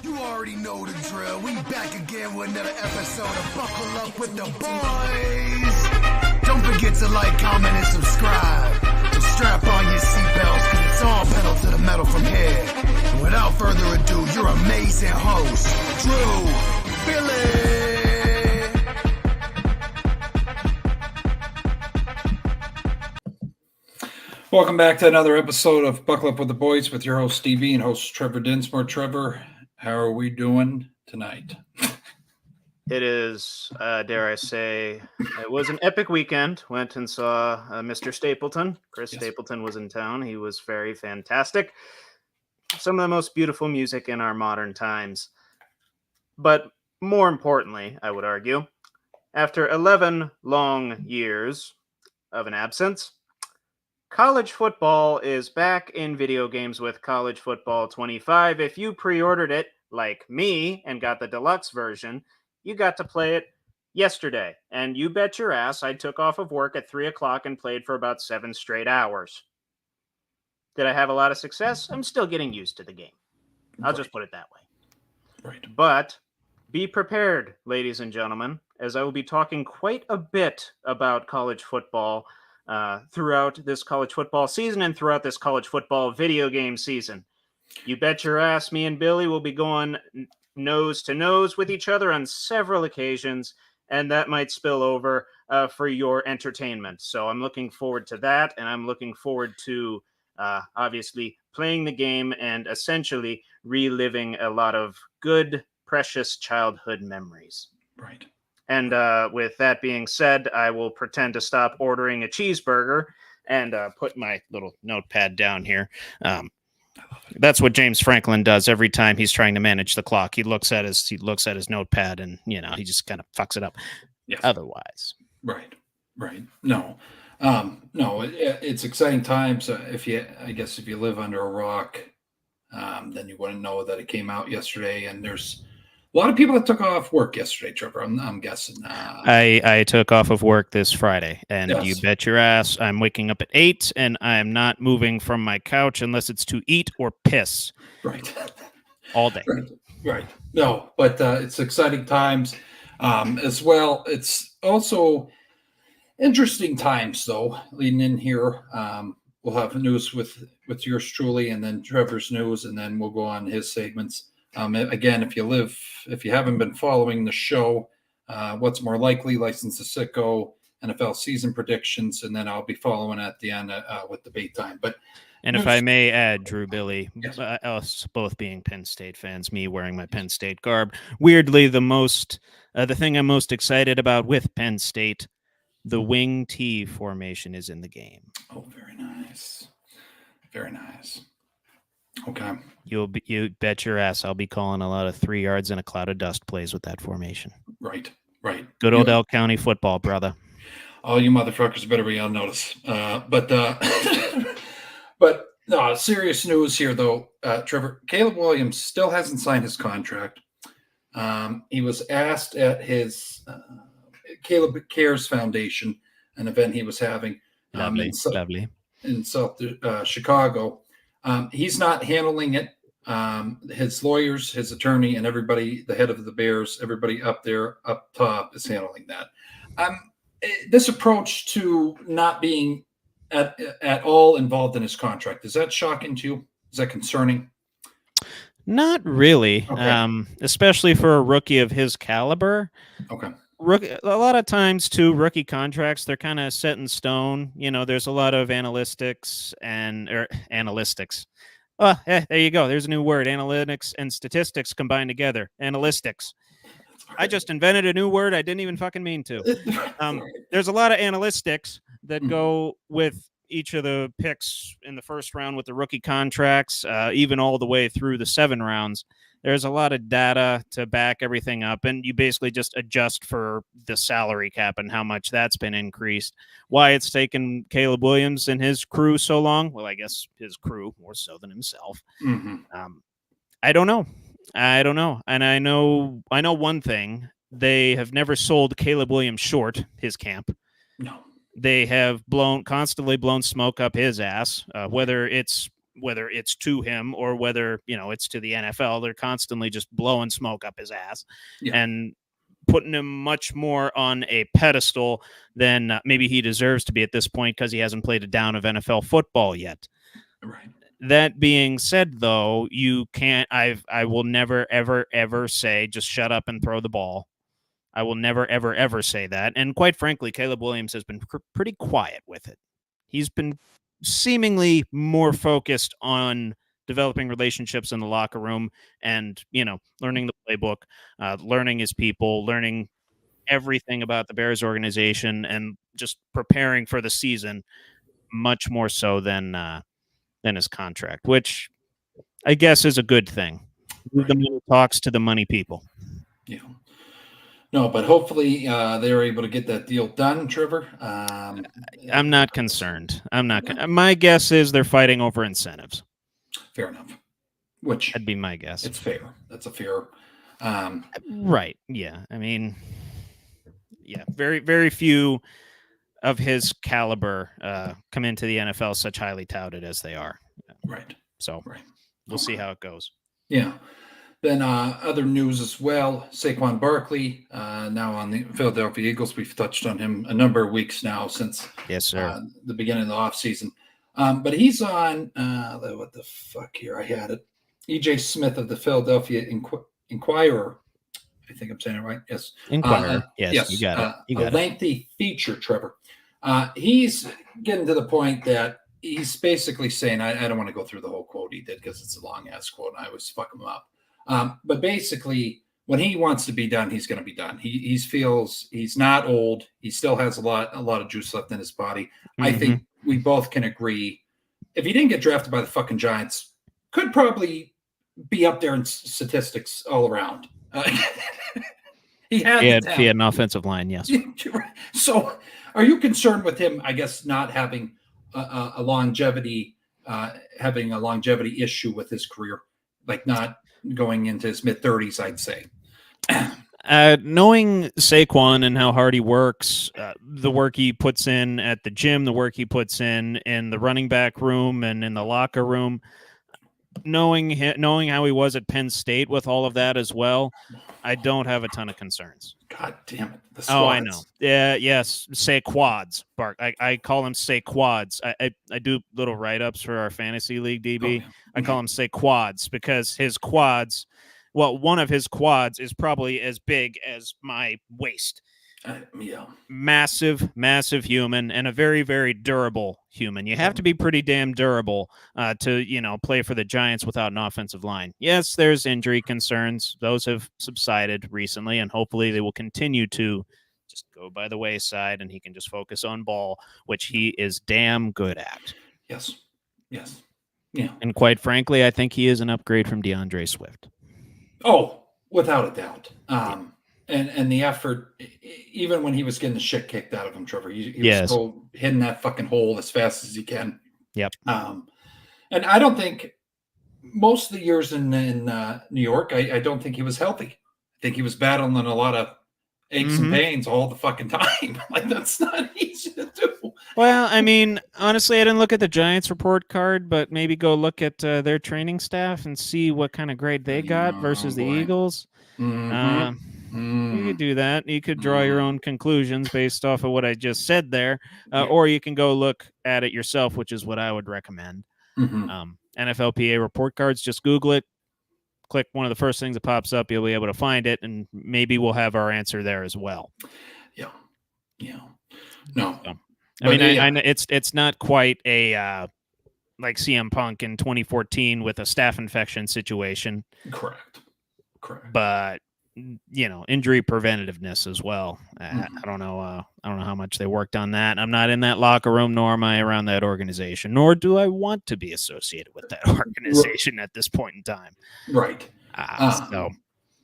You already know the drill. We back again with another episode of Buckle Up with the Boys. Don't forget to like, comment, and subscribe. So strap on your seatbelts, cause it's all pedal to the metal from here. And without further ado, your amazing host, Drew, Billy. Welcome back to another episode of Buckle Up with the Boys with your host DB and host Trevor Dinsmore. Trevor, how are we doing tonight? It is, dare I say, it was an epic weekend. Went and saw Mr. Stapleton. Chris Stapleton was in town. He was very fantastic. Some of the most beautiful music in our modern times. But more importantly, I would argue, after 11 long years of an absence, college football is back in video games with College Football 25. If you pre-ordered it, like me, and got the deluxe version, you got to play it yesterday. And you bet your ass I took off of work at 3 o'clock and played for about 7 straight hours. Did I have a lot of success? I'm still getting used to the game. I'll just put it that way. Right. But be prepared, ladies and gentlemen, as I will be talking quite a bit about college football throughout this college football season and throughout this college football video game season. You bet your ass me and Billy will be going nose to nose with each other on several occasions, and that might spill over for your entertainment. So I'm looking forward to that, and I'm looking forward to obviously playing the game and essentially reliving a lot of good, precious childhood memories. Right. And with that being said, I will pretend to stop ordering a cheeseburger and put my little notepad down here. That's what James Franklin does every time he's trying to manage the clock. He looks at his notepad and he just kind of fucks it up. Yes. Otherwise, Right. No, it's exciting times. If you live under a rock, then you wouldn't know that it came out yesterday. And there's a lot of people that took off work yesterday, Trevor. I'm guessing. I took off of work this Friday, and Yes. You bet your ass I'm waking up at 8, and I'm not moving from my couch unless it's to eat or piss. Right. All day. Right. No, but it's exciting times as well. It's also interesting times, though, leading in here. We'll have news with yours truly, and then Trevor's news, and then we'll go on his segments. Again, if you haven't been following the show, what's more likely, License to Sicko, NFL season predictions, and then I'll be following at the end with debate time. And if I may add, Drew, Billy, Yes. Us both being Penn State fans, me wearing my Penn State garb, weirdly, the thing I'm most excited about with Penn State, the wing T formation is in the game. Oh, very nice. Very nice. Okay. You bet your ass I'll be calling a lot of 3 yards in a cloud of dust plays with that formation. Right. Good old Elk County football, brother. All you motherfuckers better be on notice. But serious news here, though, Trevor. Caleb Williams still hasn't signed his contract. He was asked at his Caleb Cares Foundation, an event he was having Lovely. in South Chicago. He's not handling it. His lawyers, his attorney, and everybody, the head of the Bears, everybody up top is handling that. This approach to not being at all involved in his contract, is that shocking to you? Is that concerning? Not really, Okay. especially for a rookie of his caliber. Okay. A lot of times, too, rookie contracts, they're kind of set in stone. There's a lot of analytics. There you go. There's a new word, analytics and statistics combined together. Analytics. I just invented a new word I didn't even fucking mean to. There's a lot of analytics that go with each of the picks in the first round with the rookie contracts, even all the way through the 7 rounds. There's a lot of data to back everything up, and you basically just adjust for the salary cap and how much that's been increased. Why it's taken Caleb Williams and his crew so long? Well, I guess his crew more so than himself. Mm-hmm. I don't know. And I know one thing. They have never sold Caleb Williams short, his camp. No. They have constantly blown smoke up his ass, whether it's whether it's to him or whether, it's to the NFL. They're constantly just blowing smoke up his ass and putting him much more on a pedestal than maybe he deserves to be at this point because he hasn't played a down of NFL football yet. Right. That being said, though, you can't. I will never, ever, ever say just shut up and throw the ball. I will never, ever, ever say that. And quite frankly, Caleb Williams has been pretty quiet with it. He's been seemingly more focused on developing relationships in the locker room and, learning the playbook, learning his people, learning everything about the Bears organization, and just preparing for the season much more so than his contract, which I guess is a good thing. Right. The money talks to the money people. Yeah. No, but hopefully they're able to get that deal done, Trevor. I'm not concerned. My guess is they're fighting over incentives. Fair enough. Which that'd be my guess. It's fair. That's a fair. Right. Yeah. I mean, very, very few of his caliber come into the NFL such highly touted as they are. Right. So we'll see how it goes. Yeah. Then other news as well. Saquon Barkley, now on the Philadelphia Eagles. We've touched on him a number of weeks now since the beginning of the offseason. But he's on, what the fuck here? I had it. E.J. Smith of the Philadelphia Inquirer. I think I'm saying it right. Yes. Inquirer. Yes, you got it. You got a lengthy feature, Trevor. He's getting to the point that he's basically saying, I don't want to go through the whole quote he did because it's a long-ass quote, and I always fuck him up. But basically, when he wants to be done, he's going to be done. He feels he's not old. He still has a lot of juice left in his body. Mm-hmm. I think we both can agree. If he didn't get drafted by the fucking Giants, could probably be up there in statistics all around. He had an offensive line, yes. So, are you concerned with him? I guess not having a longevity, having a longevity issue with his career, like not going into his mid-30s, I'd say. Knowing Saquon and how hard he works, the work he puts in at the gym, the work he puts in the running back room and in the locker room, knowing how he was at Penn State with all of that as well, I don't have a ton of concerns. God damn it. Oh, I know. Yeah, yes. Say quads, Bark. I call him say quads. I do little write-ups for our fantasy league, DB. Oh, yeah. I call him say quads because his quads, one of his quads is probably as big as my waist. Yeah. Massive human and a very, very durable human. You have to be pretty damn durable to, play for the Giants without an offensive line. Yes, there's injury concerns. Those have subsided recently, and hopefully they will continue to just go by the wayside and he can just focus on ball, which he is damn good at. Yes. Yeah. And quite frankly, I think he is an upgrade from DeAndre Swift. Oh, without a doubt. And the effort, even when he was getting the shit kicked out of him, Trevor, he was still hitting that fucking hole as fast as he can. Yep. And I don't think most of the years in New York, I don't think he was healthy. I think he was battling a lot of aches and pains all the fucking time. Like, that's not easy to do. Well, I mean, honestly, I didn't look at the Giants report card, but maybe go look at their training staff and see what kind of grade they got versus the Eagles. You could do that. You could draw your own conclusions based off of what I just said there, or you can go look at it yourself, which is what I would recommend. NFLPA report cards, just Google it. Click one of the first things that pops up. You'll be able to find it, and maybe we'll have our answer there as well. Yeah. No. I mean, it's not quite a like CM Punk in 2014 with a staph infection situation. Correct. But injury preventativeness as well. I don't know how much they worked on that. I'm not in that locker room, nor am I around that organization, nor do I want to be associated with that organization at this point in time. Right. So.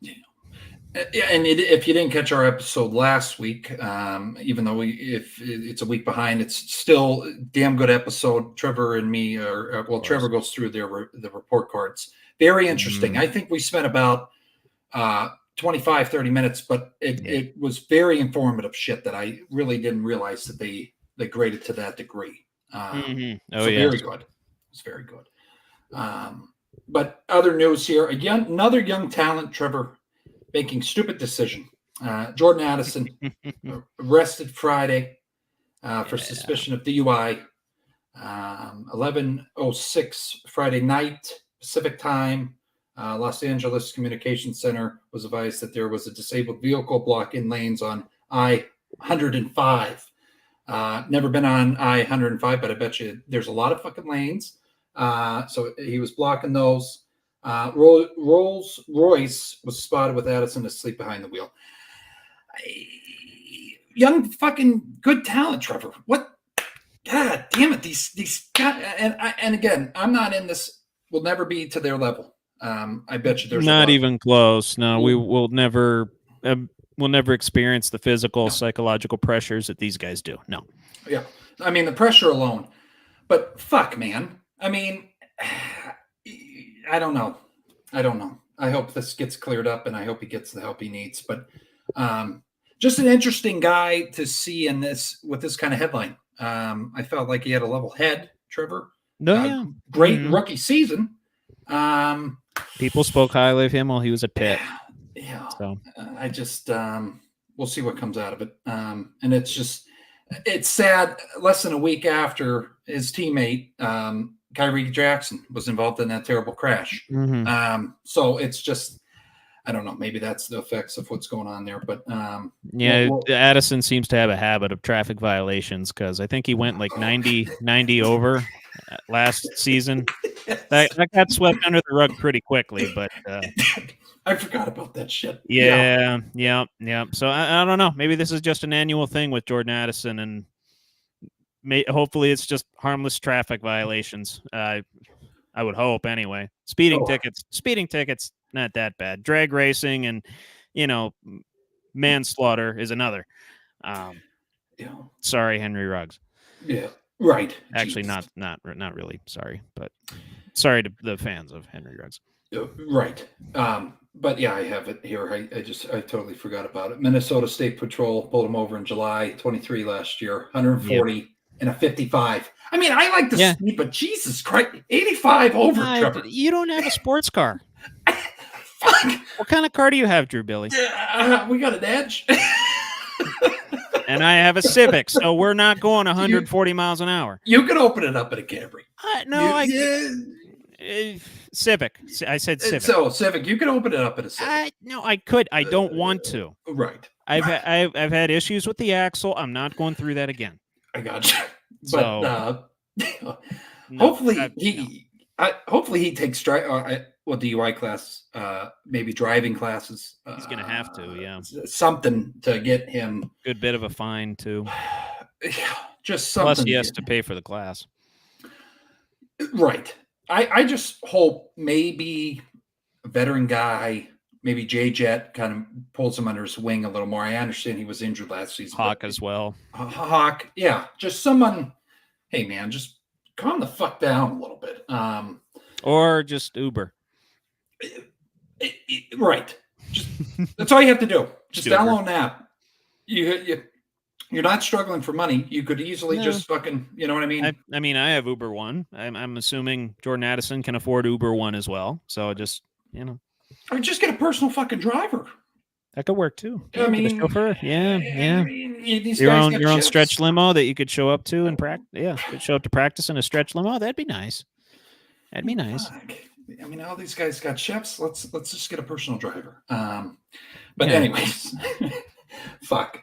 Yeah, and if you didn't catch our episode last week, even though if it's a week behind, it's still a damn good episode. Trevor and me Trevor goes through the report cards. Very interesting. I think we spent about 25, 30 minutes, but it was very informative shit that I really didn't realize that they graded to that degree. Very good. It's very good. But other news here, another young talent, Trevor, making stupid decision. Jordan Addison arrested Friday for suspicion of DUI. 11:06 Friday night Pacific time. Los Angeles Communications Center was advised that there was a disabled vehicle blocking lanes on I-105. Never been on I-105, but I bet you there's a lot of fucking lanes. So he was blocking those. Rolls Royce was spotted with Addison asleep behind the wheel. Young fucking good talent, Trevor. What? God damn it! These guys, and again, I'm not in this. Will never be to their level. I bet you there's not even close. No, we will never. We'll never experience the physical, psychological pressures that these guys do. No. Yeah, I mean the pressure alone. But fuck, man. I mean, I don't know. I hope this gets cleared up, and I hope he gets the help he needs. But just an interesting guy to see in this with this kind of headline. I felt like he had a level head, Trevor. Great rookie season. People spoke highly of him while he was at Pitt. Yeah. So I just we'll see what comes out of it. And it's sad. Less than a week after his teammate Kyrie Jackson was involved in that terrible crash. So it's just, I don't know. Maybe that's the effects of what's going on there. But Addison seems to have a habit of traffic violations because I think he went like 90 over last season. Yes. That got swept under the rug pretty quickly, but I forgot about that shit. Yeah. So I don't know. Maybe this is just an annual thing with Jordan Addison, and hopefully it's just harmless traffic violations. I would hope anyway. Speeding tickets, not that bad. Drag racing and manslaughter is another. Sorry, Henry Ruggs. Yeah. Right. Actually, Jeez. not really sorry, but sorry to the fans of Henry Ruggs. Right. But yeah, I have it here. I totally forgot about it. Minnesota State Patrol pulled him over in July 23 last year, 140 and a 55. I mean, I like the speed, but Jesus Christ, 85 over, Trevor. You don't have a sports car. Fuck. What kind of car do you have, Drew Billy? We got an Edge. And I have a Civic, so we're not going 140 miles an hour. You can open it up at a Camry. Civic. I said Civic. So Civic, you can open it up at a Civic. No, I could. I don't want to. Right. I've had issues with the axle. I'm not going through that again. I got you. But hopefully he takes DUI class, maybe driving classes. He's going to have to, yeah. Something to get him. Good bit of a fine, too. Just something. Plus, he has to pay for the class. Right. I just hope maybe a veteran guy, maybe J-Jet, kind of pulls him under his wing a little more. I understand he was injured last season. Hawk as well. Hawk, yeah. Just someone, hey, man, just calm the fuck down a little bit. Or just Uber. Right. Just that's all you have to do. Just Uber. download an app. You're not struggling for money. You could easily just fucking, you know what I mean? I mean, I have Uber One. I'm assuming Jordan Addison can afford Uber One as well. So just, Or just get a personal fucking driver. That could work too. I mean, chauffeur. Yeah. I mean, these your guys own stretch limo that you could show up to and practice. Yeah, could show up to practice in a stretch limo. That'd be nice. That'd be nice. Fuck. I mean, all these guys got chefs. Let's just get a personal driver. But anyways, fuck.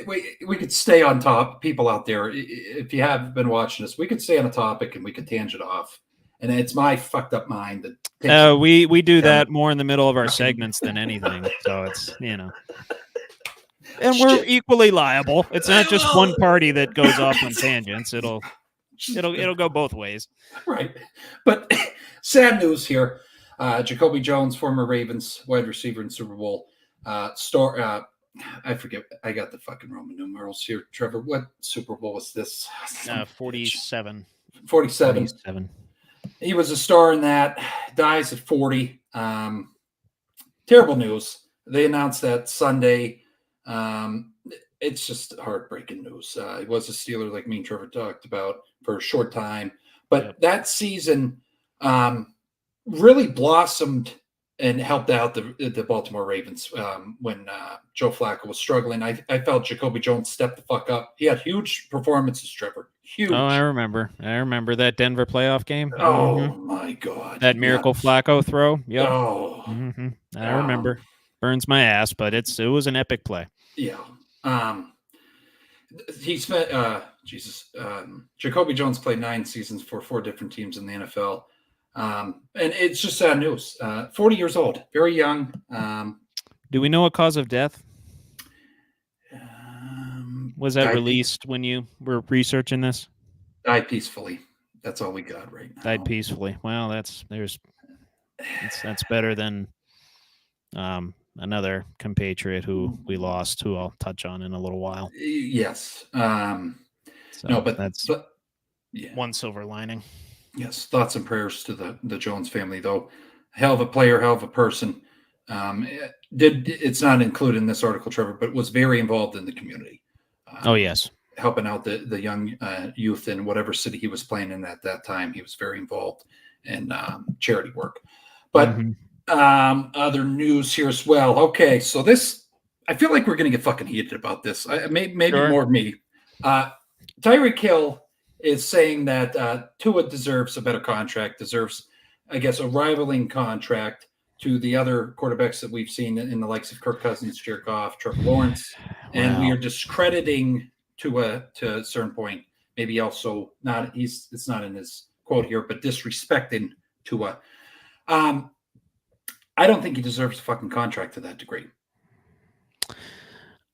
We could stay on top. People out there, if you have been watching this, we could stay on a topic and we could tangent off. And it's my fucked up mind that we do that more in the middle of our segments than anything. So it's and we're equally liable. It's not just one party that goes off on tangents. It'll go both ways. Right. But sad news here. Jacoby Jones, former Ravens wide receiver in Super Bowl. I forget. I got the fucking Roman numerals here. Trevor, what Super Bowl was this? 47. 47. He was a star in that. Dies at 40. Terrible news. They announced that Sunday. It's just heartbreaking news. He was a Steeler, like me and Trevor talked about, for a short time. But that season, really blossomed and helped out the Baltimore Ravens when Joe Flacco was struggling. I felt Jacoby Jones stepped the fuck up. He had huge performances, Trevor. Huge. Oh, I remember that Denver playoff game. Oh my God. That miracle Flacco throw. Yep. Oh. I remember. Burns my ass, but it was an epic play. Yeah. Jacoby Jones played 9 seasons for 4 different teams in the NFL. And it's just sad news. 40 years old, very young. Do we know a cause of death? Was that died released when you were researching this? Died peacefully. That's all we got right now. Died peacefully. Well, that's better than another compatriot who we lost, who I'll touch on in a little while. Yes. So no, but yeah. One silver lining. Yes, thoughts and prayers to the Jones family, though. Hell of a player, hell of a person. It's not included in this article, Trevor, but was very involved in the community. Oh, yes. Helping out the young youth in whatever city he was playing in at that time. He was very involved in charity work. But other news here as well. Okay, so I feel like we're going to get fucking heated about this. Maybe sure. More me. Tyreek Hill is saying that Tua deserves a better contract, deserves, I guess, a rivaling contract to the other quarterbacks that we've seen in the likes of Kirk Cousins, Jared Goff, Trevor Lawrence. And we are discrediting Tua to a certain point. Maybe also it's not in his quote here, but disrespecting Tua. I don't think he deserves a fucking contract to that degree.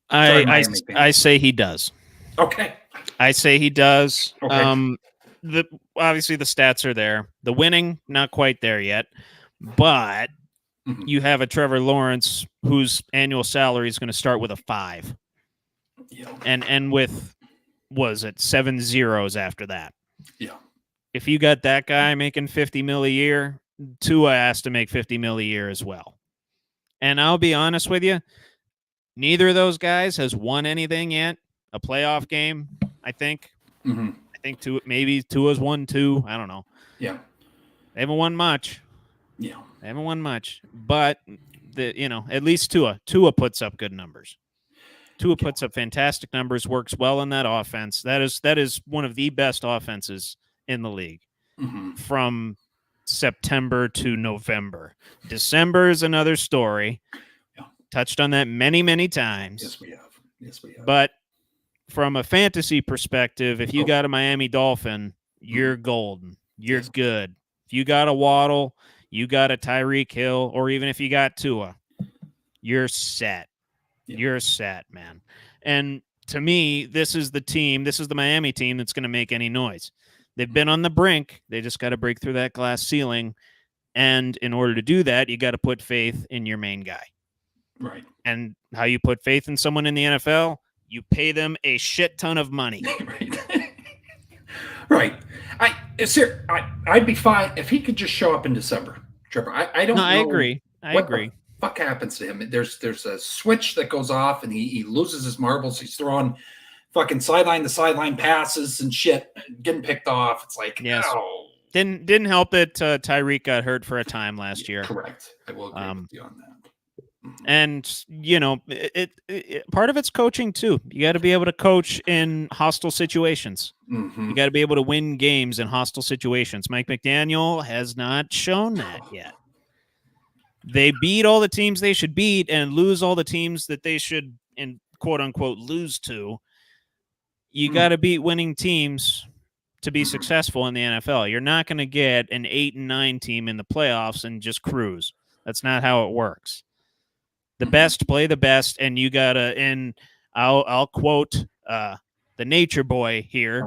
I say he does. Okay. I say he does. Okay. Obviously the stats are there. The winning, not quite there yet. But you have a Trevor Lawrence whose annual salary is going to start with a 5. Yeah. And with, was it 7 zeros after that? Yeah. If you got that guy making $50 million a year, Tua has to make $50 million a year as well. And I'll be honest with you, neither of those guys has won anything yet. A playoff game, I think. Mm-hmm. I think Tua's won 2. I don't know. Yeah. They haven't won much. Yeah. They haven't won much. But at least Tua puts up good numbers. Tua puts up fantastic numbers, works well in that offense. That is one of the best offenses in the league from September to November. December is another story. Yeah. Touched on that many, many times. Yes, we have. But from a fantasy perspective, if you got a Miami Dolphin, you're golden. You're good. If you got a Waddle, you got a Tyreek Hill, or even if you got Tua, you're set. Yeah. You're set, man. And to me, this is the Miami team that's going to make any noise. They've been on the brink. They just got to break through that glass ceiling. And in order to do that, you got to put faith in your main guy. Right. And how you put faith in someone in the NFL, you pay them a shit ton of money. Right. I'd be fine if he could just show up in December, Trevor. I don't know. I agree. What the fuck happens to him? There's a switch that goes off and he loses his marbles. He's throwing fucking sideline to sideline passes and shit, getting picked off. It's like, no. Didn't help that Tyreek got hurt for a time last year. Correct. I will agree with you on that. And part of it's coaching too. You got to be able to coach in hostile situations. You got to be able to win games in hostile situations. Mike McDaniel has not shown that yet. They beat all the teams they should beat and lose all the teams that they should, and quote unquote, lose to. You got to beat winning teams to be successful in the NFL. You're not going to get an 8-9 team in the playoffs and just cruise. That's not how it works. The best play the best, and you gotta. And I'll quote the Nature Boy here: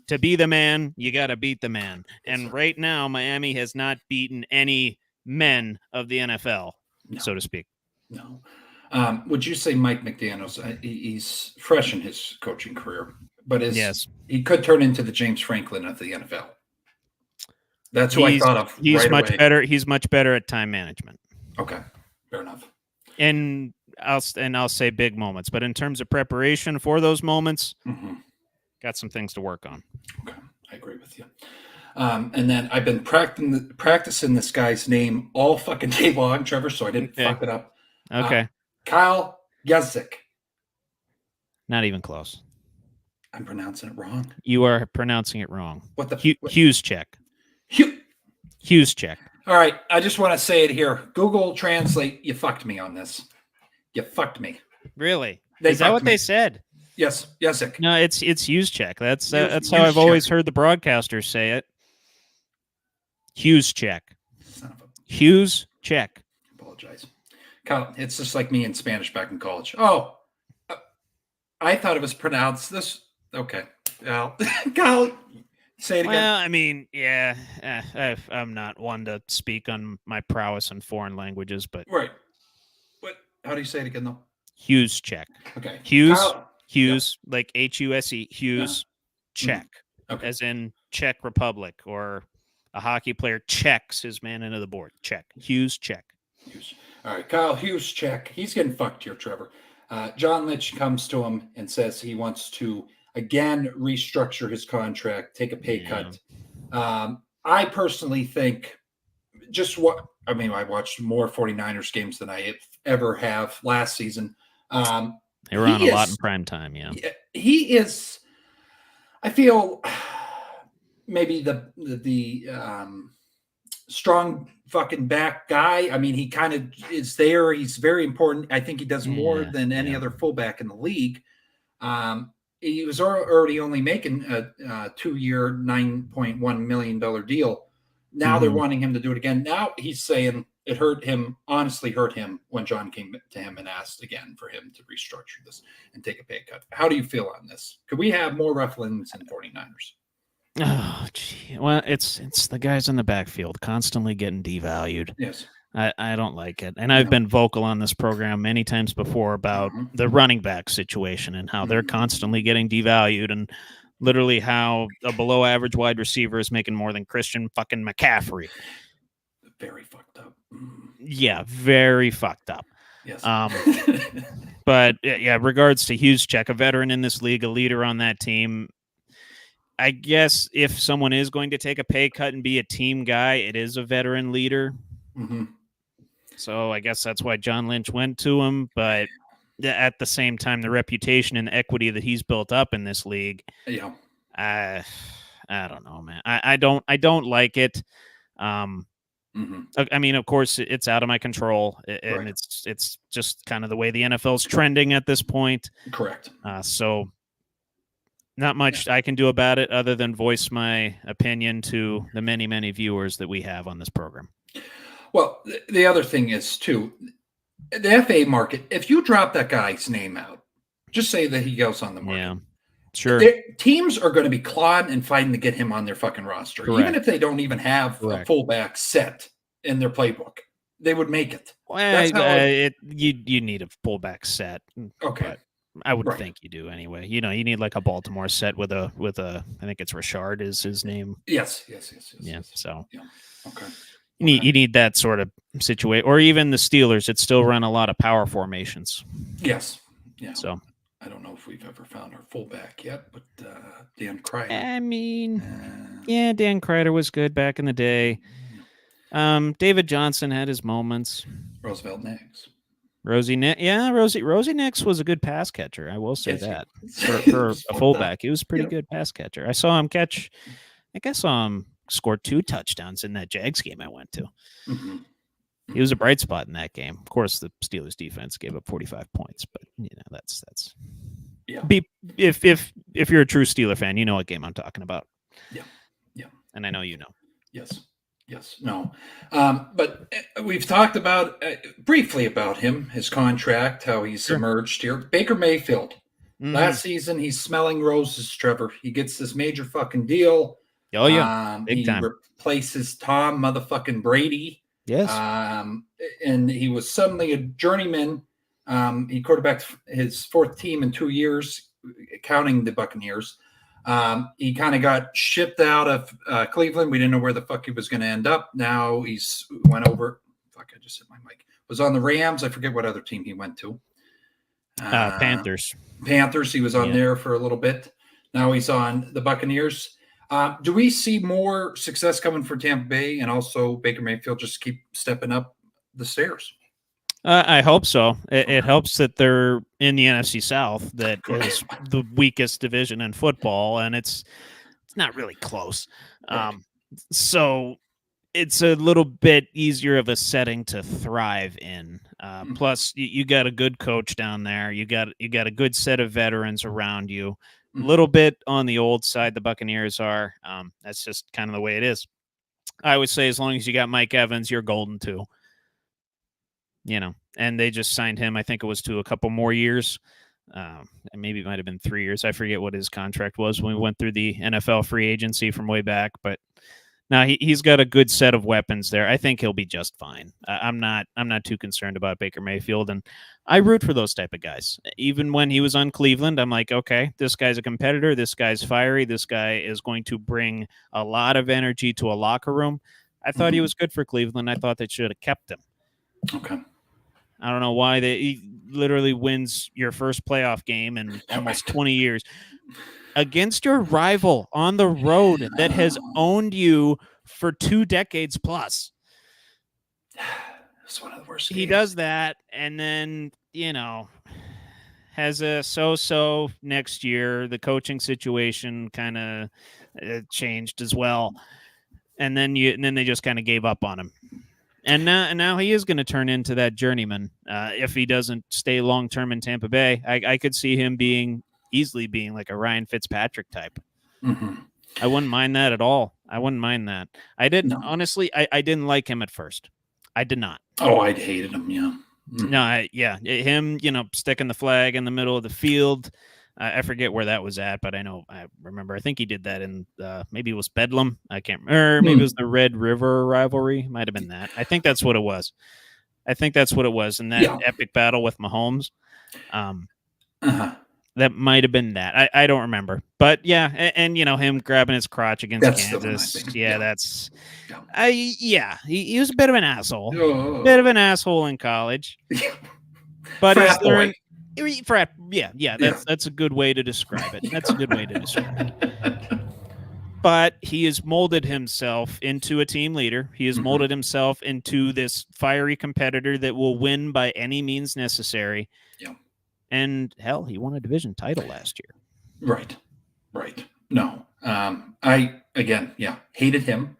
"To be the man, you gotta beat the man." And right now, Miami has not beaten any men of the NFL, so to speak. No. Would you say Mike McDaniel's? He's fresh in his coaching career, but he could turn into the James Franklin of the NFL. That's who I thought of. He's much better. He's much better at time management. Okay. Fair enough. And I'll say big moments, but in terms of preparation for those moments, got some things to work on. Okay, I agree with you. And then I've been practicing this guy's name all fucking day long, Trevor, so I didn't fuck it up. Okay. Kyle Yazik. Not even close. I'm pronouncing it wrong. You are pronouncing it wrong. What the Hughes check. Hughes check. All right, I just want to say it here. Google Translate, you fucked me on this. You fucked me. Really? They Is that what fucked me. they said? Yes, Yazik. No, it's Hughes check. That's how I've Hughes always check. heard the broadcasters say it. Hughes check. Son of a Hughes check. apologize. Kyle, it's just like me in Spanish back in college. Oh, I thought it was pronounced this. Okay. Well, Kyle, say it again. Well, I mean, yeah, I'm not one to speak on my prowess in foreign languages, but Right. What? How do you say it again, though? Hughes check. Okay. Hughes, Kyle, Hughes, like Huse, Hughes, check, Okay. as in Czech Republic, or a hockey player checks his man into the board. Check. Hughes check. Hughes. All right, Kyle Hughes check. He's getting fucked here, Trevor. John Lynch comes to him and says he wants to again restructure his contract, take a pay cut. I personally think I watched more 49ers games than I ever have last season. They were on a lot in prime time, yeah. He is, I feel, maybe the strong fucking back guy. I mean, he kind of is there. He's very important. I think he does more than any other fullback in the league. He was already only making a 2-year, $9.1 million deal. Now they're wanting him to do it again. Now he's saying it honestly hurt him when John came to him and asked again for him to restructure this and take a pay cut. How do you feel on this? Could we have more referees in 49ers? Oh, gee. Well, it's the guys in the backfield constantly getting devalued. Yes. I don't like it. And I've been vocal on this program many times before about the running back situation and how they're constantly getting devalued, and literally how a below average wide receiver is making more than Christian fucking McCaffrey. Very fucked up. Yeah, very fucked up. Yes. But yeah, regards to Hughes check, a veteran in this league, a leader on that team. I guess if someone is going to take a pay cut and be a team guy, it is a veteran leader. So I guess that's why John Lynch went to him. But at the same time, the reputation and the equity that he's built up in this league, I don't know, man. I don't like it. I mean, of course, it's out of my control, and it's just kind of the way the NFL's trending at this point. Correct. So not much I can do about it other than voice my opinion to the many, many viewers that we have on this program. Well, the other thing is, too, the FA market, if you drop that guy's name out, just say that he goes on the market. Yeah, sure. Teams are going to be clawing and fighting to get him on their fucking roster. Correct. Even if they don't even have a fullback set in their playbook, they would make it. Well, you need a fullback set. Okay. I would think you do anyway. You need like a Baltimore set with a I think it's Richard is his name. Yes. So okay. You need that sort of situation, or even the Steelers that still run a lot of power formations. Yes. Yeah. So I don't know if we've ever found our fullback yet, but Dan Kreider. I mean, yeah, Dan Kreider was good back in the day. David Johnson had his moments. Roosevelt Nix. Rosie Nix was a good pass catcher. I will say that for a fullback, he was a pretty good pass catcher. I saw him scored 2 touchdowns in that Jags game I went to. He was a bright spot in that game. Of course, the Steelers defense gave up 45 points, but that's if you're a true Steeler fan, you know what game I'm talking about. Yeah. And I know you know. Yes. No. But we've talked about briefly about him, his contract, how he's emerged here. Baker Mayfield. Last season, he's smelling roses, Trevor. He gets this major fucking deal. Oh, yeah. Big time. He replaces Tom motherfucking Brady. Yes. And he was suddenly a journeyman. He quarterbacked his 4th team in 2 years, counting the Buccaneers. He kind of got shipped out of Cleveland. We didn't know where the fuck he was going to end up. Now he's went over. Fuck, I just hit my mic. Was on the Rams. I forget what other team he went to. Panthers. He was on there for a little bit. Now he's on the Buccaneers. Do we see more success coming for Tampa Bay and also Baker Mayfield just keep stepping up the stairs? I hope so. It helps that they're in the NFC South, that is the weakest division in football, and it's not really close. Right. So it's a little bit easier of a setting to thrive in. Plus, you got a good coach down there. You got a good set of veterans around you. A little bit on the old side, the Buccaneers are. That's just kind of the way it is. I would say as long as you got Mike Evans, you're golden too. And they just signed him. I think it was to a couple more years. Maybe it might have been 3 years. I forget what his contract was when we went through the NFL free agency from way back. But now he's got a good set of weapons there. I think he'll be just fine. I'm not too concerned about Baker Mayfield, and I root for those type of guys. Even when he was on Cleveland, I'm like, okay, this guy's a competitor. This guy's fiery. This guy is going to bring a lot of energy to a locker room. I thought he was good for Cleveland. I thought they should have kept him. Okay. I don't know why he literally wins your first playoff game in almost 20 years against your rival on the road that has owned you for 2 decades plus. It's one of the worst. He does that, and then, has a so-so next year. The coaching situation kind of changed as well. And then they just kind of gave up on him. And now he is going to turn into that journeyman if he doesn't stay long-term in Tampa Bay. I could see him easily being like a Ryan Fitzpatrick type. Mm-hmm. I wouldn't mind that at all. I wouldn't mind that. I didn't, honestly, I didn't like him at first. I did not. Oh, I hated him, yeah. Mm-hmm. No, him, sticking the flag in the middle of the field. I forget where that was at, but I remember. I think he did that in maybe it was Bedlam. I can't remember. Maybe it was the Red River rivalry. Might have been that. I think that's what it was. In that epic battle with Mahomes. That might have been that. I don't remember. But yeah, and him grabbing his crotch against Kansas. He was a bit of an asshole. Oh. Bit of an asshole in college. But Frat boy. That's a good way to describe it. But he has molded himself into a team leader. He has molded himself into this fiery competitor that will win by any means necessary. Yeah. And hell, he won a division title last year. Right. No. I hated him.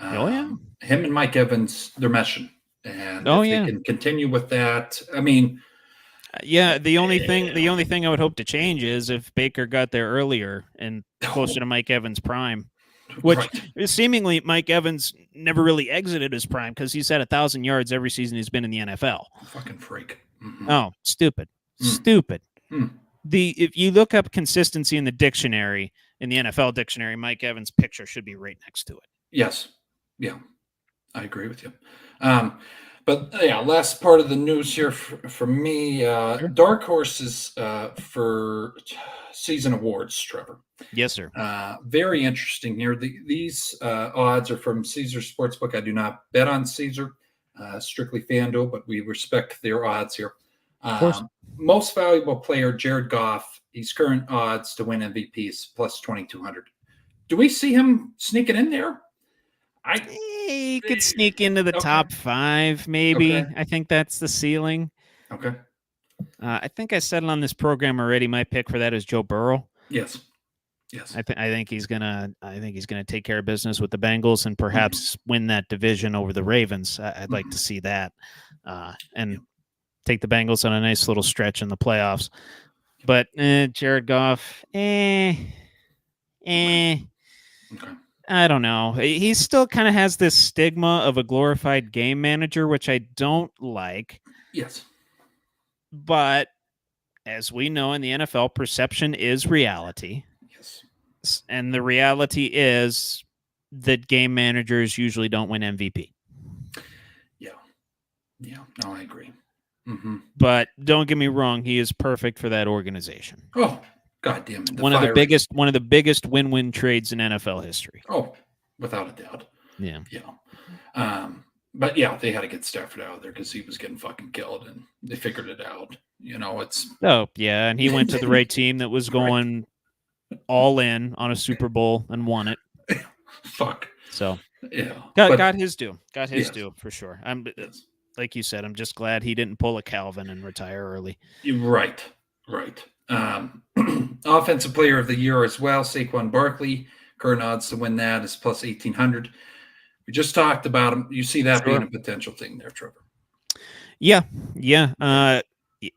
Him and Mike Evans, they're meshing. And they can continue with that. I mean, the only thing I would hope to change is if Baker got there earlier and closer to Mike Evans' prime, which seemingly Mike Evans never really exited his prime because he's had 1,000 yards every season he's been in the NFL. Fucking freak. Mm-hmm. Oh, stupid. If you look up consistency in the dictionary, in the NFL dictionary, Mike Evans' picture should be right next to it. Yes. Yeah, I agree with you. But last part of the news here for me, dark horses for season awards, Trevor. Yes, sir. Very interesting here. These odds are from Caesar Sportsbook. I do not bet on Caesar, strictly FanDuel, but we respect their odds here. Of course. Most valuable player, Jared Goff. He's current odds to win MVPs plus 2,200. Do we see him sneaking in there? He could sneak into the top 5, maybe. Okay. I think that's the ceiling. Okay. I think I said it on this program already. My pick for that is Joe Burrow. Yes. I think he's gonna take care of business with the Bengals and perhaps win that division over the Ravens. I'd like to see that, and take the Bengals on a nice little stretch in the playoffs. But Jared Goff, Okay. I don't know. He still kind of has this stigma of a glorified game manager, which I don't like. Yes. But as we know in the NFL, perception is reality. Yes. And the reality is that game managers usually don't win MVP. Yeah. No, I agree. Mm-hmm. But don't get me wrong, he is perfect for that organization. Oh, God damn it. One of the biggest win-win trades in NFL history. Oh, without a doubt. Yeah. But yeah, they had to get Stafford out of there because he was getting fucking killed, and they figured it out. And he went to the right team that was going all in on a Super Bowl and won it. Fuck. So Yeah. got his due. Got his Yes. due for sure. Yes. Like you said, I'm just glad he didn't pull a Calvin and retire early. Right. Offensive player of the year as well, Saquon Barkley. Current odds to win that is plus 1,800. We just talked about him. You see that being a potential thing there, Trevor. Yeah.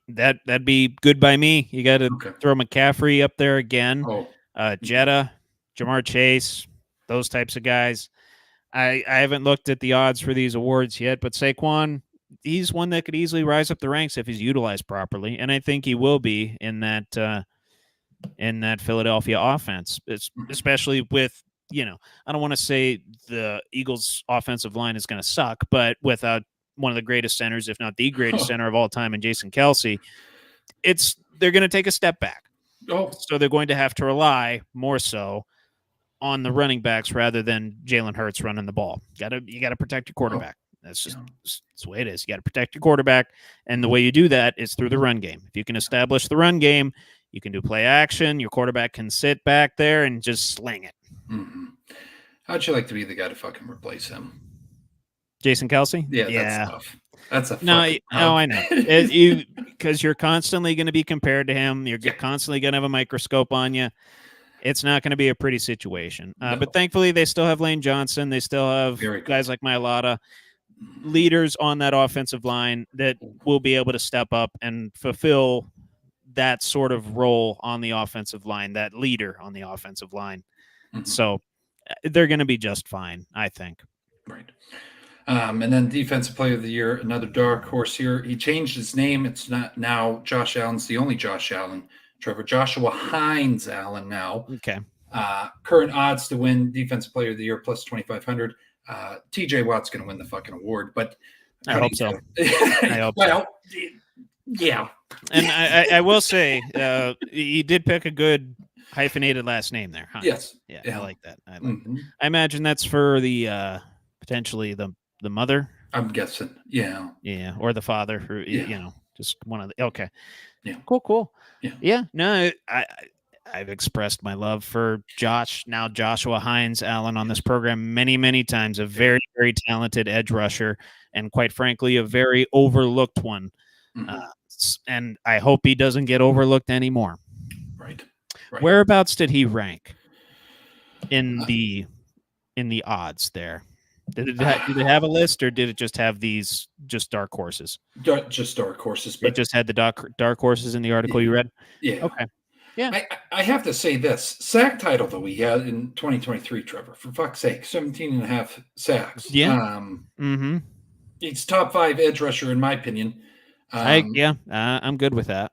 That'd be good by me. You got to throw McCaffrey up there again. Jetta, Jamar Chase, those types of guys. I haven't looked at the odds for these awards yet, but Saquon, he's one that could easily rise up the ranks if he's utilized properly, and I think he will be in that Philadelphia offense, especially with, I don't want to say the Eagles' offensive line is going to suck, but without one of the greatest centers, if not the greatest center of all time, in Jason Kelce, they're going to take a step back. So they're going to have to rely more so on the running backs rather than Jalen Hurts running the ball. You got to protect your quarterback. That's just that's the way it is. You got to protect your quarterback, and the way you do that is through the run game. If you can establish the run game, you can do play action. Your quarterback can sit back there and just sling it. Mm-hmm. How'd you like to be the guy to fucking replace him? Jason Kelce? Yeah. That's tough. That's a I know. Because you're constantly going to be compared to him. You're constantly going to have a microscope on you. It's not going to be a pretty situation. But thankfully, they still have Lane Johnson. They still have guys like Mailata, leaders on that offensive line that will be able to step up and fulfill that sort of role on the offensive line, that leader on the offensive line. Mm-hmm. So they're going to be just fine, I think. Right. And then defensive player of the year, another dark horse here. He changed his name. It's not now Josh Allen's the only Josh Allen. Trevor, Joshua Hines Allen now. Okay. Current odds to win defensive player of the year plus 2,500. TJ Watt's going to win the fucking award, but I hope so. Yeah. And I will say, he did pick a good hyphenated last name there. Huh? Yes. Yeah, I like that. I imagine that's for the potentially the mother. I'm guessing. Yeah. Yeah, or the father, or just one of the. Okay. Yeah. Cool. Yeah. No, I've expressed my love for Joshua Hines Allen on this program many times. A very, very talented edge rusher, and quite frankly, a very overlooked one. Mm-hmm. And I hope he doesn't get overlooked anymore. Right. Whereabouts did he rank in the odds there? Did it have a list, or did it just have these just dark horses? Just dark horses. But it just had the dark horses in the article you read? Yeah. Okay. Yeah. I have to say this. Sack title that we had in 2023, Trevor, for fuck's sake, 17 and a half sacks. Yeah. He's top 5 edge rusher, in my opinion. I'm good with that.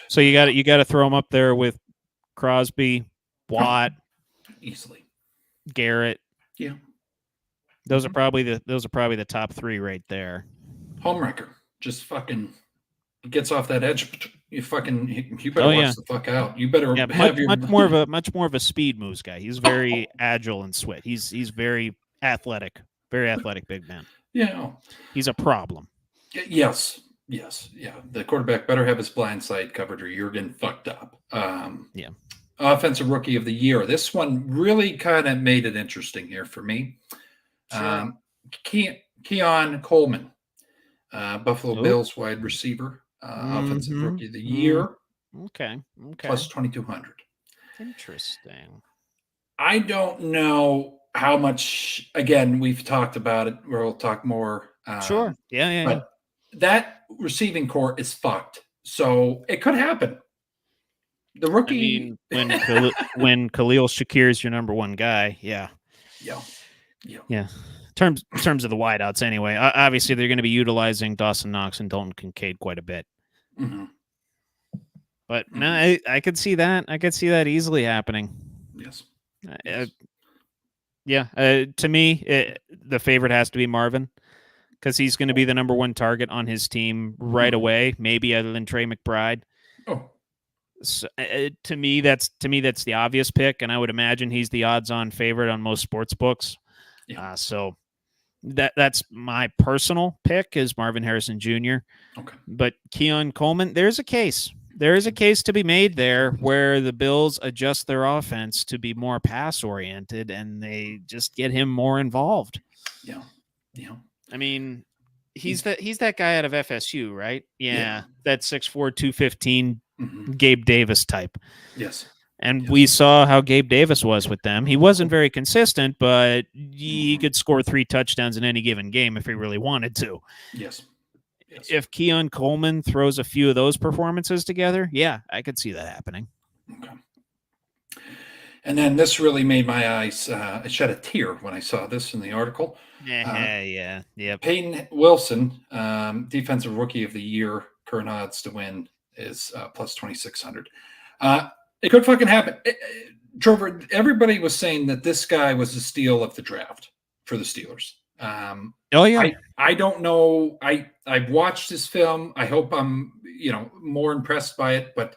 So you got to throw him up there with Crosby, Watt, easily, Garrett. Yeah, those are probably the top 3 right there. Homewrecker just fucking gets off that edge. You better watch the fuck out. You better have much more of a speed moves guy. He's very agile and swift. He's very athletic big man. Yeah, he's a problem. Yes. Yeah. The quarterback better have his blind side covered, or you're getting fucked up. Yeah. Offensive rookie of the year. This one really kind of made it interesting here for me. Sure. Keon Coleman, Buffalo Bills wide receiver, offensive rookie of the year. Okay. Plus 2,200. Interesting. I don't know how much. Again, we've talked about it. We'll talk more. Sure. Yeah. But that receiving core is fucked. So it could happen. The rookie, when Khalil Shakir is your number one guy, yeah. In terms of the wideouts, anyway. Obviously, they're going to be utilizing Dawson Knox and Dalton Kincaid quite a bit. Mm-hmm. But no, I could see that. I could see that easily happening. Yes. To me, the favorite has to be Marvin, because he's going to be the number one target on his team right away. Maybe other than Trey McBride. Oh. So, to me, that's the obvious pick, and I would imagine he's the odds-on favorite on most sports books. Yeah. So that's my personal pick is Marvin Harrison Jr. Okay. But Keon Coleman, there's a case. There is a case to be made there where the Bills adjust their offense to be more pass oriented and they just get him more involved. Yeah. I mean, he's that guy out of FSU, right? Yeah. That 6'4", 215 Mm-hmm. Gabe Davis type. Yes. And we saw how Gabe Davis was with them. He wasn't very consistent, but he could score 3 touchdowns in any given game if he really wanted to. Yes. If Keon Coleman throws a few of those performances together, yeah, I could see that happening. Okay. And then this really made my eyes, I shed a tear when I saw this in the article. Yeah. Peyton Wilson, Defensive Rookie of the Year, current odds to win is plus 2,600. It could fucking happen. Trevor, everybody was saying that this guy was the steal of the draft for the Steelers. Oh, yeah. I don't know. I've watched this film. I hope I'm, more impressed by it. But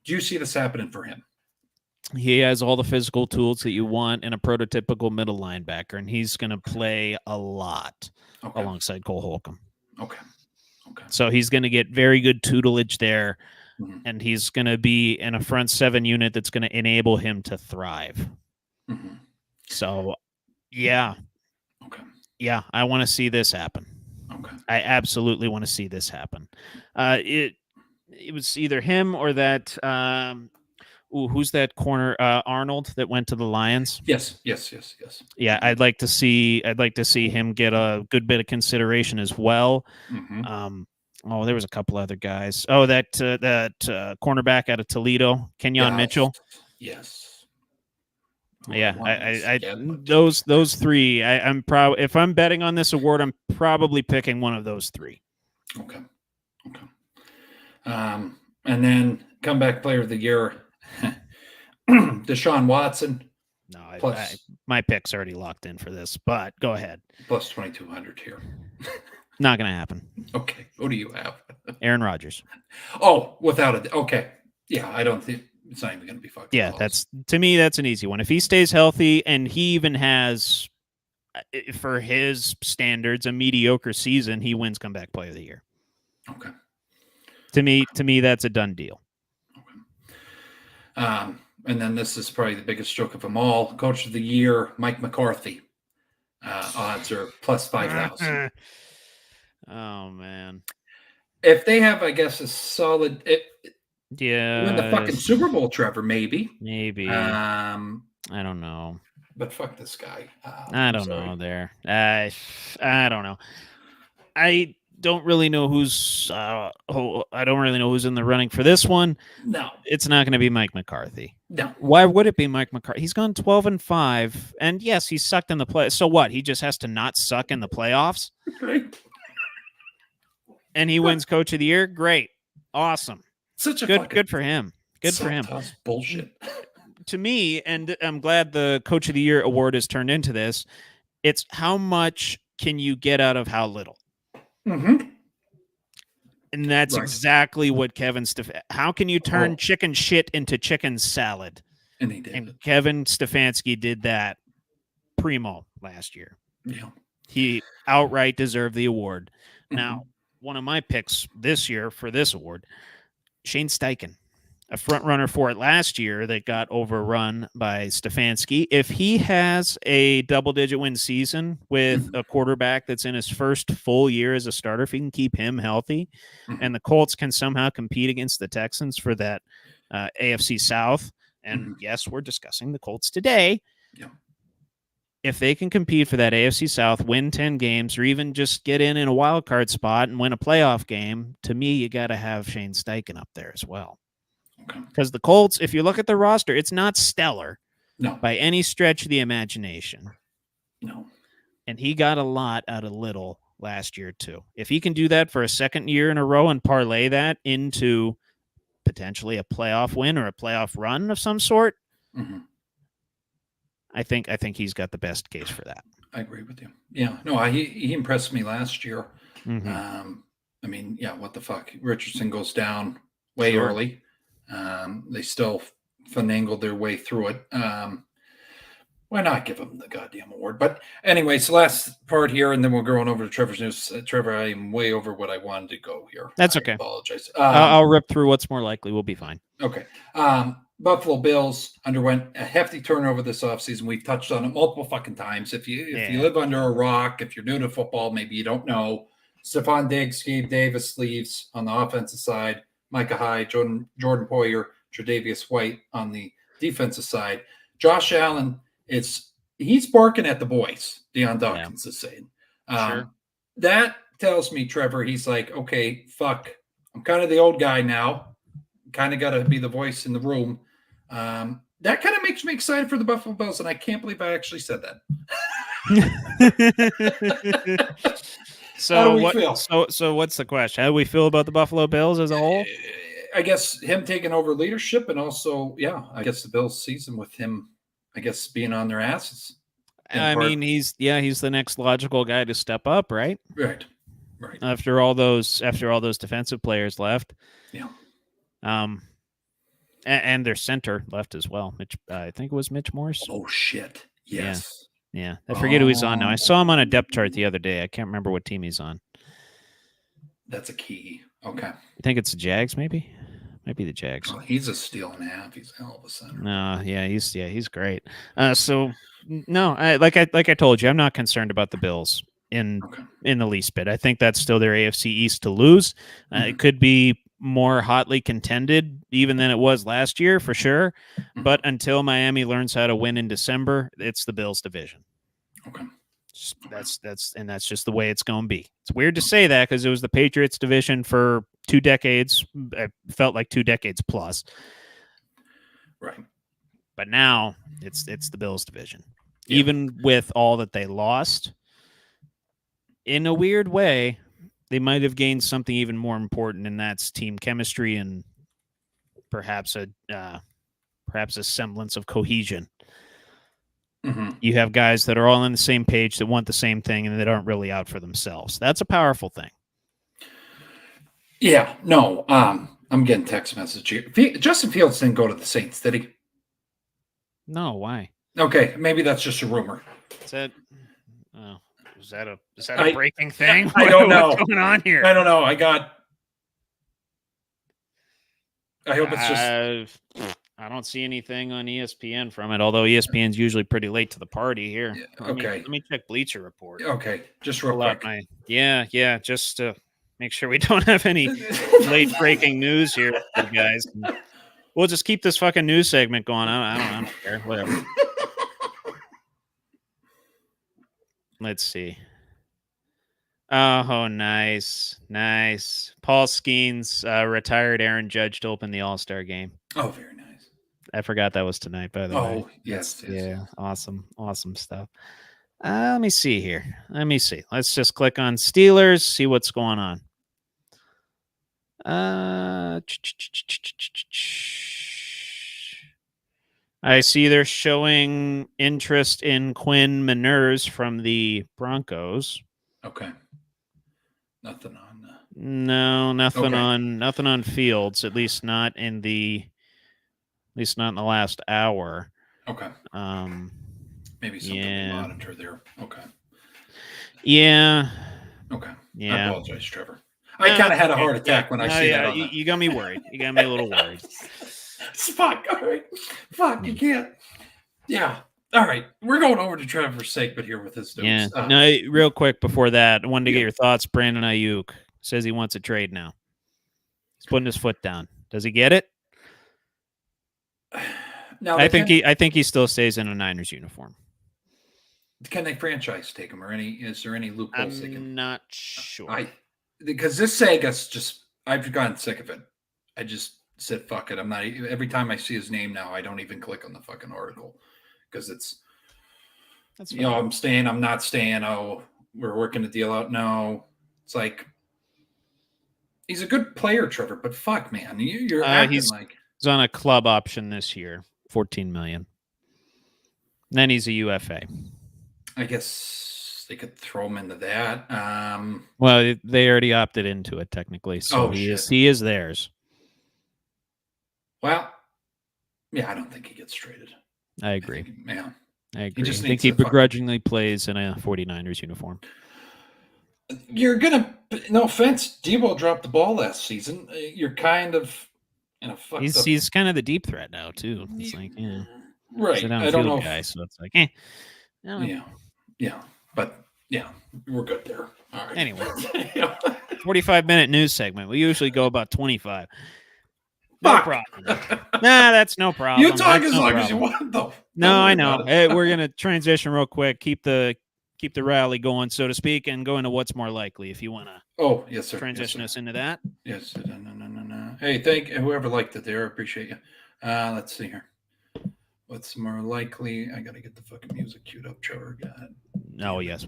do you see this happening for him? He has all the physical tools that you want in a prototypical middle linebacker, and he's going to play a lot alongside Cole Holcomb. Okay. So he's going to get very good tutelage there, mm-hmm. and he's going to be in a front 7 unit that's going to enable him to thrive. Mm-hmm. So, yeah. Okay. Yeah, I want to see this happen. Okay. I absolutely want to see this happen. It was either him or that who's that corner Arnold that went to the Lions? Yes. Yeah, I'd like to see him get a good bit of consideration as well. Mm-hmm. There was a couple other guys. Oh, that cornerback out of Toledo, Kenyon Mitchell. Yes. Yeah, those 3. I'm probably, if I'm betting on this award, I'm probably picking one of those 3. Okay. And then comeback player of the year, Deshaun Watson. No, my pick's already locked in for this, but go ahead. Plus 2,200 here. Not going to happen. Okay. Who do you have? Aaron Rodgers. Oh, without it. Okay. Yeah, I don't think it's not even going to be fucking close. That's, to me, that's an easy one. If he stays healthy and he even has, for his standards, a mediocre season, he wins comeback player of the year. Okay. To me, that's a done deal. Okay. And then this is probably the biggest joke of them all. Coach of the year, Mike McCarthy. Odds are plus 5,000. Oh, man. If they have, I guess, a solid... win the fucking Super Bowl, Trevor, maybe. I don't know. But fuck this guy. I don't know there. I don't know. I don't really know who's I don't really know who's in the running for this one. No. It's not going to be Mike McCarthy. No. Why would it be Mike McCarthy? He's gone 12-5, and yes, he sucked in the play. So what? He just has to not suck in the playoffs? Right. And he wins Coach of the Year? Great. Awesome. Such a good for him. Good for him. Bullshit. To me, and I'm glad the Coach of the Year award has turned into this, it's how much can you get out of how little? Mm-hmm. And that's exactly what Kevin how can you turn chicken shit into chicken salad? And he did. And Kevin Stefanski did that primo last year. Yeah. He outright deserved the award. Mm-hmm. Now, one of my picks this year for this award, Shane Steichen, a front runner for it last year that got overrun by Stefanski. If he has a double-digit win season with a quarterback that's in his first full year as a starter, if he can keep him healthy, and the Colts can somehow compete against the Texans for that AFC South, and yes, we're discussing the Colts today. Yeah. If they can compete for that AFC South, win 10 games, or even just get in a wild card spot and win a playoff game, to me, you got to have Shane Steichen up there as well. Because the Colts, if you look at the roster, it's not stellar by any stretch of the imagination. No. And he got a lot out of little last year, too. If he can do that for a second year in a row and parlay that into potentially a playoff win or a playoff run of some sort, I think he's got the best case for that. I agree with you. Yeah. No, he impressed me last year. I mean, yeah, what the fuck? Richardson goes down way early. They still finagled their way through it. Why not give him the goddamn award? But anyways, last part here, and then we're going over to Trevor's news. Trevor, I am way over what I wanted to go here. That's I okay. apologize. I'll rip through what's more likely. We'll be fine. Okay. Buffalo Bills underwent a hefty turnover this offseason. We've touched on it multiple fucking times. If you live under a rock, if you're new to football, maybe you don't know. Stephon Diggs, Gabe Davis leaves on the offensive side. Micah Hyde, Jordan Poyer, Tre'Davious White on the defensive side. Josh Allen, he's barking at the boys, Deion Dawkins is saying. Sure. That tells me, Trevor, he's like, okay, fuck. I'm kind of the old guy now. Kind of got to be the voice in the room. That kind of makes me excited for the Buffalo Bills, and I can't believe I actually said that. So how do we feel? So what's the question? How do we feel about the Buffalo Bills as a whole? I guess him taking over leadership, and also, I guess the Bills season with him, I guess, being on their asses. I mean, he's the next logical guy to step up, right? Right. After all those defensive players left. Yeah. And their center left as well. I think it was Mitch Morse. Oh shit. Yes. Yeah. I forget who he's on now. I saw him on a depth chart the other day. I can't remember what team he's on. That's a key. Okay. I think it's the Jags, maybe. Might be the Jags. Oh, he's a steal and a half. He's a hell of a center. No, he's great. Like I told you, I'm not concerned about the Bills in the least bit. I think that's still their AFC East to lose. It could be more hotly contended even than it was last year for sure. But until Miami learns how to win in December, it's the Bills division. Okay. That's just the way it's going to be. It's weird to say that because it was the Patriots division for 2 decades. It felt like 2 decades plus. Right. But now it's the Bills division. Yeah. Even with all that they lost, in a weird way, they might have gained something even more important, and that's team chemistry and perhaps a semblance of cohesion. Mm-hmm. You have guys that are all on the same page that want the same thing and that aren't really out for themselves. That's a powerful thing. Yeah, no, I'm getting text message here. Justin Fields didn't go to the Saints, did he? No, why? Okay, maybe that's just a rumor. Is that a breaking thing? I don't know. What's going on here? I don't know. I hope it's just. I don't see anything on ESPN from it, although ESPN's usually pretty late to the party here. Let me check Bleacher Report. Okay, just real quick. Just to make sure we don't have any late breaking news here, you guys. We'll just keep this fucking news segment going. I don't care. Whatever. Let's see. Oh, nice. Paul Skeens retired Aaron Judge to open the All-Star game. Oh, very nice. I forgot that was tonight, by the way. Oh, yes. Yeah, awesome stuff. Let me see here. Let's just click on Steelers, see what's going on. I see they're showing interest in Quinn Meinerz from the Broncos. Okay. Nothing on. No, nothing on Fields. At least not in the last hour. Okay. Maybe something to monitor there. Okay. Yeah. Okay. Yeah. I apologize, Trevor. I kind of had a heart attack when I see that. You got me worried. You got me a little worried. Fuck. All right. Fuck. You can't. Yeah. All right. We're going over to Trevor's segment here with his news. Yeah. Real quick before that, I wanted to get your thoughts. Brandon Ayuk says he wants a trade now. He's putting his foot down. Does he get it? No, I think he still stays in a Niners uniform. Can they franchise take him, or is there any loopholes? I'm not sure. Because this Sagas I've gotten sick of it. I just said fuck it. I'm not. Every time I see his name now, I don't even click on the fucking article because that's I'm staying. I'm not staying. Oh, we're working the deal out. No, it's like he's a good player, Trevor. But fuck, man, you're acting like he's on a club option this year. $14 million. Then he's a UFA. I guess they could throw him into that. Well, they already opted into it technically, so he is theirs. Well, yeah, I don't think he gets traded. I agree. I agree. just I think needs he to fucking- begrudgingly plays in a 49ers uniform. You're gonna, no offense, Debo dropped the ball last season. You're kind of in a fucked up. He's kind of the deep threat now too. It's like, yeah, Right. he's a I don't know. downfield guy, so it's like, no. Yeah. But yeah, we're good there. All right. Anyway. Yeah. 45-minute news segment. We usually go about 25. No Fuck. problem. Nah, that's no problem. You talk That's as no long as you problem. want, though. No, Don't I worry know. about it. Hey, we're gonna transition real quick. Keep the rally going, so to speak, and go into what's more likely. If you want to Oh, yes, sir. transition yes, us into that. Yes. No. Hey, thank whoever liked it there. I appreciate you. Let's see here. What's more likely? I gotta get the fucking music queued up, Trevor. God. Oh yes.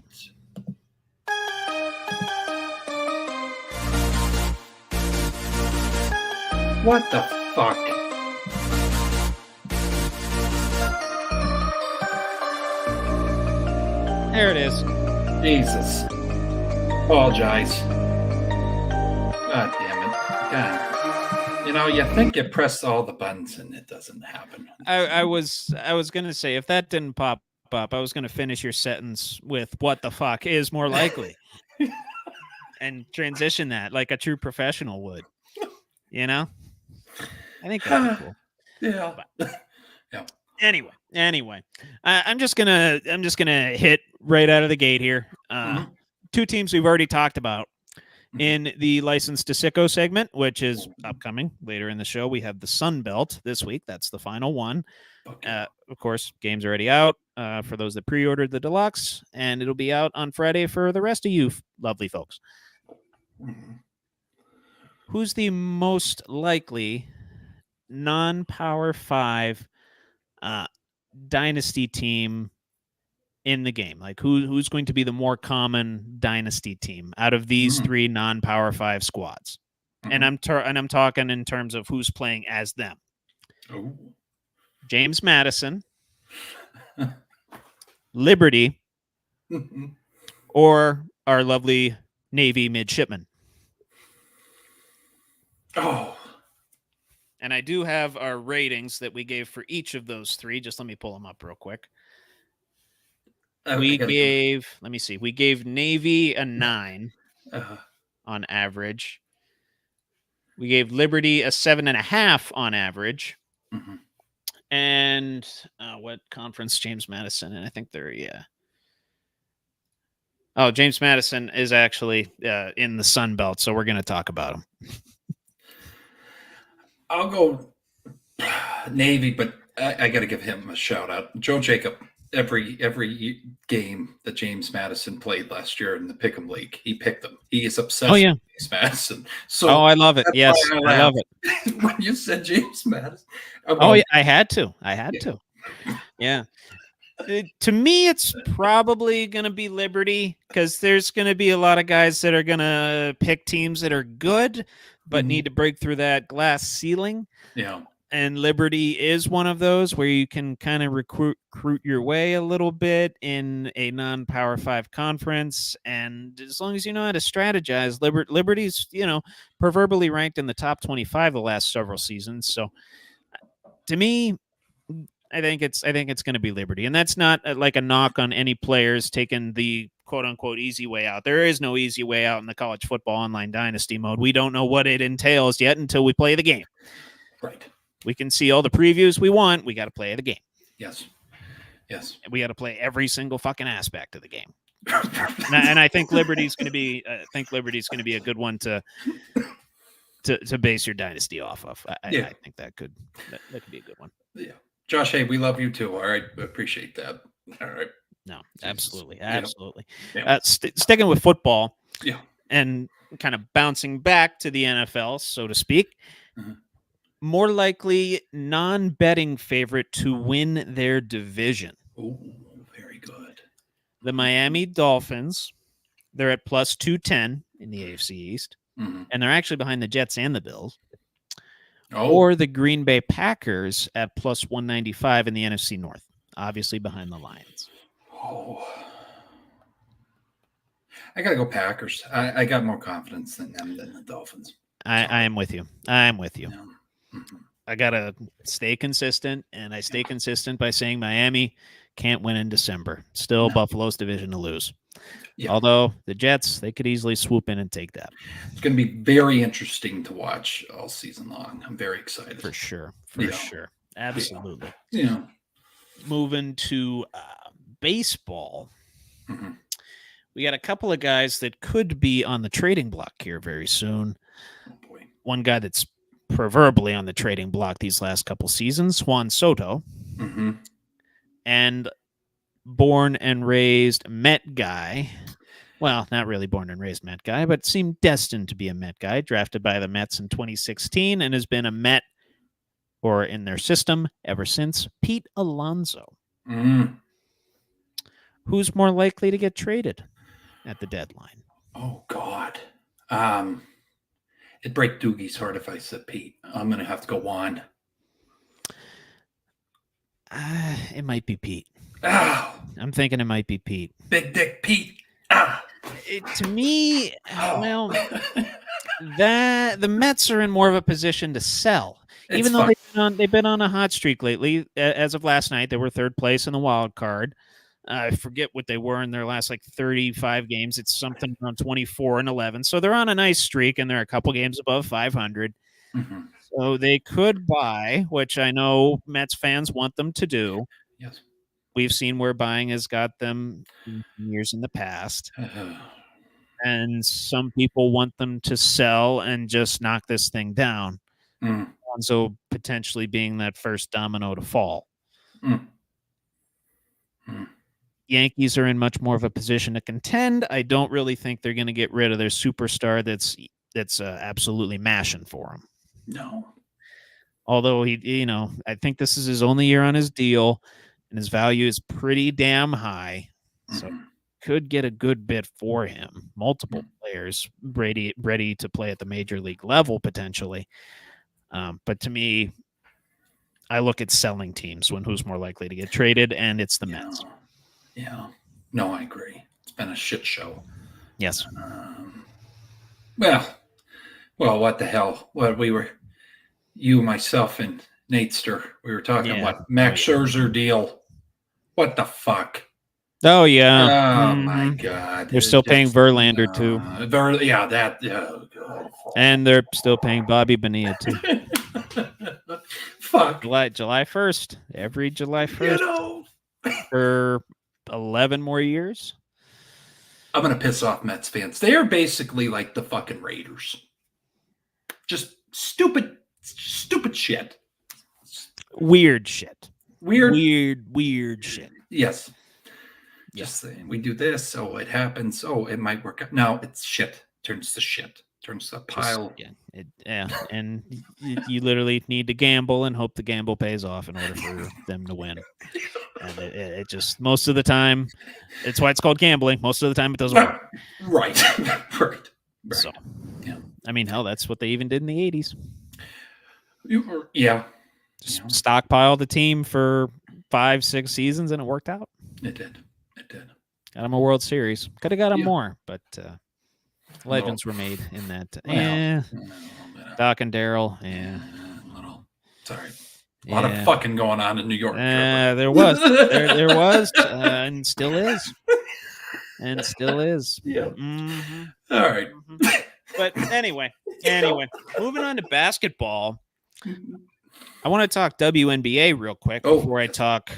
What the fuck? There it is. Jesus. Apologize. God damn it. God. You know, you think you press all the buttons and it doesn't happen. I was gonna say, if that didn't pop up, I was gonna finish your sentence with "what the fuck is more likely," and transition that like a true professional would. You know, I think that'd be cool. Yeah. Anyway, I'm just gonna hit right out of the gate here. Two teams we've already talked about in the License to Sicko segment, which is upcoming later in the show. We have the Sun Belt this week. That's the final one. Okay. Of course, game's already out for those that pre-ordered the deluxe, and it'll be out on Friday for the rest of you lovely folks. Who's the most likely non-Power 5 dynasty team in the game? Like who's going to be the more common dynasty team out of these three non-Power 5 squads? And I'm talking in terms of who's playing as them. Oh. James Madison, Liberty, or our lovely Navy midshipman. Oh. And I do have our ratings that we gave for each of those three. Just let me pull them up real quick. We gave Navy a 9 on average. We gave Liberty a 7.5 on average. And what conference James Madison? And I think they're, Oh, James Madison is actually in the Sun Belt, so we're going to talk about him. I'll go Navy, but I got to give him a shout out. Joe Jacob, every game that James Madison played last year in the Pick'em League, he picked them. He is obsessed with James Madison. So I love it. Yes, I love it. When you said James Madison. Yeah, I had to. Yeah. To me, it's probably going to be Liberty because there's going to be a lot of guys that are going to pick teams that are good but need to break through that glass ceiling. Yeah. And Liberty is one of those where you can kind of recruit your way a little bit in a non-Power 5 conference. And as long as you know how to strategize, Liberty's, proverbially ranked in the top 25 the last several seasons. So to me, I think it's going to be Liberty. And that's not like a knock on any players taking the quote-unquote easy way out. There is no easy way out in the college football online dynasty mode. We don't know what it entails yet until we play the game. Right. We can see all the previews we want. We got to play the game. Yes. We got to play every single fucking aspect of the game. and I think Liberty's going to be. a good one to base your dynasty off of. I think that could be a good one. Yeah. Josh, hey, we love you too. All right, appreciate that. All right. No, absolutely. Yeah. Sticking with football. Yeah. And kind of bouncing back to the NFL, so to speak. More likely non-betting favorite to win their division. Oh, very good. The Miami Dolphins, they're at plus 210 in the AFC East, and they're actually behind the Jets and the Bills. Or the Green Bay Packers at plus 195 in the NFC North, obviously behind the Lions. Oh, I got to go Packers. I got more confidence than them than the Dolphins. I am with you. I am with you. Yeah. I got to stay consistent, and I stay consistent by saying Miami can't win in December. Still Buffalo's division to lose. Yeah. Although the Jets, they could easily swoop in and take that. It's going to be very interesting to watch all season long. I'm very excited. For sure. Absolutely. Yeah. Moving to baseball. Mm-hmm. We got a couple of guys that could be on the trading block here very soon. Oh, boy. One guy that's proverbially on the trading block these last couple seasons, Juan Soto. Mm-hmm. And born and raised Met guy. Well, not really born and raised Met guy, but seemed destined to be a Met guy, drafted by the Mets in 2016 and has been a Met or in their system ever since, Pete Alonso. Mm. Who's more likely to get traded at the deadline? Oh, God. It'd break Doogie's heart if I said Pete. I'm going to have to go on. It might be Pete. Oh, I'm thinking it might be Pete. Big Dick Pete. Ah. To me, Oh. well, the Mets are in more of a position to sell. It's Even though fun. they've been on a hot streak lately. As of last night, they were third place in the wild card. I forget what they were in their last 35 games. It's something around 24-11. So they're on a nice streak, and they're a couple games above 500. Mm-hmm. So they could buy, which I know Mets fans want them to do. Yes. We've seen where buying has got them in years in the past. And some people want them to sell and just knock this thing down. Mm. So potentially being that first domino to fall. Mm. Mm. Yankees are in much more of a position to contend. I don't really think they're going to get rid of their superstar that's absolutely mashing for them. No. Although I think this is his only year on his deal, and his value is pretty damn high. So could get a good bit for him. Multiple players ready to play at the major league level potentially. But to me, I look at selling teams when who's more likely to get traded, and it's the Mets. Yeah. No, I agree. It's been a shit show. Yes. Well, what the hell? You, myself, and Natester, we were talking about Max Scherzer deal. What the fuck? Oh, yeah. Oh, my God. They're still paying Verlander, too. God. And they're still paying Bobby Bonilla, too. Fuck. July 1st. Every July 1st. For 11 more years. I'm going to piss off Mets fans. They are basically like the fucking Raiders. Just stupid shit. Weird shit. Weird shit. Yes. Just saying, we do this. Oh, it happens. Oh, it might work out. No, it's shit. Turns to shit. Turns to a pile. And you literally need to gamble and hope the gamble pays off in order for them to win. And it just, most of the time, it's why it's called gambling. Most of the time, it doesn't work. Right. So, I mean, hell, that's what they even did in the 80s. Just stockpile the team for 5-6 seasons, and it worked out. It did. Got him a World Series. Could have got him more, but legends were made in that. Doc and Daryl. Sorry. A lot of fucking going on in New York. There was. there was, and still is. Yeah. Mm-hmm. All right. But anyway, moving on to basketball. I want to talk WNBA real quick before I talk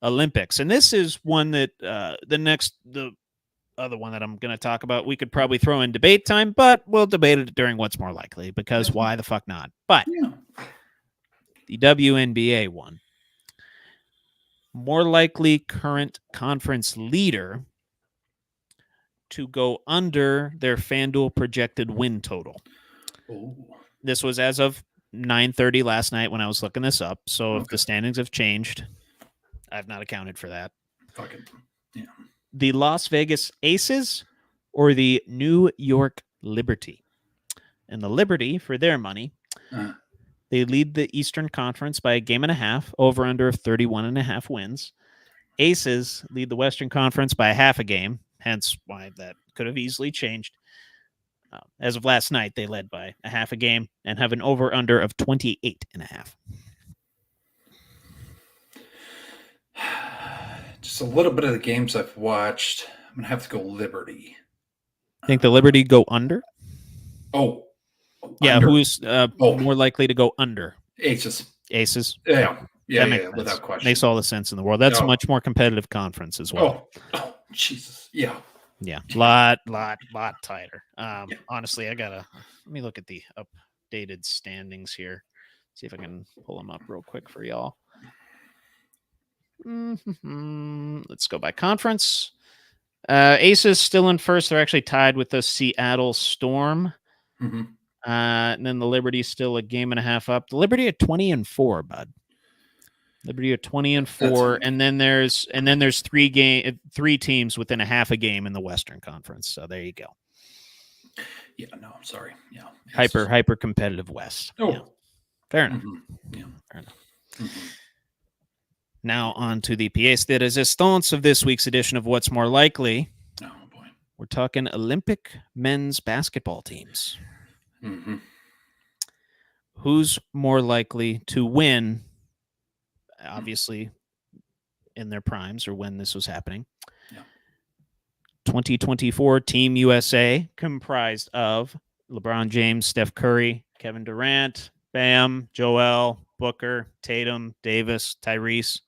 Olympics. And this is one that the other one that I'm going to talk about, we could probably throw in debate time, but we'll debate it during what's more likely, because why the fuck not? But the WNBA one, more likely current conference leader to go under their FanDuel projected win total. Oh. This was as of 9:30 last night when I was looking this up. So if the standings have changed, I've not accounted for that. Fucking, yeah. The Las Vegas Aces or the New York Liberty? And the Liberty, for their money, they lead the Eastern Conference by a game and a half, over under of 31.5 wins. Aces lead the Western Conference by a half a game, hence why that could have easily changed. As of last night, they led by a half a game and have an over-under of 28.5. just a little bit of the games I've watched. I'm gonna have to go Liberty. Think the Liberty go under? Oh, Yeah, under. who's Oh. more likely to go under? Aces. Aces. Yeah, That makes without sense. question. Makes all the sense in the world. That's a Oh. much more competitive conference as well. Oh, Jesus. Yeah. Yeah, lot tighter. Honestly, let me look at the updated standings here. See if I can pull them up real quick for y'all. Let's go by conference. Aces still in first. They're actually tied with the Seattle Storm. Mm-hmm. And then the Liberty's still a game and a half up. The Liberty at 20-4, bud. Liberty at 20-4, and then there's three teams within a half a game in the Western Conference. So there you go. Yeah, no, I'm sorry. Yeah. Hyper competitive West. Oh. Yeah. Fair enough. Mm-hmm. Yeah. Fair enough. Mm-hmm. Now on to the pièce de résistance of this week's edition of What's More Likely. Oh boy. We're talking Olympic men's basketball teams. Mm-hmm. Who's more likely to win, obviously, in their primes or when this was happening? Yeah. 2024 Team USA, comprised of LeBron James, Steph Curry, Kevin Durant, Bam, Joel, Booker, Tatum, Davis, Tyrese,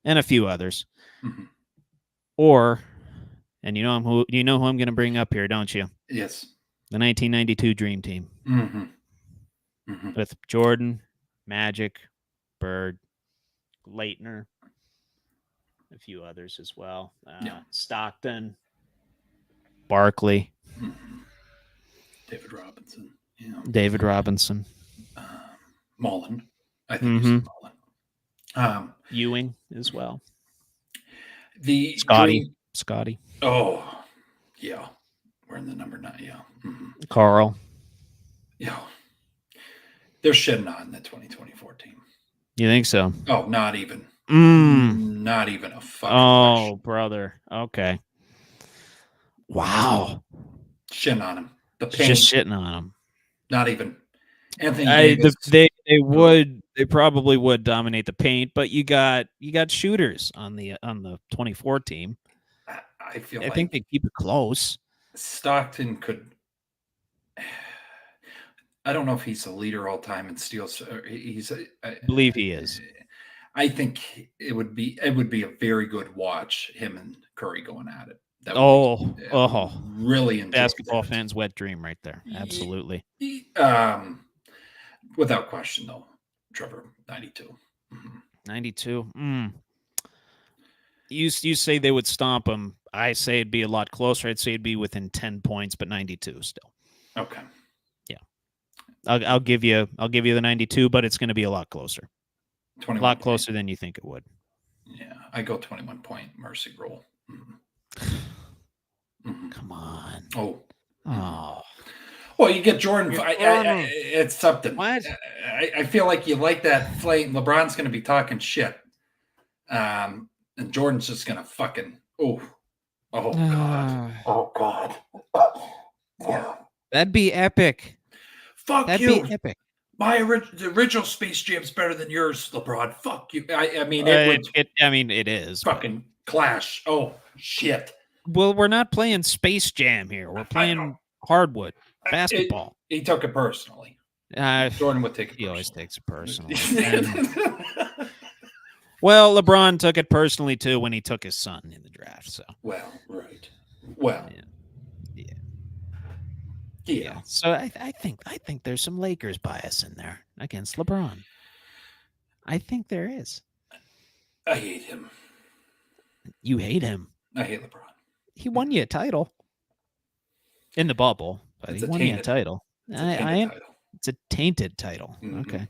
and a few others. Mm-hmm. Or, and you know who I'm going to bring up here, don't you? Yes. The 1992 Dream Team. Mm-hmm. Mm-hmm. With Jordan, Magic, Bird, Leitner, a few others as well. Stockton, Barkley, Mm-hmm. David Robinson. Yeah. David Robinson. Mullen. I think he's Mullen. Ewing as well. The Scotty. Oh, yeah. We're in the number 9. Yeah. Mm-hmm. Carl. Yeah. They're shitting on the 2024 team. You think so? Oh, not even. Not even a fucking question. Brother. Okay. Wow. Shitting on him. The paint. Just shitting on him. Not even. Anthony Davis. They probably would dominate the paint, but you got shooters on the 24 team. I think they keep it close. Stockton could. I don't know if he's the leader all time in steals. I believe he is. I think it would be a very good watch, him and Curry going at it. Really basketball fans' wet dream right there. Absolutely. Without question, though, Trevor, 92. Mm-hmm. 92. You say they would stomp them. I say it'd be a lot closer. I'd say it'd be within 10 points, but 92 still. Okay. Yeah. I'll give you the 92, but it's going to be a lot closer. A lot closer than you think it would. Yeah, I go 21-point mercy roll. Mm-hmm. Mm-hmm. Come on. Oh. Oh. Well, you get Jordan. It's something. What? I feel like you like that flame. LeBron's going to be talking shit. And Jordan's just going to fucking, oh, God. Oh, God. Yeah. That'd be epic. That'd be epic. The original Space Jam's better than yours, LeBron. Fuck you. I mean, it is. Fucking clash. Oh, shit. Well, we're not playing Space Jam here. We're playing hardwood basketball. He took it personally. Jordan would take it personally. He always takes it personally. Well, LeBron took it personally, too, when he took his son in the draft. So. Well, right. Well. Yeah. So I think there's some Lakers bias in there against LeBron. I think there is. I hate him. You hate him. I hate LeBron. He won you a title in the bubble, but he won you a title. It's a tainted title. Mm-hmm. Okay.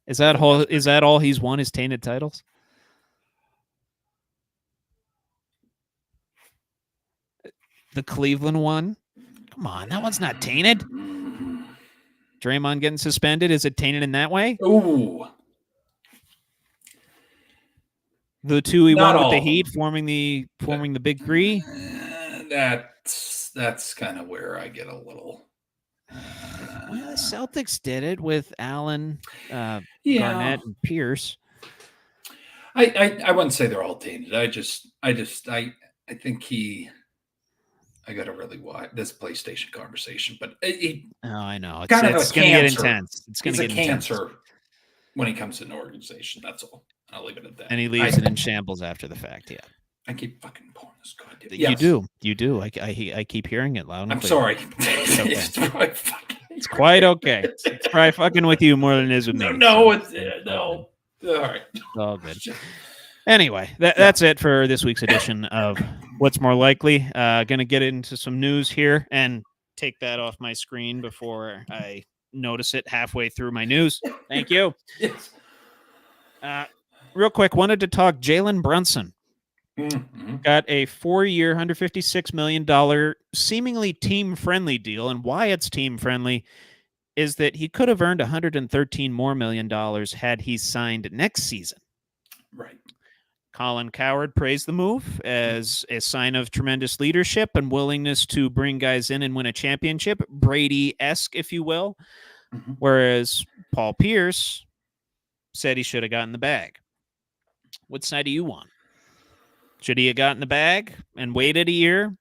Is that all he's won is tainted titles? The Cleveland one? Come on, that one's not tainted. Draymond getting suspended, is it tainted in that way? Ooh. The two he won with the Heat forming the big three? That's kind of where I get a little well, the Celtics did it with Allen, Garnett, and Pierce. I wouldn't say they're all tainted. I think I got to really watch this PlayStation conversation, but I know. It's kind of it's a going to get cancer. intense. It's going to get cancer intense. when he comes to an organization. That's all. I'll leave it at that. And he leaves it in shambles after the fact. Yeah. I keep fucking pulling this goddamn. You do. I keep hearing it loud. I'm sorry. It's quite okay. It's probably fucking with you more than it is with me. No. All right. All good. Anyway, that's it for this week's edition of What's More Likely. Going to get into some news here and take that off my screen before I notice it halfway through my news. Thank you. Yes. Real quick, wanted to talk Jalen Brunson. Mm-hmm. Got a 4-year, $156 million seemingly team-friendly deal. And why it's team-friendly is that he could have earned $113 million more had he signed next season. Right. Colin Cowherd praised the move as a sign of tremendous leadership and willingness to bring guys in and win a championship, Brady-esque, if you will. Mm-hmm. Whereas Paul Pierce said he should have gotten the bag. What side do you want? Should he have gotten the bag and waited a year?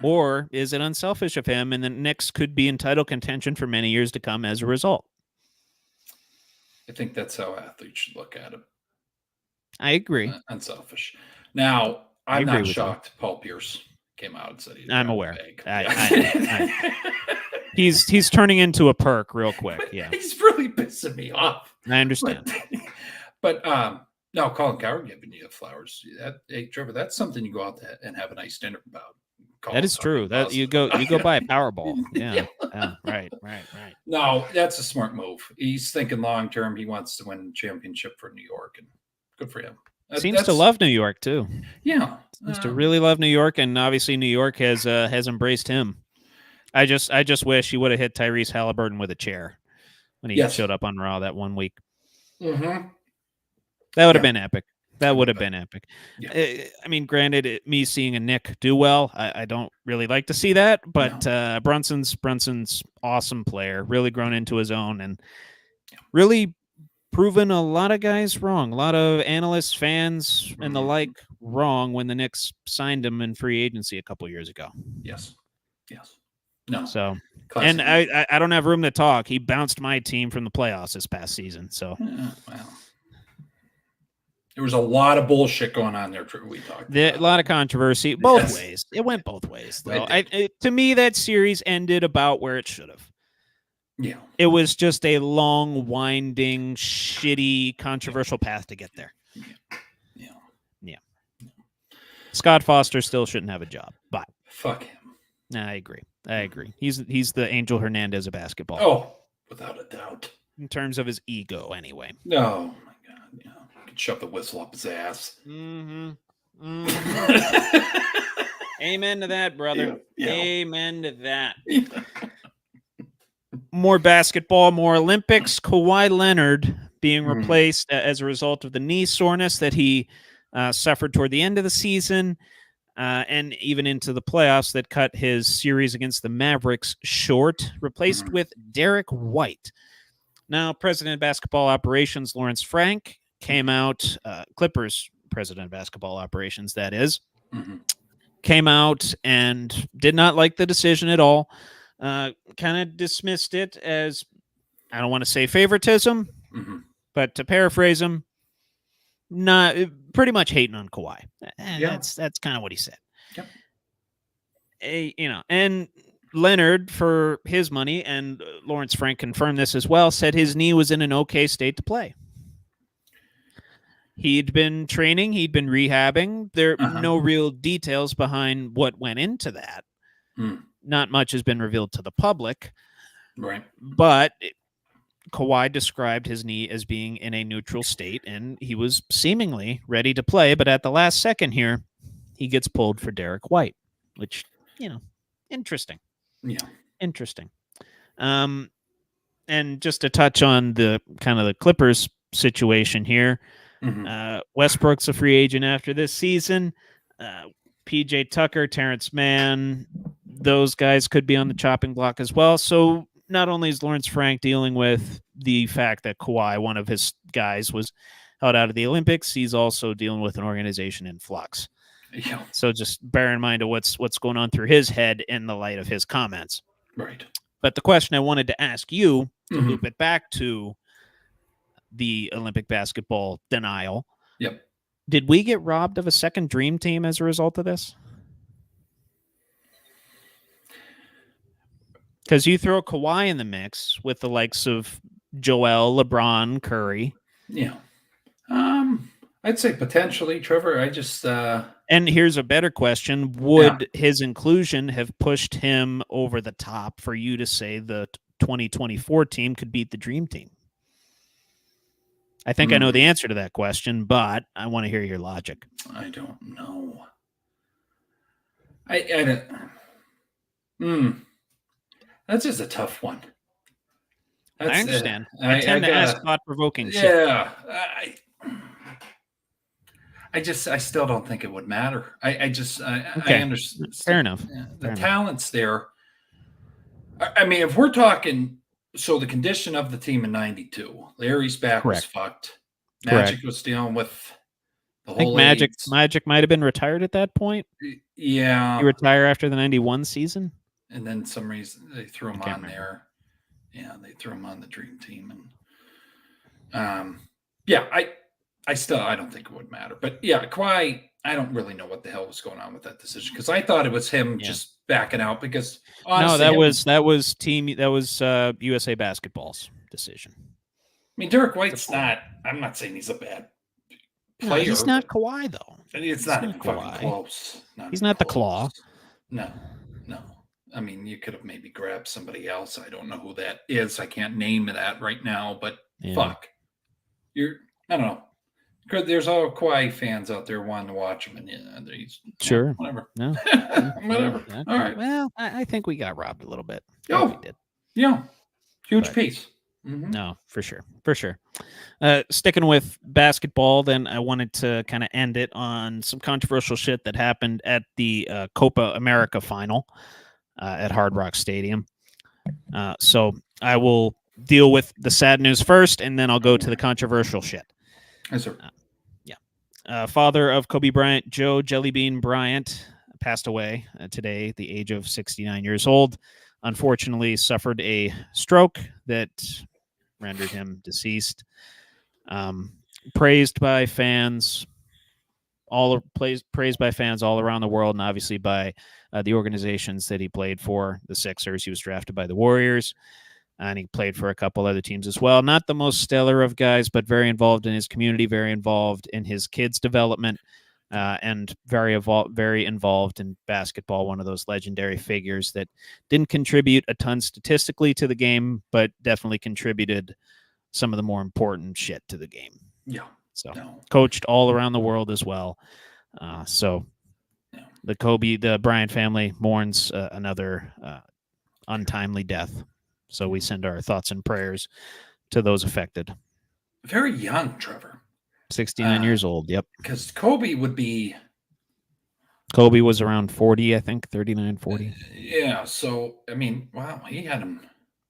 Or is it unselfish of him and the Knicks could be in title contention for many years to come as a result? I think that's how athletes should look at it. I agree. Unselfish. Now, I'm not shocked Paul Pierce came out and said I'm aware. He's turning into a perk real quick. Yeah. He's really pissing me off. I understand. But no, Colin Cowherd giving you flowers. Hey, Trevor, that's something you go out and have a nice dinner about. That is true. That you go buy a Powerball. Yeah. Right. No, that's a smart move. He's thinking long term. He wants to win a championship for New York, and good for him. Seems to love New York too. Yeah, seems to really love New York, and obviously New York has embraced him. I just wish he would have hit Tyrese Halliburton with a chair when he showed up on Raw that one week. Mm-hmm. That would have been epic. That would have been epic. Yeah. I mean, granted, me seeing a Nick do well, I don't really like to see that. But Brunson's awesome player, really grown into his own, and really proven a lot of guys wrong. A lot of analysts, fans, and the like wrong when the Knicks signed him in free agency a couple years ago. Yes. No. So, classic. And I don't have room to talk. He bounced my team from the playoffs this past season. So, well. There was a lot of bullshit going on there. We talked a lot of controversy both ways. It went both ways, though. To me, that series ended about where it should have. Yeah. It was just a long, winding, shitty, controversial path to get there. Yeah. Scott Foster still shouldn't have a job, but fuck him. I agree. He's the Angel Hernandez of basketball. Oh, without a doubt. In terms of his ego, anyway. No. Yeah, could shove the whistle up his ass. Mm-hmm. Amen to that, brother. Yeah. Amen to that. More basketball, more Olympics. Kawhi Leonard being replaced as a result of the knee soreness that he suffered toward the end of the season and even into the playoffs that cut his series against the Mavericks short, replaced with Derek White. Now, President of Basketball Operations Lawrence Frank came out, Clippers President of Basketball Operations, that is, came out and did not like the decision at all. Kind of dismissed it as, I don't want to say favoritism, but to paraphrase him, not pretty much hating on Kawhi. And that's kind of what he said. Yep. And Leonard, for his money, and Lawrence Frank confirmed this as well, said his knee was in an okay state to play. He'd been training, he'd been rehabbing. There are no real details behind what went into that. Not much has been revealed to the public. Right. But Kawhi described his knee as being in a neutral state, and he was seemingly ready to play. But at the last second here, he gets pulled for Derek White, which, interesting. Yeah. Interesting. And just to touch on the kind of the Clippers situation here, Westbrook's a free agent after this season. PJ Tucker, Terrence Mann, those guys could be on the chopping block as well. So not only is Lawrence Frank dealing with the fact that Kawhi, one of his guys, was held out of the Olympics. He's also dealing with an organization in flux. Yeah. So just bear in mind of what's going on through his head in the light of his comments. Right. But the question I wanted to ask you, to Mhm. loop it back to the Olympic basketball denial. Yep. Did we get robbed of a second dream team as a result of this? Because you throw Kawhi in the mix with the likes of Joel, LeBron, Curry. Yeah. I'd say potentially, Trevor. I just And here's a better question. Would his inclusion have pushed him over the top for you to say the 2024 team could beat the dream team? I think I know the answer to that question, but I want to hear your logic. I don't know. I don't. That's just a tough one. I understand. I tend to ask thought-provoking shit. Yeah. I still don't think it would matter. I understand. Fair enough. The talent's there. I mean, if we're talking, so the condition of the team in '92, Larry's back was fucked. Magic was dealing with the whole. I think Magic might have been retired at that point. Yeah, he retired after the '91 season, and then some reason they threw him on there. Yeah, they threw him on the dream team, and I don't think it would matter. But yeah, Kawhi, I don't really know what the hell was going on with that decision because I thought it was him just backing out because honestly, that was USA Basketball's decision. I mean, Derek White's not. I'm not saying he's a bad player. He's not Kawhi though. It's not even fucking close. He's not the Claw. No. I mean, you could have maybe grabbed somebody else. I don't know who that is. I can't name that right now. But fuck, I don't know. There's all Kawhi fans out there wanting to watch him, and sure, whatever. No, whatever. Okay. All right. Well, I think we got robbed a little bit. Oh, we did. Yeah, huge piece. Mm-hmm. No, for sure. Sticking with basketball, then I wanted to kind of end it on some controversial shit that happened at the Copa America final at Hard Rock Stadium. So I will deal with the sad news first, and then I'll go to the controversial shit. Yes, sir. Father of Kobe Bryant, Joe Jellybean Bryant, passed away today at the age of 69 years old. Unfortunately, suffered a stroke that rendered him deceased. Praised by fans all around the world, and obviously by the organizations that he played for, the Sixers. He was drafted by the Warriors, and he played for a couple other teams as well. Not the most stellar of guys, but very involved in his community, very involved in his kids' development, and very involved in basketball. One of those legendary figures that didn't contribute a ton statistically to the game, but definitely contributed some of the more important shit to the game. Yeah. So coached all around the world as well. The Bryant family mourns another untimely death. So we send our thoughts and prayers to those affected. Very young, Trevor. 69 years old, yep. Because Kobe was around 40, I think, 39, 40. Yeah, so, I mean, wow, he had him.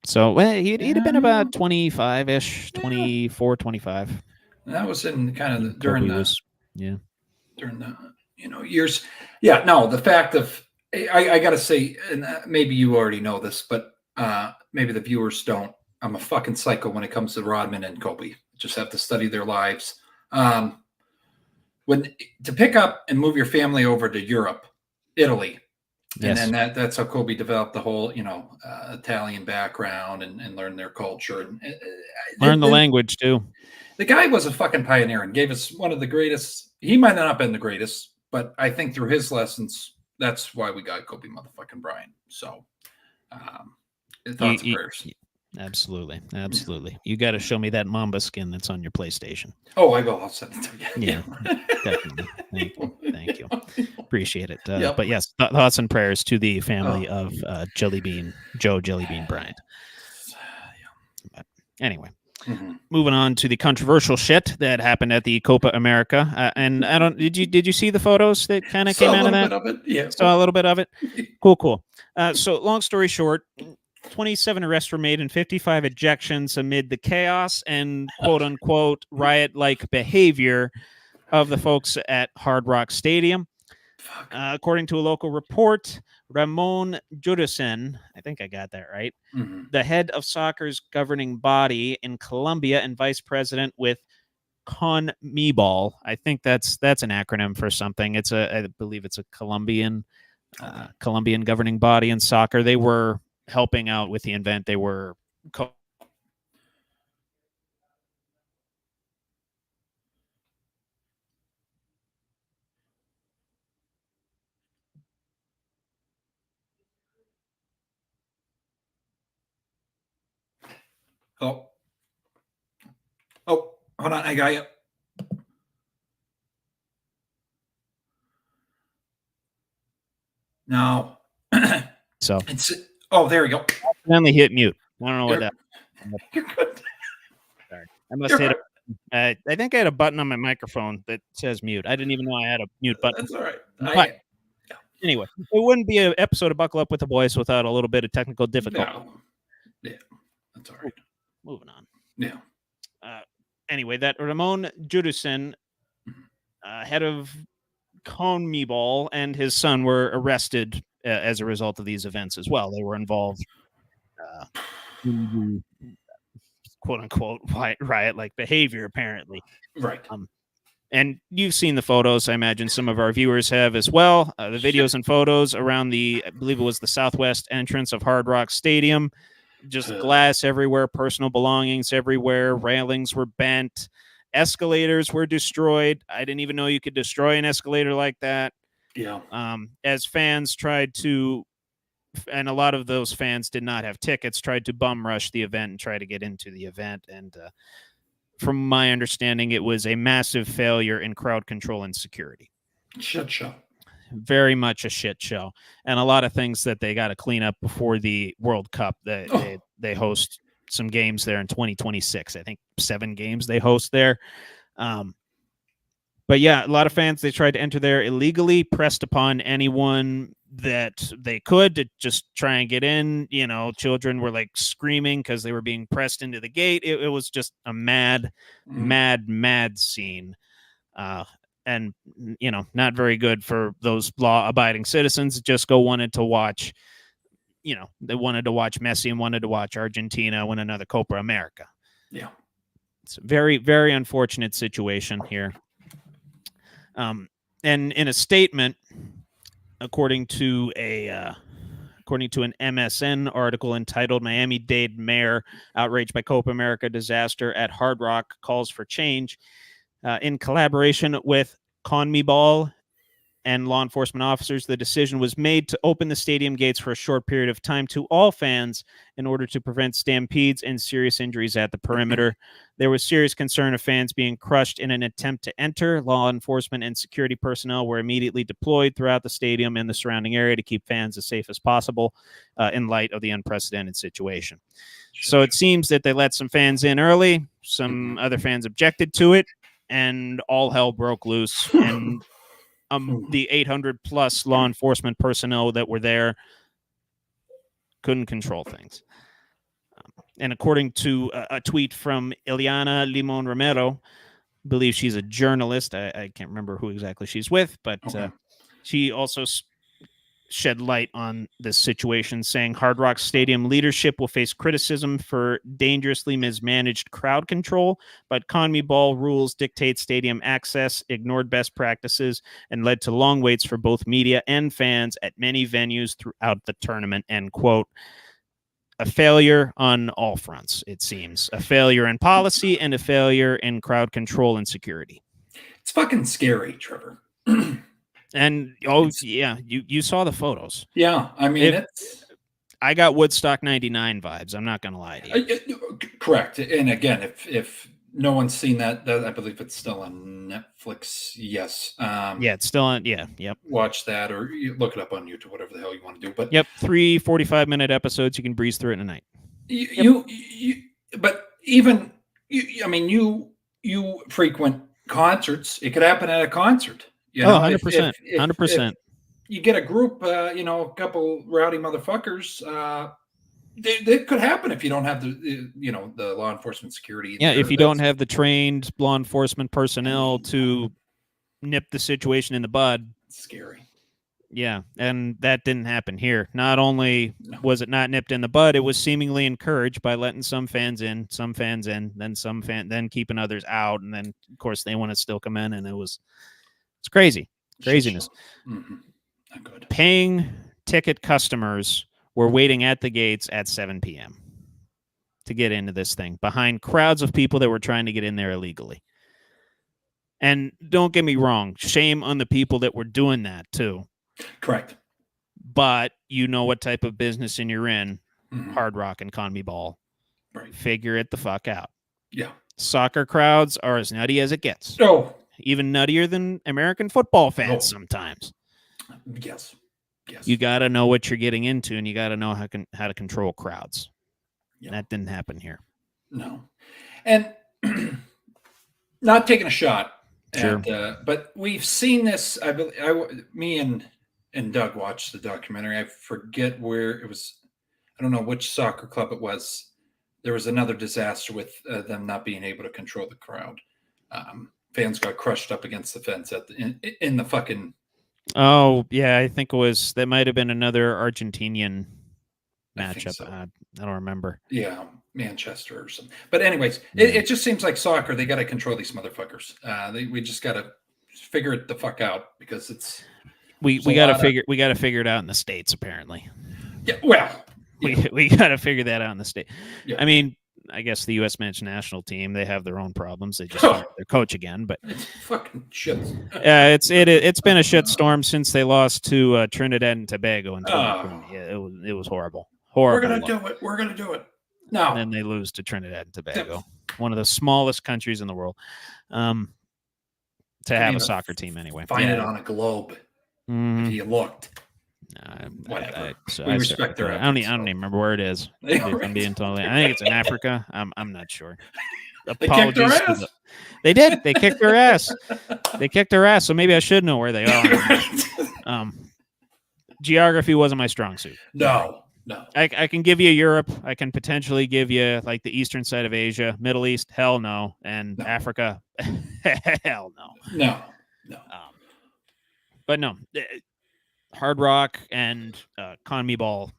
So, he'd have been about 25-ish, 24, 25. And that was in kind of during the years. Yeah, no, the fact of, I got to say, and maybe you already know this, but maybe the viewers don't. I'm a fucking psycho when it comes to Rodman and Kobe. Just have to study their lives. When to pick up and move your family over to Europe, Italy, and then that's how Kobe developed the whole, Italian background and learned their culture and learn the language too. The guy was a fucking pioneer and gave us one of the greatest. He might not have been the greatest, but I think through his lessons, that's why we got Kobe motherfucking Bryant. So, thoughts and prayers. Absolutely. You got to show me that Mamba skin that's on your PlayStation. Oh, I will. I'll send it to you. Yeah, definitely. Thank you. Appreciate it. But yes, thoughts and prayers to the family of Joe Jellybean Bryant. But anyway, moving on to the controversial shit that happened at the Copa America. And I don't. Did you see the photos that kind of came out of that? Bit of it. Yeah, saw a little bit of it. Cool. So long story short. 27 arrests were made and 55 ejections amid the chaos and quote-unquote riot-like behavior of the folks at Hard Rock Stadium. According to a local report, Ramon Judicen, I think I got that right, the head of soccer's governing body in Colombia and vice president with CONMEBOL. I think that's an acronym for something. I believe it's a Colombian governing body in soccer. They were helping out with the event. They were Oh, hold on, I got you. No. So it's there we go. Finally hit mute. I don't know what that. You're good. Sorry, I must hit. I think I had a button on my microphone that says mute. I didn't even know I had a mute button. That's all right. Anyway, it wouldn't be an episode of Buckle Up with the Boys without a little bit of technical difficulty. No. Yeah, that's all right. Moving on. Yeah. Anyway, that Ramon Judicen, head of CONMEBOL, and his son were arrested as a result of these events as well. They were involved in the quote-unquote riot-like behavior, apparently. Right. And you've seen the photos. I imagine some of our viewers have as well. The videos and photos around I believe it was the southwest entrance of Hard Rock Stadium. Just glass everywhere, personal belongings everywhere, railings were bent, escalators were destroyed. I didn't even know you could destroy an escalator like that. Yeah. As fans tried to, and a lot of those fans did not have tickets, tried to bum rush the event and try to get into the event. And from my understanding, it was a massive failure in crowd control and security. Shit show. Very much a shit show, and a lot of things that they got to clean up before the World Cup. They host some games there in 2026. I think 7 games they host there. But yeah, a lot of fans, they tried to enter there illegally, pressed upon anyone that they could to just try and get in. You know, children were like screaming because they were being pressed into the gate. It was just a mad scene. And, you know, not very good for those law-abiding citizens. Just wanted to watch, you know, they wanted to watch Messi and wanted to watch Argentina win another Copa America. Yeah. It's a very, very unfortunate situation here. And in a statement, according to an MSN article entitled "Miami-Dade Mayor Outraged by Copa America Disaster at Hard Rock Calls for Change," in collaboration with CONMEBOL and law enforcement officers, the decision was made to open the stadium gates for a short period of time to all fans in order to prevent stampedes and serious injuries at the perimeter. There was serious concern of fans being crushed in an attempt to enter. Law enforcement and security personnel were immediately deployed throughout the stadium and the surrounding area to keep fans as safe as possible in light of the unprecedented situation. So it seems that they let some fans in early. Some other fans objected to it, and all hell broke loose. And the 800 plus law enforcement personnel that were there couldn't control things. And according to a tweet from Ileana Limon Romero, I believe she's a journalist. I can't remember who exactly she's with, but she also shed light on this situation, saying Hard Rock Stadium leadership will face criticism for dangerously mismanaged crowd control, but CONMEBOL rules dictate stadium access, ignored best practices, and led to long waits for both media and fans at many venues throughout the tournament, end quote. A failure on all fronts, it seems. A failure in policy and a failure in crowd control and security. It's fucking scary, Trevor. And you saw the photos. Yeah, I mean, I got Woodstock 99 vibes. I'm not gonna lie to you. Correct. And again, if no one's seen that, I believe it's still on Netflix. Yes. It's still on. Yeah. Yep. Watch that, or you look it up on YouTube, whatever the hell you want to do. But 3 45-minute episodes. You can breeze through it in a night. But even I mean, you frequent concerts. It could happen at a concert. 100%. 100%. You get a group, a couple rowdy motherfuckers, That could happen if you don't have the law enforcement security. Yeah, if you don't have the trained law enforcement personnel to nip the situation in the bud. It's scary. Yeah, and that didn't happen here. Not only was it not nipped in the bud, it was seemingly encouraged by letting some fans in, then keeping others out, and then of course they want to still come in, and it's crazy, craziness. Mm-hmm. Not good. Paying ticket customers were waiting at the gates at 7 p.m. to get into this thing behind crowds of people that were trying to get in there illegally. And don't get me wrong, shame on the people that were doing that too. Correct. But you know what type of business you're in, mm-hmm. Hard Rock and Conmee Ball. Right. Figure it the fuck out. Yeah. Soccer crowds are as nutty as it gets. Oh. Even nuttier than American football fans sometimes. Yes. You got to know what you're getting into, and you got to know how to control crowds. Yeah. That didn't happen here. No. And not taking a shot. Sure. But we've seen this. Me and Doug watched the documentary. I forget where it was. I don't know which soccer club it was. There was another disaster with them not being able to control the crowd. Fans got crushed up against the fence in the fucking. Oh yeah, I think that might have been another Argentinian matchup. So. I don't remember. Yeah, Manchester or something. But anyways, it just seems like soccer. They got to control these motherfuckers. We just got to figure it the fuck out because it's. We got to figure it out in the States apparently. Yeah, well, we got to figure that out in the state. Yeah. I mean, I guess the U.S. men's national team, they have their own problems. They just fired their coach again, but it's fucking shit. It's been a shit storm since they lost to Trinidad and Tobago in 2020. Yeah, it was horrible. Horrible. We're gonna do it. No. And then they lose to Trinidad and Tobago, one of the smallest countries in the world. To have a soccer team anyway. Find it on a globe. If you looked. Whatever. We respect their efforts. I don't even remember where it is. I'm being totally. I think it's in Africa. I'm not sure. Apologies. They did. They kicked their ass. So maybe I should know where they are. Geography wasn't my strong suit. No. I can give you Europe. I can potentially give you like the eastern side of Asia, Middle East. Hell no. And Africa. Hell no. No. But no. Hard Rock and Conmee Ball,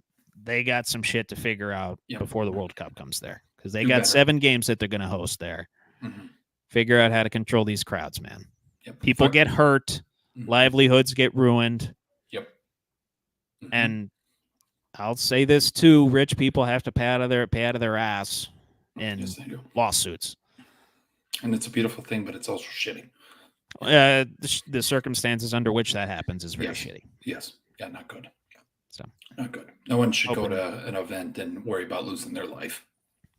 they got some shit to figure out before the World Cup comes there because they got 7 games that they're going to host there. Mm-hmm. Figure out how to control these crowds, man. Yep. People get hurt, livelihoods get ruined. Yep. Mm-hmm. And I'll say this too: rich people have to pay out of their ass in lawsuits. And it's a beautiful thing, but it's also shitty. The circumstances under which that happens is very shitty. Yes. Yeah, not good. So not good. No one should go to an event and worry about losing their life.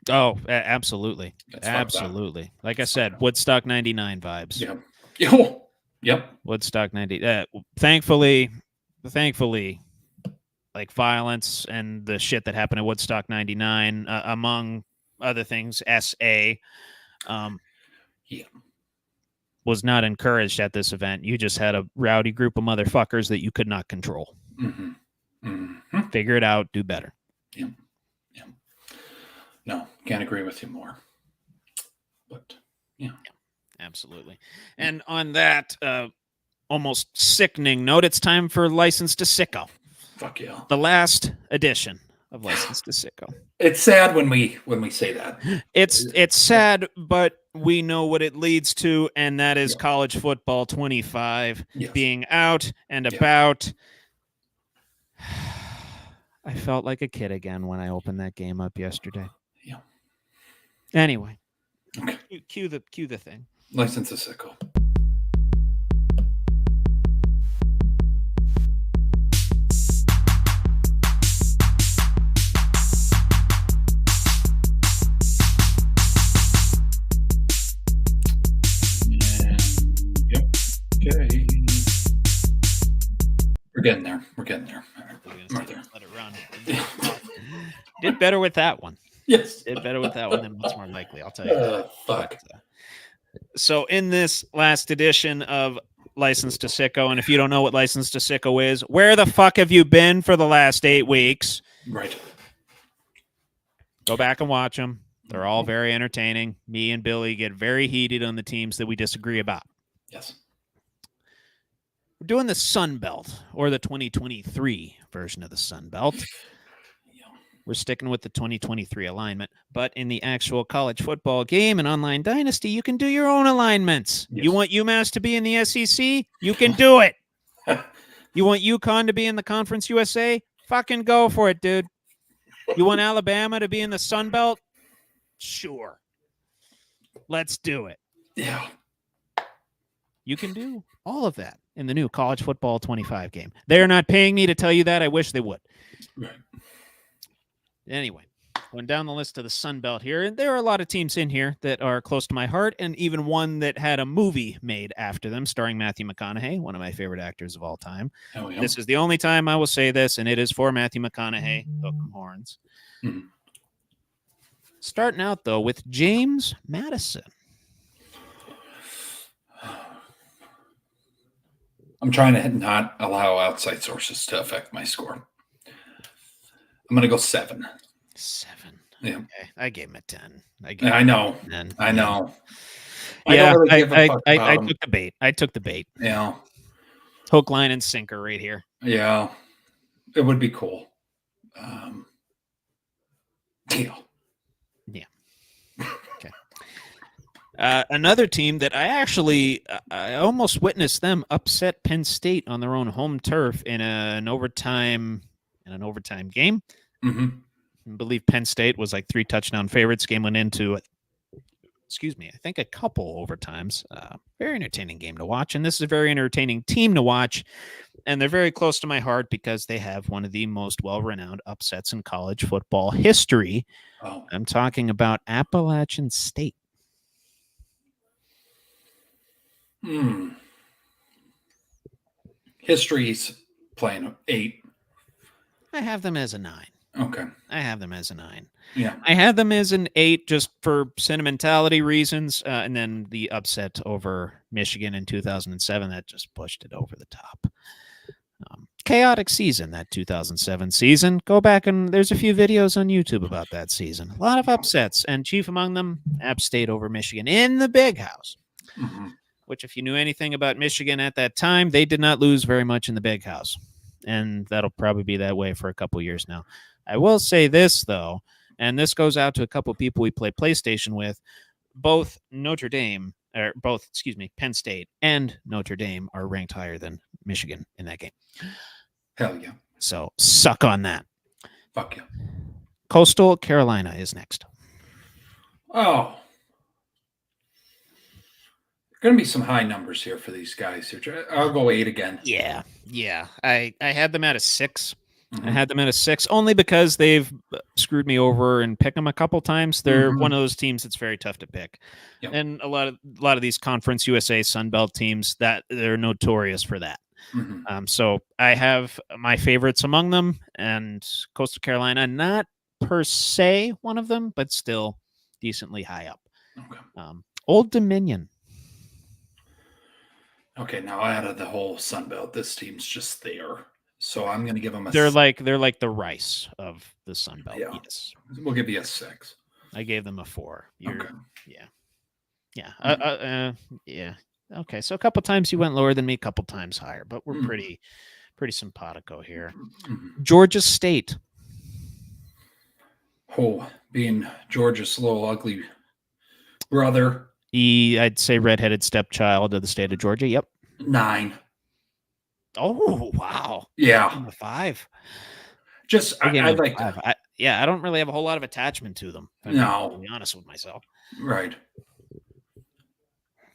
Oh, absolutely. Absolutely. Like I said, Woodstock 99 vibes. Yeah. Yep. Woodstock 90. Thankfully, like violence and the shit that happened at Woodstock 99, among other things, SA. Was not encouraged at this event. You just had a rowdy group of motherfuckers that you could not control. Mm-hmm. Mm-hmm. Figure it out. Do better. Yeah. No, can't agree with you more. But yeah. Absolutely. And on that almost sickening note, it's time for License to Sicko. Fuck yeah. The last edition of License to Sicko. It's sad when we say that. It's sad, but we know what it leads to, and that is college football 25 being out and about. I felt like a kid again when I opened that game up yesterday. Yeah. Anyway, okay. Cue the thing. License to Sicko. Okay. We're getting there. Let it run. Did better with that one. Yes. Did better with that one than what's more likely, I'll tell you. Fuck. So in this last edition of License to Sicko, and if you don't know what License to Sicko is, where the fuck have you been for the last 8 weeks? Right. Go back and watch them. They're all very entertaining. Me and Billy get very heated on the teams that we disagree about. Yes. We're doing the Sun Belt, or the 2023 version of the Sun Belt. Yeah. We're sticking with the 2023 alignment. But in the actual college football game and online dynasty, you can do your own alignments. Yes. You want UMass to be in the SEC? You can do it. You want UConn to be in the Conference USA? Fucking go for it, dude. You want Alabama to be in the Sun Belt? Sure. Let's do it. Yeah. You can do all of that in the new College Football 25 game. They're not paying me to tell you that. I wish they would. Right. Anyway, going down the list of the Sun Belt here, and there are a lot of teams in here that are close to my heart, and even one that had a movie made after them starring Matthew McConaughey, one of my favorite actors of all time. Oh, yeah. This is the only time I will say this, and it is for Matthew McConaughey. Hook 'em horns. Mhm. Starting out, though, with James Madison. I'm trying to not allow outside sources to affect my score. I'm going to go 7. 7. Yeah. Okay. I gave him a 10. I know. 10. I know. Yeah, don't really give a fuck I about 'em. took the bait. I took the bait. Yeah. Hook, line, and sinker right here. Yeah. It would be cool. Yeah. Yeah. Okay. Another team that I almost witnessed them upset Penn State on their own home turf in an overtime game. Mm-hmm. I believe Penn State was like 3 touchdown favorites. Game went into, I think a couple overtimes. Very entertaining game to watch, and this is a very entertaining team to watch. And they're very close to my heart because they have one of the most well-renowned upsets in college football history. Oh. I'm talking about Appalachian State. History's playing 8. I have them as a 9. Okay. I have them as a 9. Yeah. I had them as an 8 just for sentimentality reasons, and then the upset over Michigan in 2007 that just pushed it over the top. Chaotic season, that 2007 season. Go back and there's a few videos on YouTube about that season. A lot of upsets, and chief among them, App State over Michigan in the Big House. Mm-hmm. Which, if you knew anything about Michigan at that time, they did not lose very much in the Big House. And that'll probably be that way for a couple years now. I will say this, though, and this goes out to a couple people we play PlayStation with. Penn State and Notre Dame are ranked higher than Michigan in that game. Hell yeah. So suck on that. Fuck yeah. Coastal Carolina is next. Oh. Going to be some high numbers here for these guys. I'll go 8 again. Yeah. I had them at a 6. Mm-hmm. I had them at a 6 only because they've screwed me over and picked them a couple times. They're one of those teams that's very tough to pick. Yep. And a lot of these Conference USA Sun Belt teams, that they're notorious for that. Mm-hmm. So I have my favorites among them, and Coastal Carolina, not per se one of them, but still decently high up. Okay. Old Dominion. Okay, now out of the whole Sun Belt, this team's just there. So I'm going to give them a. They're like the Rice of the Sun Belt. Yeah. Yes, we'll give you a 6. I gave them a 4. Okay. Yeah. Yeah. Okay, so a couple times you went lower than me, a couple times higher, but we're pretty simpatico here. Mm-hmm. Georgia State. Oh, being Georgia's little ugly brother. I'd say redheaded stepchild of the state of Georgia. Yep. 9. Oh, wow. Yeah. 5. Just, I like that. I don't really have a whole lot of attachment to them. No. To be honest with myself. Right.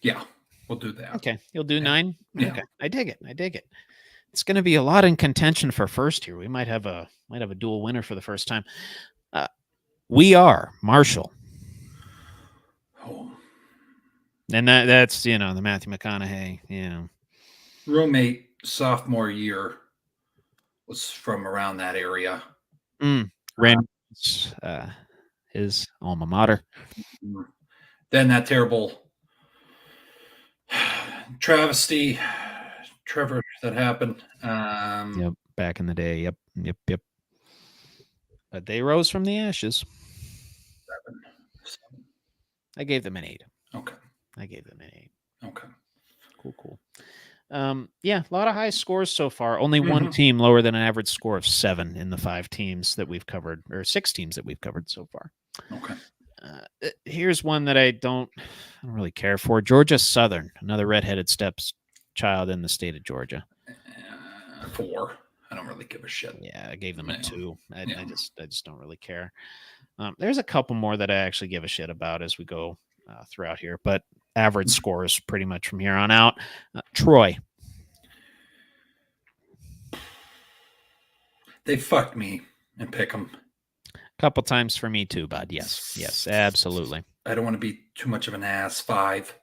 Yeah, we'll do that. Okay. You'll do 9? Yeah. Okay. I dig it. It's going to be a lot in contention for first here. We might have a dual winner for the first time. We are Marshall. Oh. And that's, the Matthew McConaughey, Roommate sophomore year was from around that area. Randall's his alma mater. Then that terrible travesty, Trevor, that happened. Yep, back in the day. Yep. But they rose from the ashes. I gave them an 8. Okay. I gave them an 8. Okay. Cool. Yeah, a lot of high scores so far. Only one Mhm. team lower than an average score of 7 in the 5 teams that we've covered, or 6 teams that we've covered so far. Okay. Here's one that I don't really care for. Georgia Southern, another redheaded stepchild in the state of Georgia. 4. I don't really give a shit. Yeah, I gave them a Yeah. 2. I Yeah. just don't really care. There's a couple more that I actually give a shit about as we go throughout here, but average scores pretty much from here on out. Troy. They fucked me and pick them. A couple times for me too, bud. Yes, absolutely. I don't want to be too much of an ass. 5.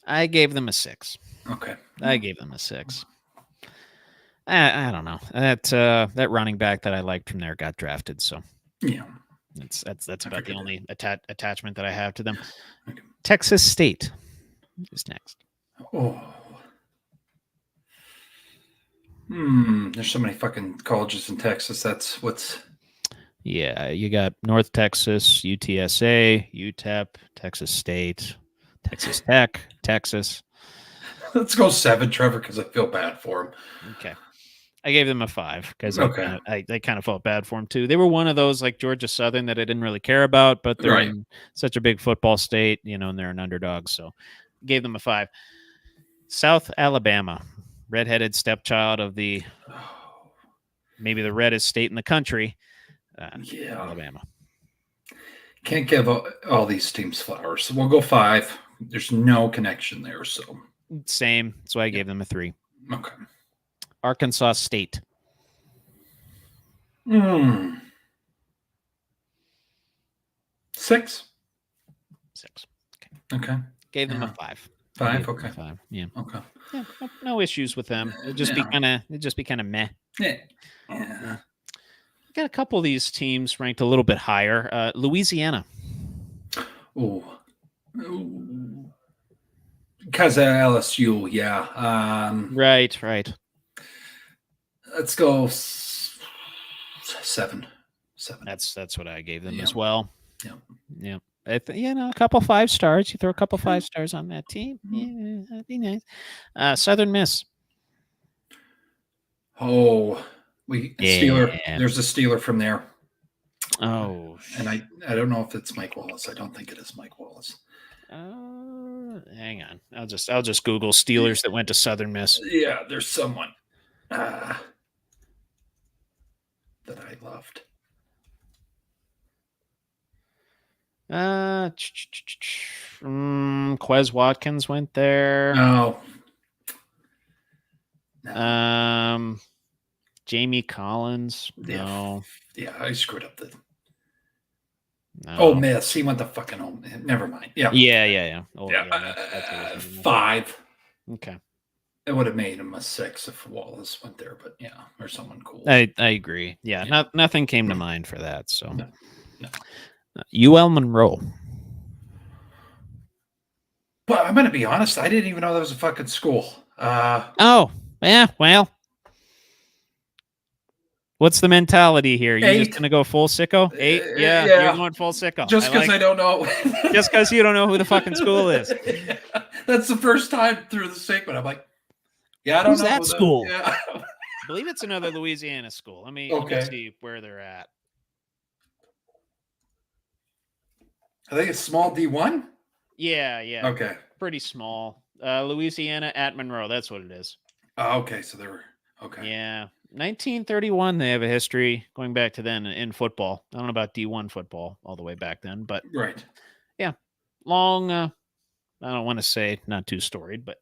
I gave them a 6. Okay. I gave them a 6. I don't know. That running back that I liked from there got drafted, so Yeah. that's about the only attachment that I have to them. Okay. Texas State is next. Oh. There's so many fucking colleges in Texas. That's what's. Yeah, you got North Texas, UTSA, UTEP, Texas State, Texas Tech, Texas. Let's go 7, Trevor, because I feel bad for him. Okay. I gave them a 5 because Okay. I kind of felt bad for them too. They were one of those like Georgia Southern that I didn't really care about, but they're Right. in such a big football state, and they're an underdog, so gave them a 5. South Alabama, redheaded stepchild of maybe the reddest state in the country. Yeah. Alabama. Can't give all these teams flowers. We'll go 5. There's no connection there, so. Same. So I gave them a 3. Okay. Arkansas State. 6. 6. Okay. Gave them a Yeah. 5. 5. Okay. 5. Yeah. Okay. Yeah. No issues with them. It'd just be kind of meh. Yeah. Got a couple of these teams ranked a little bit higher. Louisiana. Ooh. Because of LSU, yeah. Right. Let's go 7. 7. That's what I gave them Yeah. as well. Yeah. A couple 5 stars. You throw a couple 5 stars on that team. Yeah, that'd be nice. Southern Miss. Oh, Steeler. Yeah. There's a Steeler from there. Oh, And I don't know if it's Mike Wallace. I don't think it is Mike Wallace. hang on. I'll just Google Steelers that went to Southern Miss. Yeah, there's someone that I loved. Quez Watkins went there. No. Jamie Collins. Yeah. No. Yeah, I screwed up the. No. Oh, Miss. He went to fucking home. Never mind. Yeah. Yeah. Oh, Yeah. that's what I was thinking of. 5. Okay. It would have made him a 6 if Wallace went there, but yeah, or someone cool. I agree. Yeah. Yeah. Nothing came to mind for that. So. No. UL Monroe. Well, I'm going to be honest. I didn't even know that was a fucking school. Oh, yeah. Well, what's the mentality here? You're 8. just going to go full sicko? 8? Yeah. Yeah. You're going full sicko. Just because I don't know. Just because you don't know who the fucking school is. Yeah. That's the first time through the segment. I'm like, yeah, I don't Who's know. that school? Yeah. I believe it's another Louisiana school. Let me see where they're at. I think it's small D1. Yeah. Okay. Pretty small. Louisiana at Monroe. That's what it is. Oh, okay. So they were okay. Yeah. 1931, they have a history going back to then in football. I don't know about D1 football all the way back then, but Right. yeah, long, I don't want to say not too storied, but,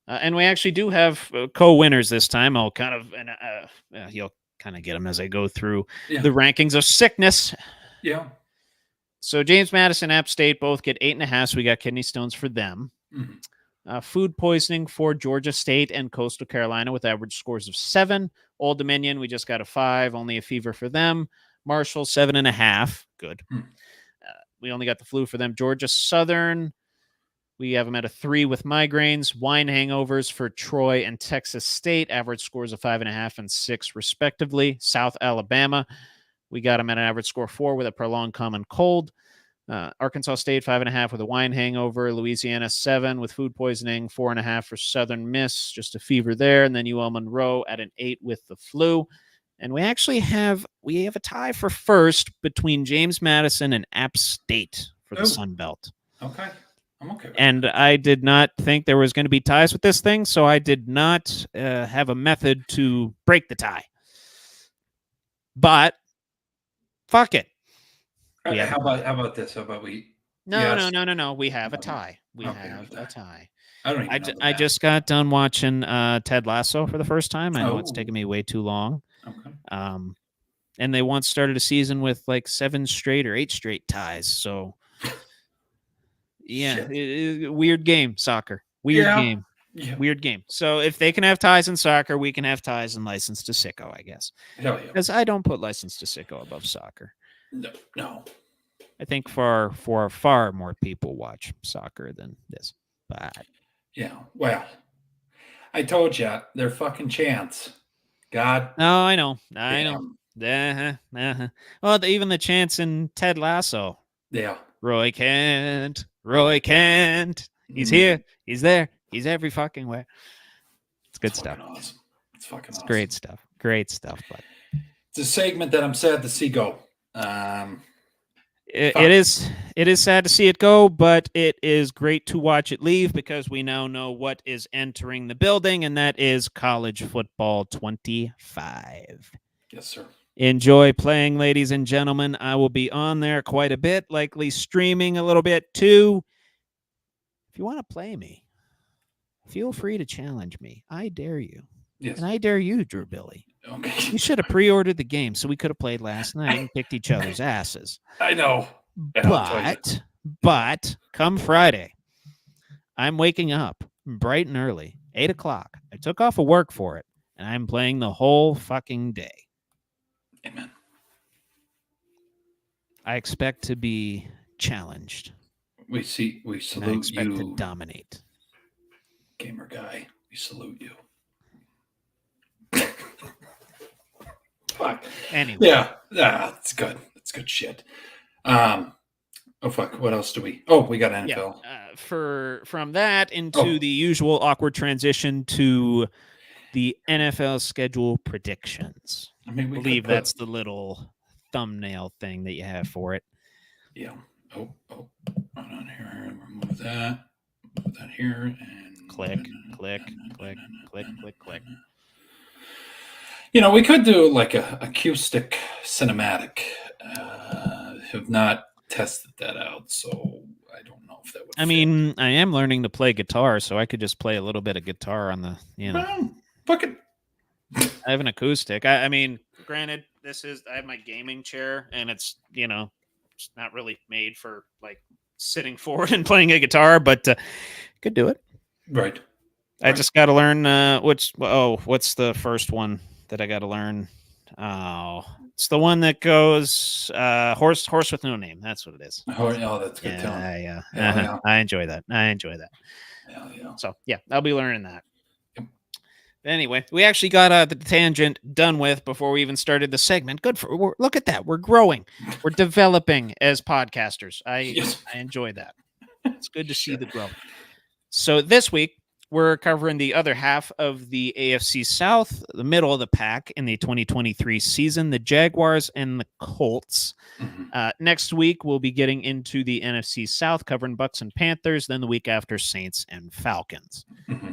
and we actually do have co-winners this time. I'll kind of, and you'll kind of get them as I go through the rankings of sickness. Yeah. So James Madison, App State, both get 8.5. So we got kidney stones for them. Mm-hmm. Food poisoning for Georgia State and Coastal Carolina with average scores of 7. Old Dominion, we just got a 5, only a fever for them. Marshall, 7.5. Good. We only got the flu for them. Georgia Southern, we have them at a 3 with migraines. Wine hangovers for Troy and Texas State, average scores of 5.5 and 6 respectively. South Alabama, we got them at an average score 4 with a prolonged common cold. Arkansas State 5.5 with a wine hangover. Louisiana 7 with food poisoning. 4.5 for Southern Miss, just a fever there. And then UL Monroe at an 8 with the flu. And we actually have a tie for first between James Madison and App State for the Sun Belt. Okay. I'm okay with and that. I did not think there was going to be ties with this thing, so I did not have a method to break the tie. But fuck it. How about this? How about we? No. We have a tie. We have a tie. I just got done watching Ted Lasso for the first time. I know it's taken me way too long. Okay. And they once started a season with like 7 straight or 8 straight ties. So, yeah, weird game, soccer. Weird game. Yeah. Weird game. So if they can have ties in soccer, we can have ties in License to Sicko, I guess. Hell yeah. Because I don't put License to Sicko above soccer. No. I think far more people watch soccer than this. But yeah, well, I told you, they're fucking chants. God. No, I know. Well, even the chants in Ted Lasso. Yeah. Roy Kent. He's here. He's there. He's every fucking where. It's good stuff. Awesome. It's fucking awesome. Great stuff. Great stuff, bud. It's a segment that I'm sad to see go. It is sad to see it go, but it is great to watch it leave because we now know what is entering the building, and that is college football 25. Yes, sir. Enjoy playing, ladies and gentlemen. I will be on there quite a bit, likely streaming a little bit too. If you want to play me, feel free to challenge me. I dare you. Yes. And I dare you, Drew Billy. Okay. You should have pre-ordered the game so we could have played last night and kicked each other's asses. I know. But come Friday, I'm waking up bright and early, 8 o'clock. I took off of work for it, and I'm playing the whole fucking day. Amen. I expect to be challenged. We salute you. I expect to dominate. Gamer guy, we salute you. Fuck. Anyway. Yeah, it's good. It's good shit. Oh fuck. What else do we? Oh, we got NFL. Yeah. From that into the usual awkward transition to the NFL schedule predictions. I mean, I believe that's the little thumbnail thing that you have for it. Yeah. Oh. Hold on here. Remove that. Put that here and click. You know, we could do like a acoustic cinematic. Have not tested that out, so I don't know if that would. I mean, I am learning to play guitar, so I could just play a little bit of guitar on the, fucking. I have an acoustic. I mean, granted, I have my gaming chair, and it's it's not really made for like sitting forward and playing a guitar, but could do it. Right. I just got to learn what's the first one that I got to learn? Oh, it's the one that goes horse with no name. That's what it is. Oh, that's good. Yeah. I enjoy that. Yeah. So yeah, I'll be learning that. Yep. Anyway, we actually got the tangent done with before we even started the segment. Look at that. We're growing. We're developing as podcasters. I enjoy that. It's good to see the growth. So this week, we're covering the other half of the AFC South, the middle of the pack in the 2023 season, the Jaguars and the Colts. Mm-hmm. Next week, we'll be getting into the NFC South, covering Bucks and Panthers. Then the week after, Saints and Falcons. Mm-hmm.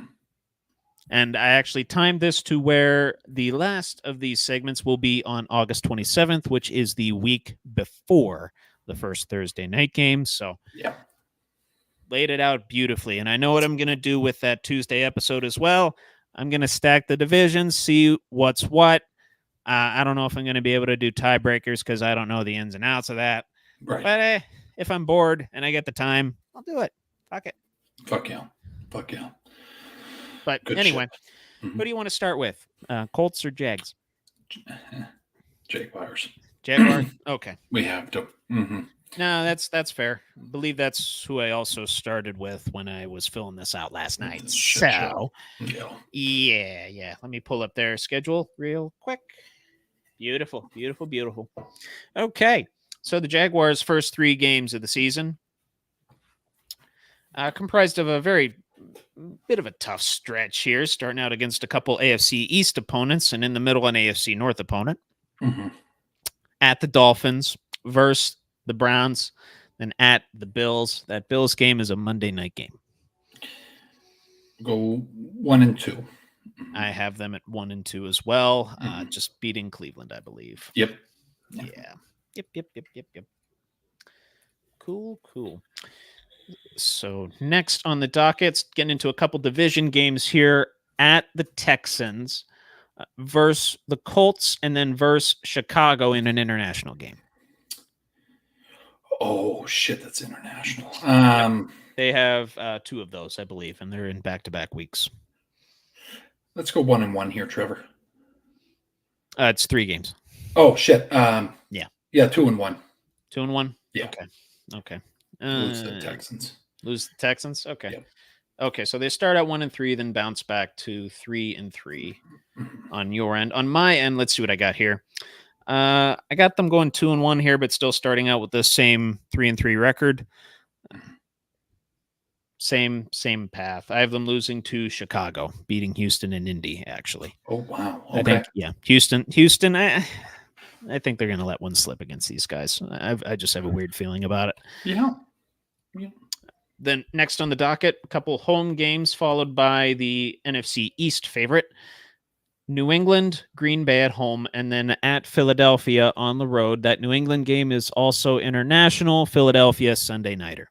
And I actually timed this to where the last of these segments will be on August 27th, which is the week before the first Thursday night game. So, yeah. Laid it out beautifully. And I know what I'm going to do with that Tuesday episode as well. I'm going to stack the divisions, see what's what. I don't know if I'm going to be able to do tiebreakers because I don't know the ins and outs of that. Right. But if I'm bored and I get the time, I'll do it. Fuck it. Fuck yeah. But good anyway, mm-hmm. Who do you want to start with? Colts or Jags? Jaguars. Okay. We have to. Mm-hmm. No, that's fair. I believe that's who I also started with when I was filling this out last night. So, yeah. Let me pull up their schedule real quick. Beautiful. Okay. So the Jaguars' first 3 games of the season comprised of a very bit of a tough stretch here, starting out against a couple AFC East opponents and in the middle an AFC North opponent. Mm-hmm. At the Dolphins versus the Browns, then at the Bills. That Bills game is a Monday night game. Go 1-2. I have them at 1-2 as well, just beating Cleveland, I believe. Yep. Yeah. Yep. Cool. So next on the docket, getting into a couple division games here at the Texans versus the Colts and then versus Chicago in an international game. Oh, shit, that's international. They have 2 of those, I believe, and they're in back-to-back weeks. Let's go 1-1 here, Trevor. It's 3 games. Oh, shit. Yeah, 2-1. 2-1? Yeah. Okay. Lose the Texans. Lose the Texans? Okay. Yep. Okay, so they start at 1-3, then bounce back to 3-3 on your end. On my end, let's see what I got here. I got them going 2-1 here, but still starting out with the same 3-3 record. Same path. I have them losing to Chicago, beating Houston and Indy, actually. Oh, wow. Okay. I think, Houston, I think they're going to let one slip against these guys. I just have a weird feeling about it. Yeah. Then next on the docket, a couple home games followed by the NFC East favorite. New England, Green Bay at home, and then at Philadelphia on the road. That New England game is also international. Philadelphia Sunday nighter.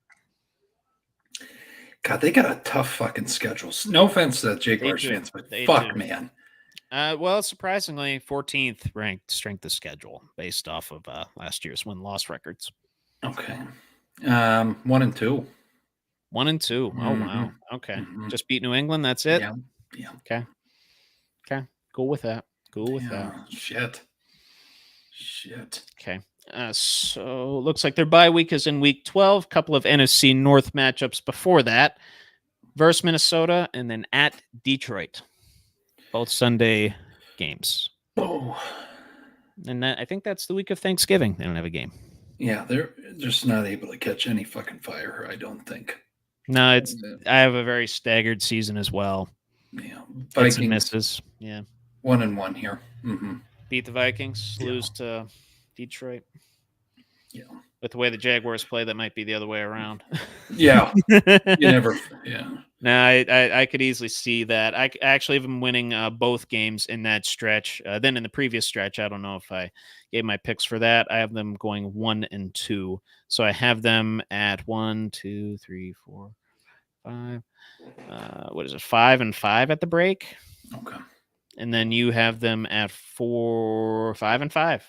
God, they got a tough fucking schedule. No offense to Jaguars fans, but fuck, man. Well, surprisingly, 14th ranked strength of schedule based off of last year's win-loss records. Okay. 1-2. 1-2. Oh, wow. Okay. Just beat New England. That's it? Yeah. Okay. Go with that. Shit. Okay. So looks like their bye week is in week 12. Couple of NFC North matchups before that. Versus Minnesota and then at Detroit. Both Sunday games. Oh. And I think that's the week of Thanksgiving. They don't have a game. Yeah, they're just not able to catch any fucking fire, I don't think. No, I have a very staggered season as well. Yeah. Hits and misses. Yeah. 1-1 here. Beat the Vikings, lose to Detroit. Yeah. With the way the Jaguars play, that might be the other way around. Yeah. You never. Yeah. No, I could easily see that. I actually have them winning both games in that stretch. Then in the previous stretch, I don't know if I gave my picks for that. I have them going 1-2. So I have them at 1, 2, 3, 4, 5. What is it? 5-5 at the break. Okay. And then you have them at 4, 5-5.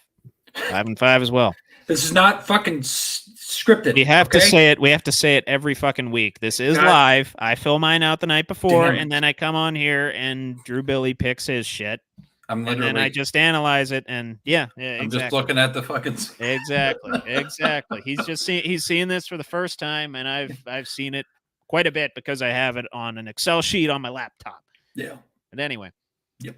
5-5 as well. This is not fucking scripted. We have to say it. We have to say it every fucking week. This is live. I fill mine out the night before, and then I come on here and Drew Billy picks his shit. And then I just analyze it, and yeah, I'm exactly. just looking at the fucking exactly. He's seeing this for the first time, and I've seen it quite a bit because I have it on an Excel sheet on my laptop. Yeah. But anyway. Yep.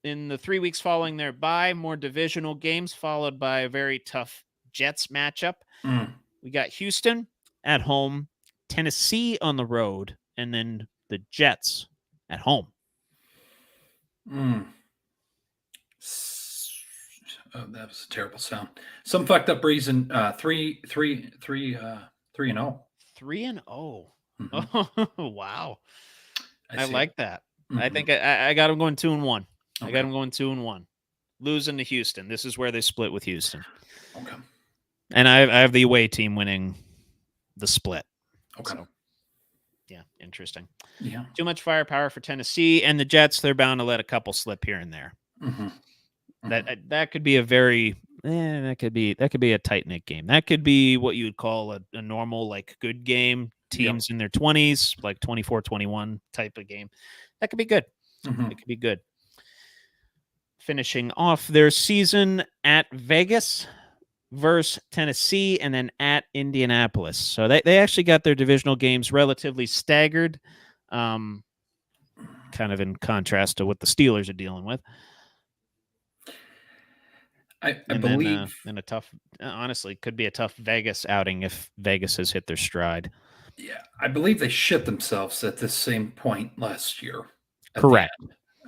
In the 3 weeks following their bye, more divisional games followed by a very tough Jets matchup. We got Houston at home, Tennessee on the road, and then the Jets at home. Oh, that was a terrible sound. Some fucked up reason. 3-0. 3-0. Oh, wow. I like that. I think I got them going 2-1. Okay. I got them going 2-1. Losing to Houston. This is where they split with Houston. Okay. And I have the away team winning the split. Okay. So, yeah, interesting. Yeah. Too much firepower for Tennessee, and the Jets, they're bound to let a couple slip here and there. That could be a very that could be a tight knit game. That could be what you would call a normal like good game. Teams in their 20s, like 24-21 type of game. That could be good. It could be good. Finishing off their season at Vegas versus Tennessee and then at Indianapolis. So they actually got their divisional games relatively staggered, kind of in contrast to what the Steelers are dealing with. I And believe. then a tough, honestly, could be a tough Vegas outing if Vegas has hit their stride. Yeah, I believe they shit themselves at the same point last year. at the Correct.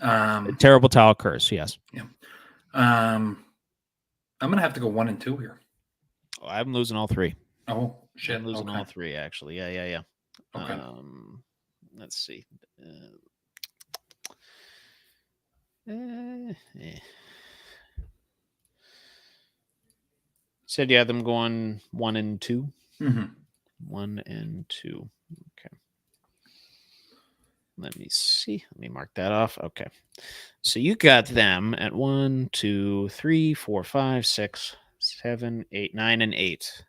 end. A terrible towel curse. Yes. Yeah. I'm gonna have to go 1-2 here. Oh, I'm losing all three. Oh shit! I'm losing Okay. all three, actually. Yeah. Okay. Let's see. Said you had them going 1-2. Mm-hmm. 1-2. Okay. Let me see. Let me mark that off. Okay. So you got them at 1, 2, 3, 4, 5, 6, 7, 8, 9, and 8.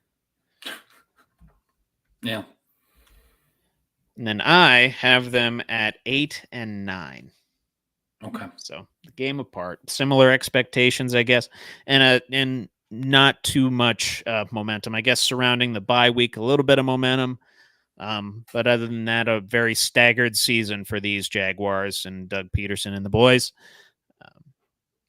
Yeah. And then I have them at 8 and 9. Okay. So the game apart, similar expectations, I guess, and not too much momentum. I guess surrounding the bye week, a little bit of momentum, but other than that, a very staggered season for these Jaguars and Doug Peterson and the boys.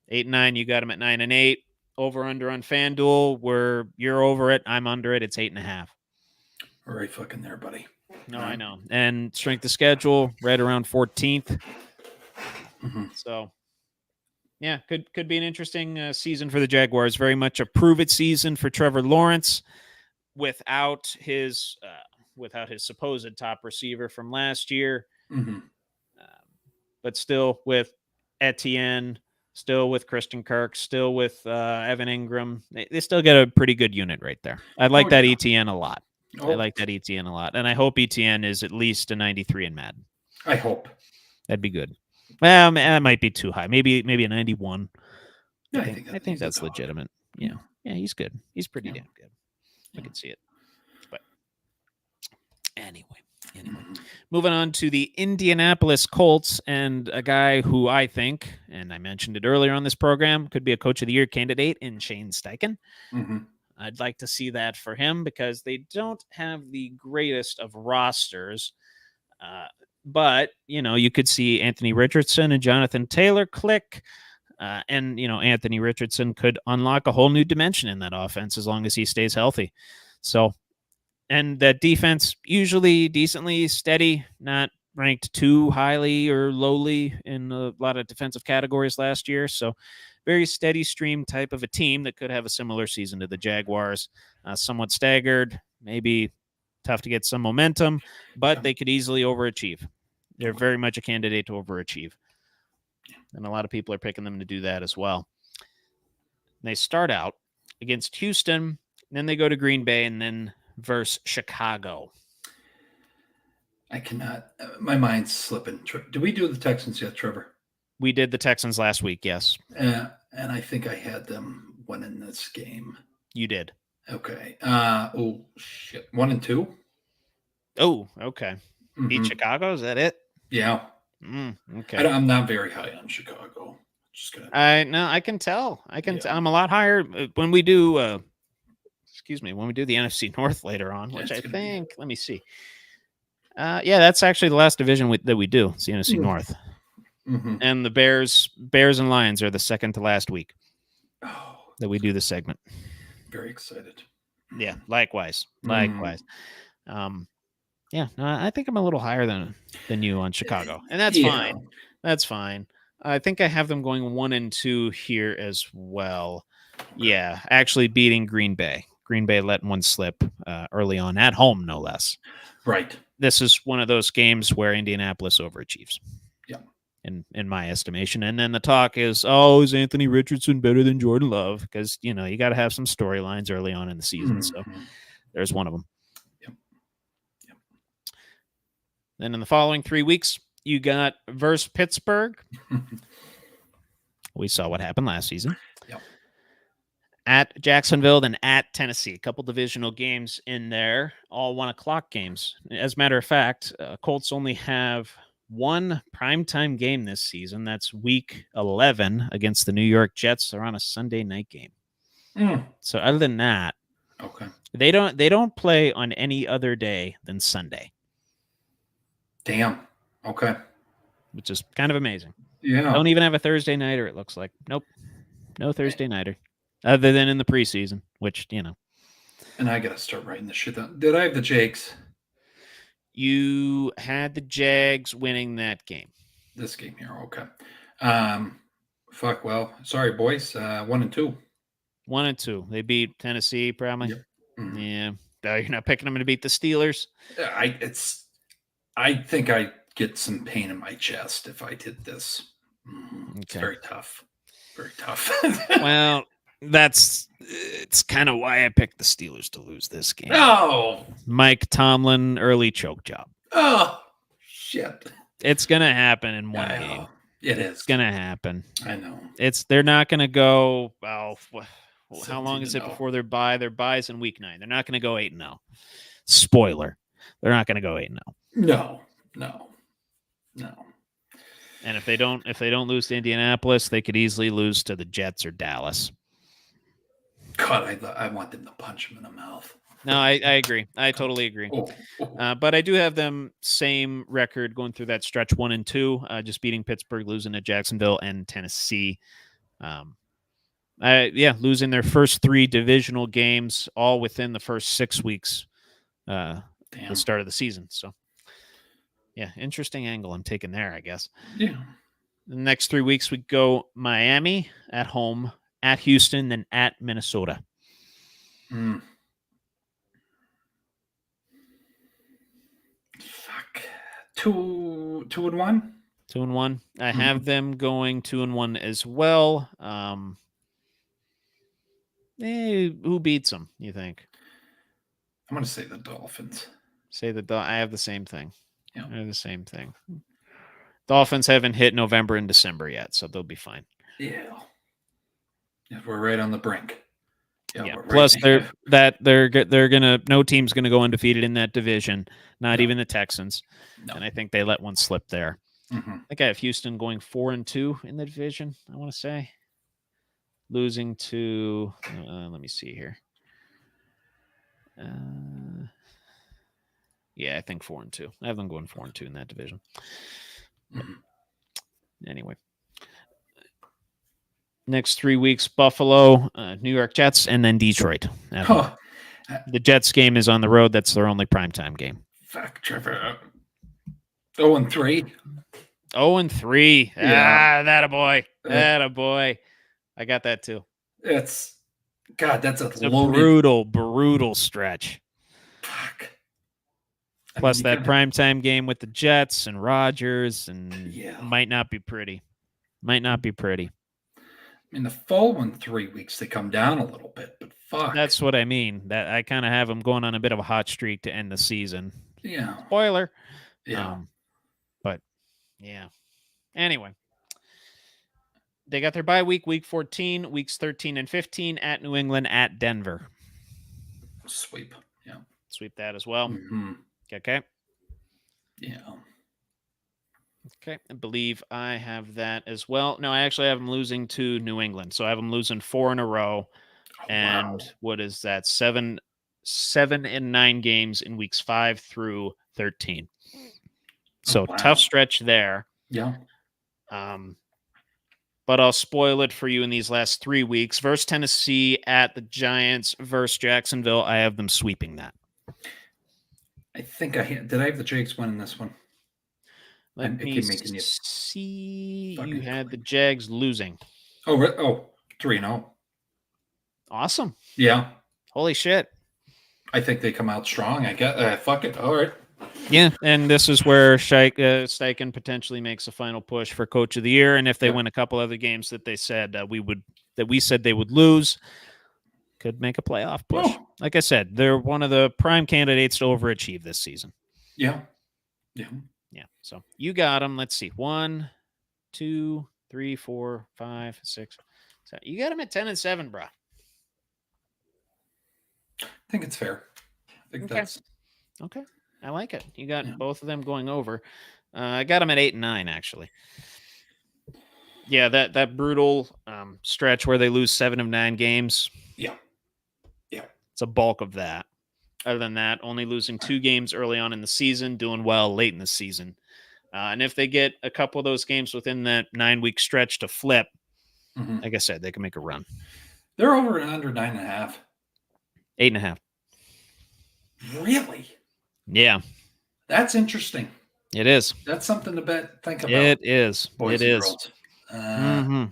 8 and 9, you got them at 9 and 8. Over under on FanDuel, where you're over it, I'm under it. It's 8.5. We're right fucking there, buddy. No, I know. And strength of schedule, right around 14th. Mm-hmm. So, yeah, could be an interesting season for the Jaguars. Very much a prove-it season for Trevor Lawrence without his supposed top receiver from last year, Mm-hmm. but still with Etienne, still with Christian Kirk, still with Evan Ingram. They still get a pretty good unit right there. I like that Etienne a lot. I like that Etienne a lot, and I hope Etienne is at least a 93 in Madden. I hope That'd be good. Well, that might be too high. Maybe a 91. Yeah, I think that's legitimate. Yeah, he's good. He's pretty damn good. I can see it. But anyway, moving on to the Indianapolis Colts and a guy who I think, and I mentioned it earlier on this program, could be a Coach of the Year candidate in Shane Steichen. Mm-hmm. I'd like to see that for him because they don't have the greatest of rosters. But, you could see Anthony Richardson and Jonathan Taylor click. And, Anthony Richardson could unlock a whole new dimension in that offense as long as he stays healthy. So, and that defense usually decently steady, not ranked too highly or lowly in a lot of defensive categories last year. So, very steady stream type of a team that could have a similar season to the Jaguars. Somewhat staggered, maybe tough to get some momentum, but they could easily overachieve. They're very much a candidate to overachieve. And a lot of people are picking them to do that as well. They start out against Houston, then they go to Green Bay, and then versus Chicago. I cannot. My mind's slipping. Did we do the Texans yet, Trevor? We did the Texans last week, yes. And I think I had them winning this game. You did. Okay. Oh, shit. 1-2? Oh, okay. Mm-hmm. Beat Chicago? Is that it? Yeah. Okay. I'm not very high on Chicago. Just gonna. I can tell. I'm a lot higher when we do. When we do the NFC North later on, which I think. Let me see. That's actually the last division that we do. It's the NFC North, and the Bears and Lions are the second to last week that we do the segment. Very excited. Yeah, likewise. I think I'm a little higher than you on Chicago, and that's fine. That's fine. I think I have them going 1-2 here as well. Yeah, actually beating Green Bay. Green Bay letting one slip early on at home, no less. Right. This is one of those games where Indianapolis overachieves. Yeah. In my estimation. And then the talk is, is Anthony Richardson better than Jordan Love? Because, you got to have some storylines early on in the season. So there's one of them. Then in the following 3 weeks, you got versus Pittsburgh. We saw what happened last season. Yep. At Jacksonville, then at Tennessee. A couple divisional games in there, all 1:00 games. As a matter of fact, Colts only have one primetime game this season. That's week 11 against the New York Jets. They're on a Sunday night game. So other than that, okay, they don't play on any other day than Sunday. Damn. Okay. Which is kind of amazing. Yeah. Don't even have a Thursday nighter, it looks like. Nope. No Thursday nighter. other than in the preseason, which, And I got to start writing this shit down. Did I have the Jakes? you had the Jags winning that game. This game here. Okay. Fuck. Well, sorry, boys. 1-2. 1-2. They beat Tennessee, probably. Yep. Mhm. Yeah. You're not picking them to beat the Steelers. I think I get some pain in my chest if I did this. It's Okay. very tough. Very tough. Well, it's kind of why I picked the Steelers to lose this game. Oh, Mike Tomlin, early choke job. oh, shit. It's gonna happen in one I game. know. It's It's gonna happen. I know. They're not gonna go. Well, how long is it 17-0. before their bye? Their bye's in week 9. They're not gonna go 8-0. Spoiler: they're not gonna go 8-0. No. And if they don't lose to Indianapolis, they could easily lose to the Jets or Dallas. God, I want them to punch him in the mouth. No, I agree. I totally agree. Oh. But I do have them same record going through that stretch 1-2, just beating Pittsburgh, losing to Jacksonville and Tennessee. Losing their first 3 divisional games all within the first 6 weeks, the start of the season. So, yeah, interesting angle I'm taking there, I guess. Yeah. The next 3 weeks, we go Miami at home, at Houston, then at Minnesota. Fuck. 2-1. 2-1. I have them going 2-1 as well. Who beats them, you think? I'm going to say the Dolphins. I have the same thing. Yeah. I have the same thing. Dolphins haven't hit November and December yet, so they'll be fine. Yeah. We're right on the brink. Yeah. We're Plus, right they're gonna no team's gonna go undefeated in that division. Not No. even the Texans. No. And I think they let one slip there. Mm-hmm. I think I have Houston going 4-2 in the division. I want to say losing to. Let me see here. Yeah, I think 4-2. I have them going 4-2 in that division. Mm-hmm. Anyway, next 3 weeks: Buffalo, New York Jets, and then Detroit. The Jets game is on the road. That's their only primetime game. Fuck, Trevor. 0-3. 0-3. Yeah. That a boy. That a boy. I got that too. That's It's a loaded... brutal stretch. Fuck. Plus that primetime game with the Jets and Rodgers, and might not be pretty. Might not be pretty. In the following 3 weeks, they come down a little bit, but fuck. That's what I mean. That I kind of have them going on a bit of a hot streak to end the season. Yeah. Spoiler. Yeah. But yeah. Anyway, they got their bye week 14, weeks 13 and 15 at New England, at Denver. Sweep. Yeah. Sweep that as well. Mm-hmm. Okay. Yeah. Okay. I believe I have that as well. No, I actually have them losing to New England. So I have them losing 4 in a row. And what is that? 7 and 9 games in weeks 5 through 13. So tough stretch there. Yeah. But I'll spoil it for you in these last 3 weeks. Versus Tennessee, at the Giants, versus Jacksonville. I have them sweeping that. I think did I have the Jags winning this one? Let me see. You had the Jags losing. Oh, 3-0. Awesome. Yeah. Holy shit. I think they come out strong. I guess. Fuck it. All right. Yeah, and this is where Steichen potentially makes a final push for Coach of the Year, and if they win a couple other games that they said we said they would lose, could make a playoff push. Oh. Like I said, they're one of the prime candidates to overachieve this season. Yeah. So you got them. Let's see, 1, 2, 3, 4, 5, 6. 7. You got them at 10-7, bro. I think it's fair. I think that's okay. I like it. You got both of them going over. I got them at 8-9, actually. Yeah, that brutal stretch where they lose 7 of 9 games. Yeah. It's a bulk of that. Other than that, only losing 2 games early on in the season, doing well late in the season. And if they get a couple of those games within that 9-week stretch to flip, like I said, they can make a run. They're over and under 9.5. 8.5. Really? Yeah, That's interesting. it is. That's something to think about. It is. Boys It and is.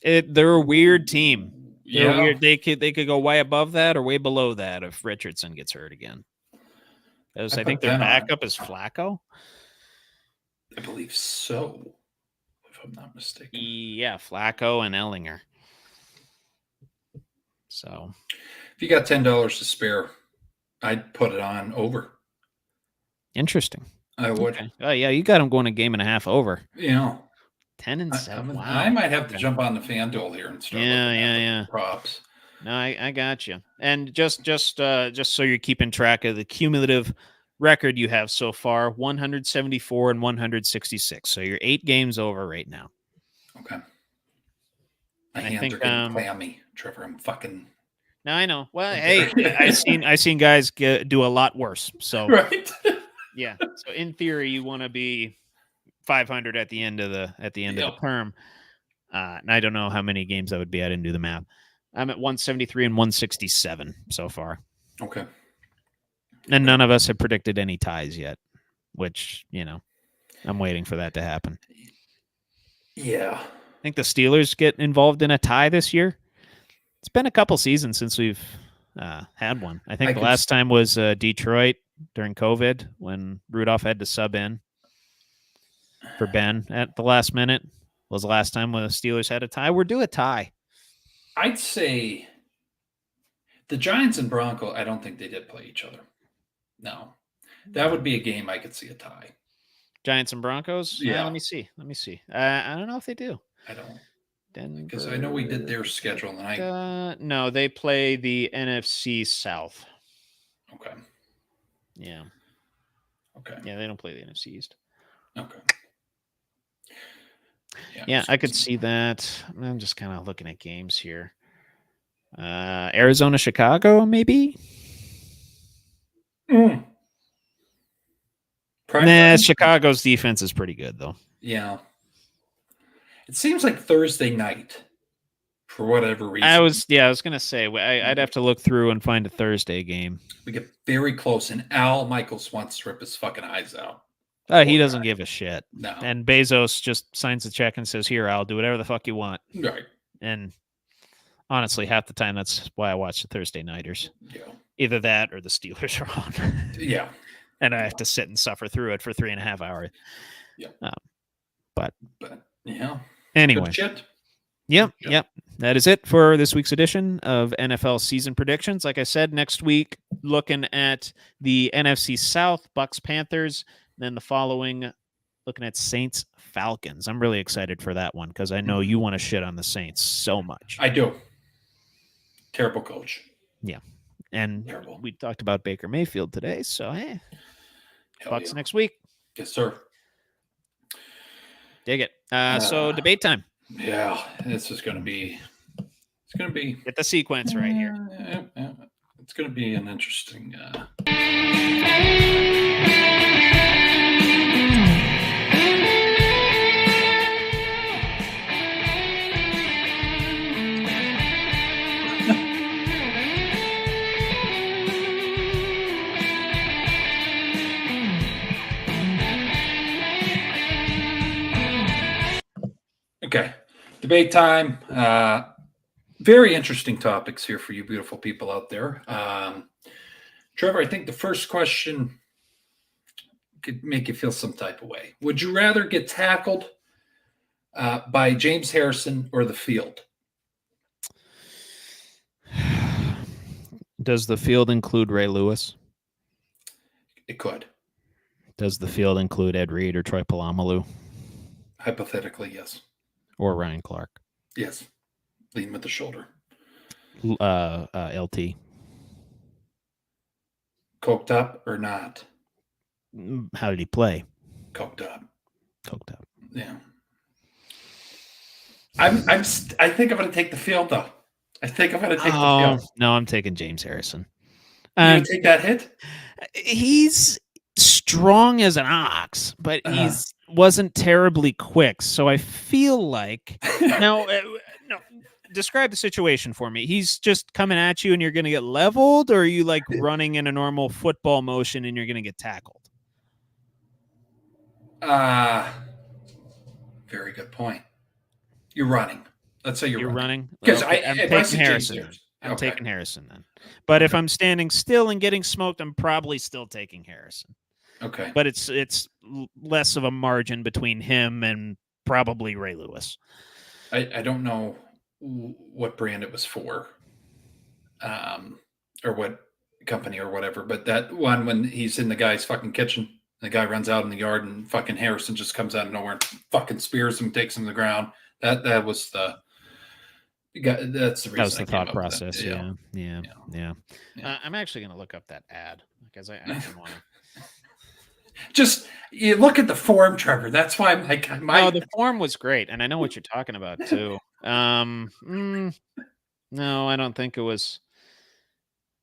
girls. They're a weird team. They're Yeah. weird. They could go way above that or way below that if Richardson gets hurt again. I put think their Ben on it. backup is Flacco. I believe so, if I'm not mistaken. Yeah, Flacco and Ellinger. So If you got $10 to spare, I'd put it on over. interesting. I would. Okay. Oh yeah, you got them going a game and a half over. 10-7. Wow. I might have to jump on the FanDuel here and start looking at the props. No, I got you. And just so you're keeping track of the cumulative record you have so far, 174 and 166. So you're 8 games over right now. Okay. My hands are getting clammy, Trevor. I'm fucking. No, I know. Well, hey, I've seen guys do a lot worse. So right. Yeah. So in theory, you want to be 500 at the end of the of the term. And I don't know how many games that would be. I didn't do the math. I'm at 173 and 167 so far. Okay. And none of us have predicted any ties yet, which, I'm waiting for that to happen. Yeah. I think the Steelers get involved in a tie this year. It's been a couple seasons since we've had one. I think the last time was Detroit during COVID when Rudolph had to sub in for Ben at the last minute. Was the last time when the Steelers had a tie. We're due a tie. I'd say the Giants and Broncos, I don't think they did play each other. No. That would be a game I could see a tie. Giants and Broncos? Yeah. Let me see. I don't know if they do. I don't. Denver, because I know we did their schedule. And no, they play the NFC South. Okay. Yeah. Okay. Yeah, they don't play the NFC East. Okay. Yeah, I could see that. I'm just kind of looking at games here. Arizona, Chicago, maybe? Chicago's defense is pretty good, though. Yeah. It seems like Thursday night, for whatever reason. I was going to say, I'd have to look through and find a Thursday game. We get very close, and Al Michaels wants to rip his fucking eyes out. He doesn't give a shit. No. And Bezos just signs the check and says, here, I'll do whatever the fuck you want. Right. And honestly, half the time, that's why I watch the Thursday Nighters. Yeah. Either that or the Steelers are on. Yeah. And I have to sit and suffer through it for 3.5 hours. Yeah. But yeah. Anyway. Good shit. Yep. That is it for this week's edition of NFL season predictions. Like I said, next week, looking at the NFC South, Bucks, Panthers. Then the following, looking at Saints, Falcons. I'm really excited for that one because I know you want to shit on the Saints so much. I do. Terrible coach. Yeah. And terrible. We talked about Baker Mayfield today, so hey. Bucks next week. Yes, sir. Dig it. So debate time. Yeah, this is going to be. It's going to be. Get the sequence right here. It's going to be an interesting. Okay, debate time. Very interesting topics here for you beautiful people out there. Trevor, I think the first question could make you feel some type of way. Would you rather get tackled by James Harrison or the field? Does the field include Ray Lewis? It could. Does the field include Ed Reed or Troy Polamalu? Hypothetically, yes. Or Ryan Clark? Yes. Lean with the shoulder. LT. Coked up or not? How did he play? Coked up. Coked up. Yeah. I think I'm going to take the field, though. I think I'm going to take the field. No, I'm taking James Harrison. You going to take that hit? He's strong as an ox, but wasn't terribly quick. So I feel like no. describe the situation for me. He's just coming at you and you're going to get leveled, or are you like running in a normal football motion and you're going to get tackled? Very good point. You're running. Let's say you're running. Because Okay, I'm taking Harrison. Then. I'm taking Harrison then. But if I'm standing still and getting smoked, I'm probably still taking Harrison. Okay. But it's less of a margin between him and probably Ray Lewis. I don't know what brand it was for, or what company or whatever, but that one when he's in the guy's fucking kitchen, the guy runs out in the yard and fucking Harrison just comes out of nowhere and fucking spears him, takes him to the ground. That was the that's the reason. That was the thought process. Yeah. I'm actually going to look up that ad because I didn't want to. Just you look at the form, Trevor. That's why I'm like, the form was great, and I know what you're talking about too. No, I don't think it was.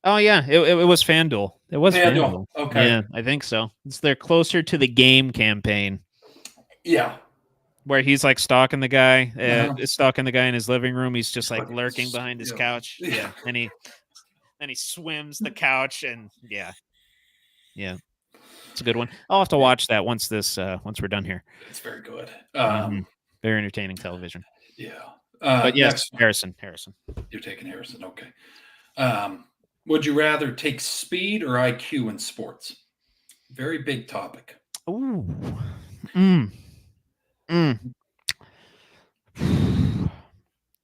Oh yeah, it was FanDuel. It was FanDuel. Okay, yeah, I think so. They're closer to the game campaign. Yeah, where he's like stalking the guy, stalking the guy in his living room. He's just like lurking behind his couch. Yeah, and he swims the couch, and yeah. It's a good one. I'll have to watch that once we're done here. It's very good. Very entertaining television. Yeah. But yes, Harrison. You're taking Harrison. Okay. Would you rather take speed or IQ in sports? Very big topic. Ooh.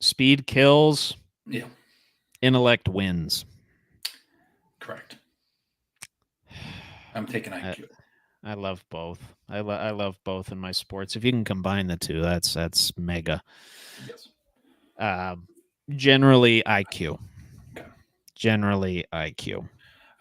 Speed kills. Yeah. Intellect wins. Correct. I'm taking IQ. I love both. I love both in my sports. If you can combine the two, that's mega. Yes. Generally IQ. Okay. Generally IQ.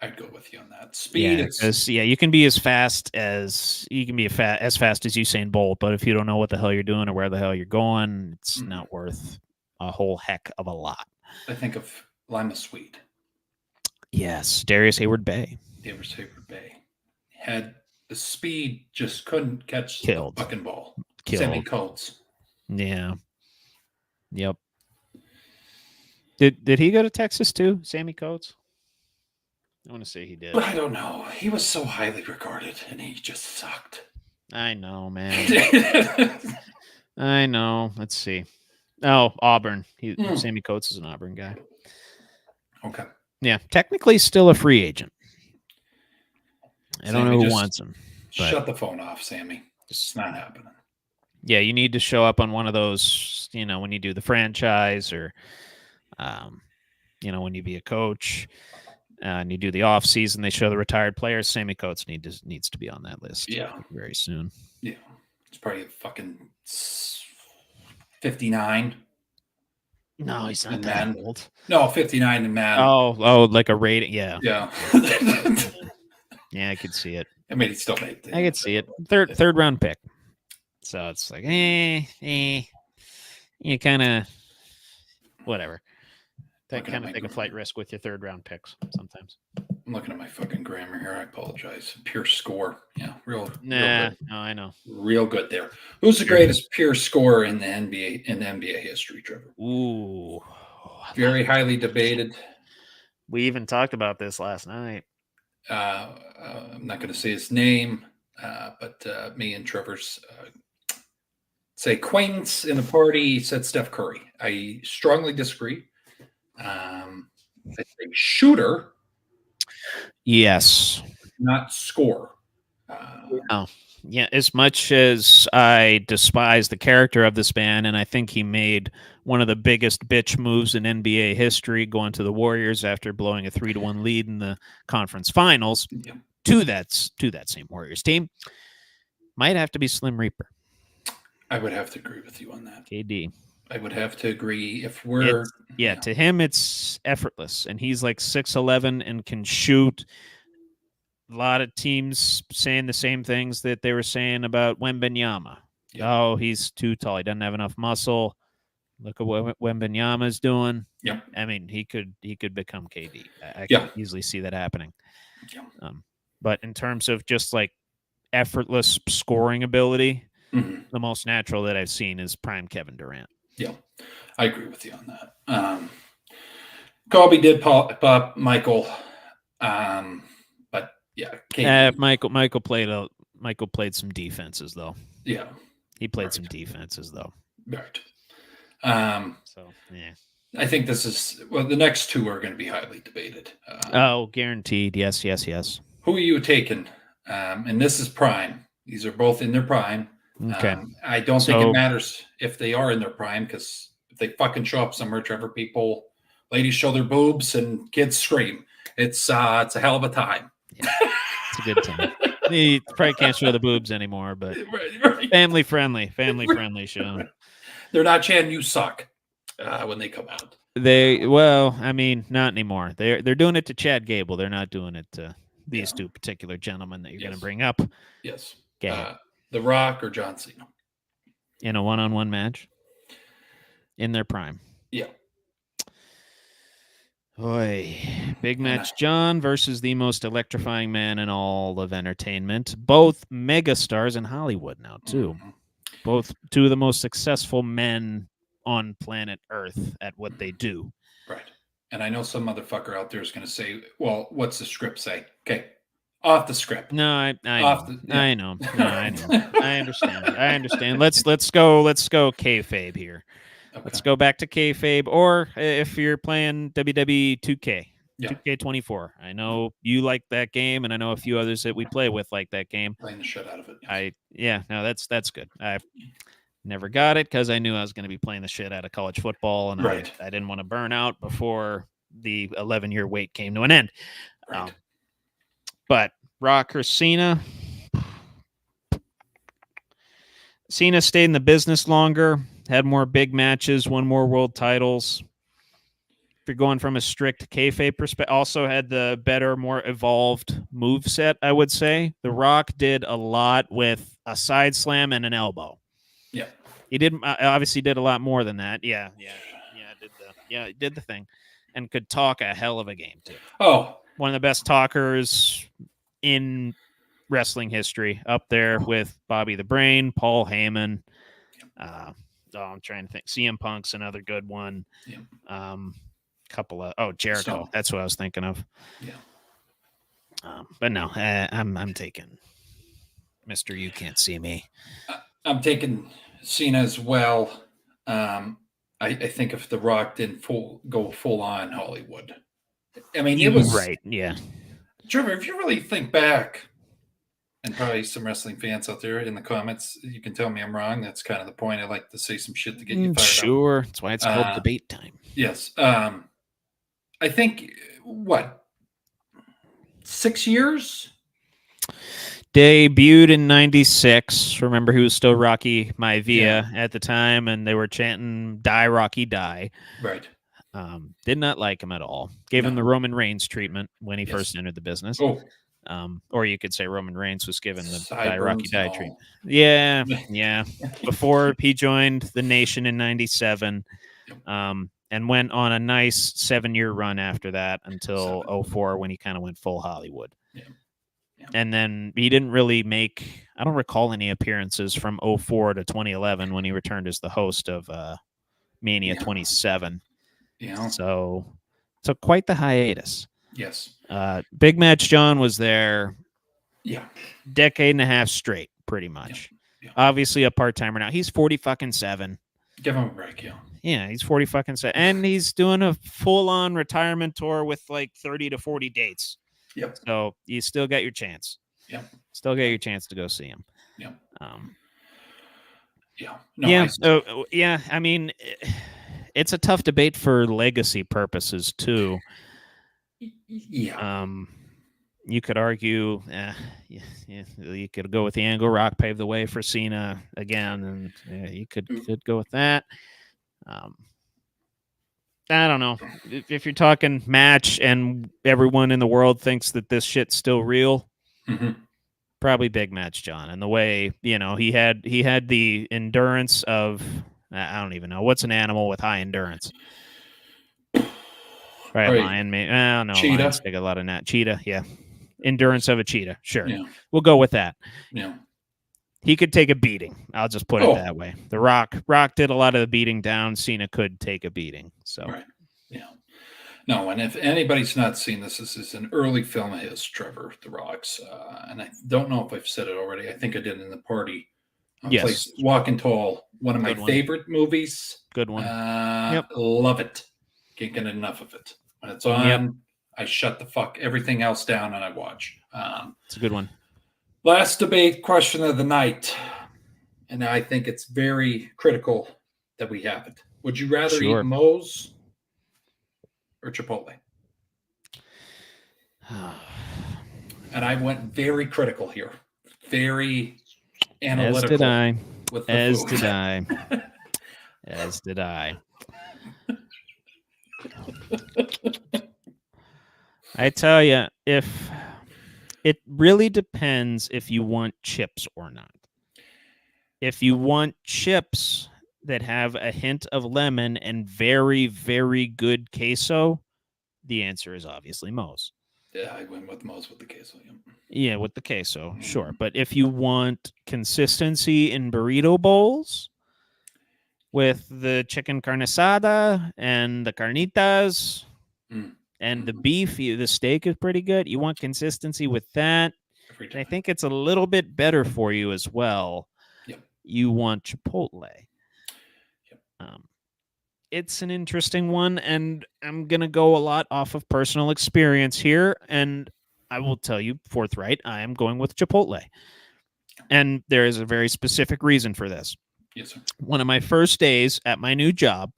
I'd go with you on that. Speed. You can be as fast as Usain Bolt, but if you don't know what the hell you're doing or where the hell you're going, it's not worth a whole heck of a lot. I think of Lima Sweet. Yes, Darius Hayward-Bay. Had the speed, just couldn't catch the fucking ball. Sammy Coates. Yeah. Yep. Did he go to Texas too, Sammy Coates? I want to say he did. But I don't know. He was so highly regarded, and he just sucked. I know, man. I know. Let's see. Oh, Auburn. Sammy Coates is an Auburn guy. Okay. Yeah, technically still a free agent. I don't know who wants him. Shut the phone off, Sammy. It's not happening. Yeah, you need to show up on one of those, when you do the franchise or, when you be a coach and you do the off season, they show the retired players. Sammy Coates needs to be on that list. Yeah. Very soon. Yeah. It's probably fucking 59. No, he's not that old. No, 59 in Madden. Oh, like a rating. Yeah. Yeah. Yeah, I could see it. I mean, he still made it. I could see it. Third round pick. So it's like, you kind of, whatever. Take a flight risk with your third round picks sometimes. I'm looking at my fucking grammar here. I apologize. Pure score. Yeah, real good. No, I know. Real good there. Who's the greatest pure scorer in the NBA history, Trevor? Ooh. Very highly debated. We even talked about this last night. I'm not going to say his name, but me and Trevor's say acquaintance in a party said Steph Curry. I strongly disagree. I think shooter. Yes. Not score. Yeah, as much as I despise the character of this man, and I think he made one of the biggest bitch moves in NBA history, going to the Warriors after blowing a 3-1 lead in the conference finals to that same Warriors team, might have to be Slim Reaper. I would have to agree with you on that. KD. I would have to agree. If we're to him it's effortless, and he's like 6'11" and can shoot. A lot of teams saying the same things that they were saying about Wembanyama. Yeah. Oh, he's too tall. He doesn't have enough muscle. Look at what Wembanyama's doing. Yeah. I mean, he could become KD. I can easily see that happening. Yeah. But in terms of just like effortless scoring ability, the most natural that I've seen is prime Kevin Durant. Yeah, I agree with you on that. Colby did pop Michael, but yeah, Michael played some defenses though. Yeah, he played some defenses though. Right. So yeah, I think this is the next two are going to be highly debated. Guaranteed. Yes. Who are you taking? And this is prime. These are both in their prime. Okay. I don't think it matters if they are in their prime, because if they fucking show up somewhere, Trevor, ladies show their boobs and kids scream. It's a hell of a time. Yeah, it's a good time. You probably can't show the boobs anymore, but right. family friendly show. They're not chanting "you suck" when they come out. Not anymore. They're doing it to Chad Gable. They're not doing it to these two particular gentlemen that you're going to bring up. Yes. Okay. The Rock or John Cena in a one-on-one match in their prime. Yeah. Boy, big match, John versus the most electrifying man in all of entertainment. Both megastars in Hollywood now, too. Mm-hmm. Both two of the most successful men on planet Earth at what they do. Right. And I know some motherfucker out there is going to say, well, what's the script say? Okay. Off the script. No, I know. I know. No, I know. I understand. Let's go kayfabe here. Okay. Let's go back to kayfabe, or if you're playing WWE 2K, 2K24. I know you like that game, and I know a few others that we play with like that game. Playing the shit out of it. Yes. That's good. I never got it because I knew I was going to be playing the shit out of college football, and I didn't want to burn out before the 11-year wait came to an end. Right. But Rock or Cena? Cena stayed in the business longer, had more big matches, won more world titles. If you're going from a strict kayfabe perspective, also had the better, more evolved moveset, I would say. The Rock did a lot with a side slam and an elbow. Yeah. He obviously did a lot more than that. Yeah. Did the thing, and could talk a hell of a game too. Oh, one of the best talkers in wrestling history, up there with Bobby the Brain, Paul Heyman. I'm trying to think. CM Punk's another good one. Yeah. Couple of Jericho. That's what I was thinking of. Yeah. But no, I'm taking Mr. You Can't See Me. I'm taking Cena as well. I think if The Rock didn't go full on Hollywood, I mean, it was right. Yeah, Trevor, if you really think back, and probably some wrestling fans out there in the comments, you can tell me I'm wrong. That's kind of the point. I like to say some shit to get you fired up. Sure, that's why it's called debate time. Yes, I think 6 years. Debuted in '96. Remember, he was still Rocky Maivia at the time, and they were chanting "Die Rocky Die." Right. Did not like him at all. Gave him the Roman Reigns treatment when he first entered the business. Oh. Or you could say Roman Reigns was given the Die Rocky Die treatment. Yeah. Before he joined the Nation in '97, and went on a nice 7-year run after that until 2004 when he kind of went full Hollywood. Yeah. And then he didn't really make, I don't recall any appearances from 2004 to 2011 when he returned as the host of Mania 27. Yeah. So took quite the hiatus. Yes. Big Match John was there. Yeah. Decade and a half straight, pretty much. Yeah. Obviously a part-timer now. He's 40-7. Give him a break, yeah. Yeah, he's 40-7. And he's doing a full-on retirement tour with like 30 to 40 dates. Yep. So you still got your chance. Yeah. Still get your chance to go see him. Yeah. Yeah. I mean, it's a tough debate for legacy purposes too. Yeah. You could argue, you could go with the angle. Rock paved the way for Cena again, and you could go with that. I don't know. If you're talking match and everyone in the world thinks that this shit's still real, probably Big Match John. And the way, he had the endurance of, I don't even know, what's an animal with high endurance? Right, lion, maybe. I don't know. Cheetah. Lions take a lot of that. Cheetah, yeah. Endurance of a cheetah, sure. Yeah. We'll go with that. Yeah. He could take a beating. I'll just put it that way. The Rock did a lot of the beating down. Cena could take a beating. So, right. Yeah. No, and if anybody's not seen this is an early film of his, Trevor, The Rock's. And I don't know if I've said it already. I think I did in the party. Yes. Walking Tall, one of my Good one. favorite movies. Good one. Love it. Can't get enough of it. When it's on, I shut the fuck everything else down and I watch. It's a good one. Last debate question of the night. And I think it's very critical that we have it. Would you rather eat Moe's or Chipotle? And I went very critical here. Very analytical. As did I. With the As food. did I. As did I. I tell you, if it really depends if you want chips or not. If you want chips that have a hint of lemon and very, very good queso, the answer is obviously Moe's. Yeah, I went with Moe's with the queso. Yeah, with the queso, sure. But if you want consistency in burrito bowls with the chicken carne asada and the carnitas and the beef, the steak is pretty good. You want consistency with that. I think it's a little bit better for you as well. Yep. You want Chipotle. Yep. It's an interesting one, and I'm going to go a lot off of personal experience here, and I will tell you forthright, I am going with Chipotle. And there is a very specific reason for this. Yes, sir. One of my first days at my new job,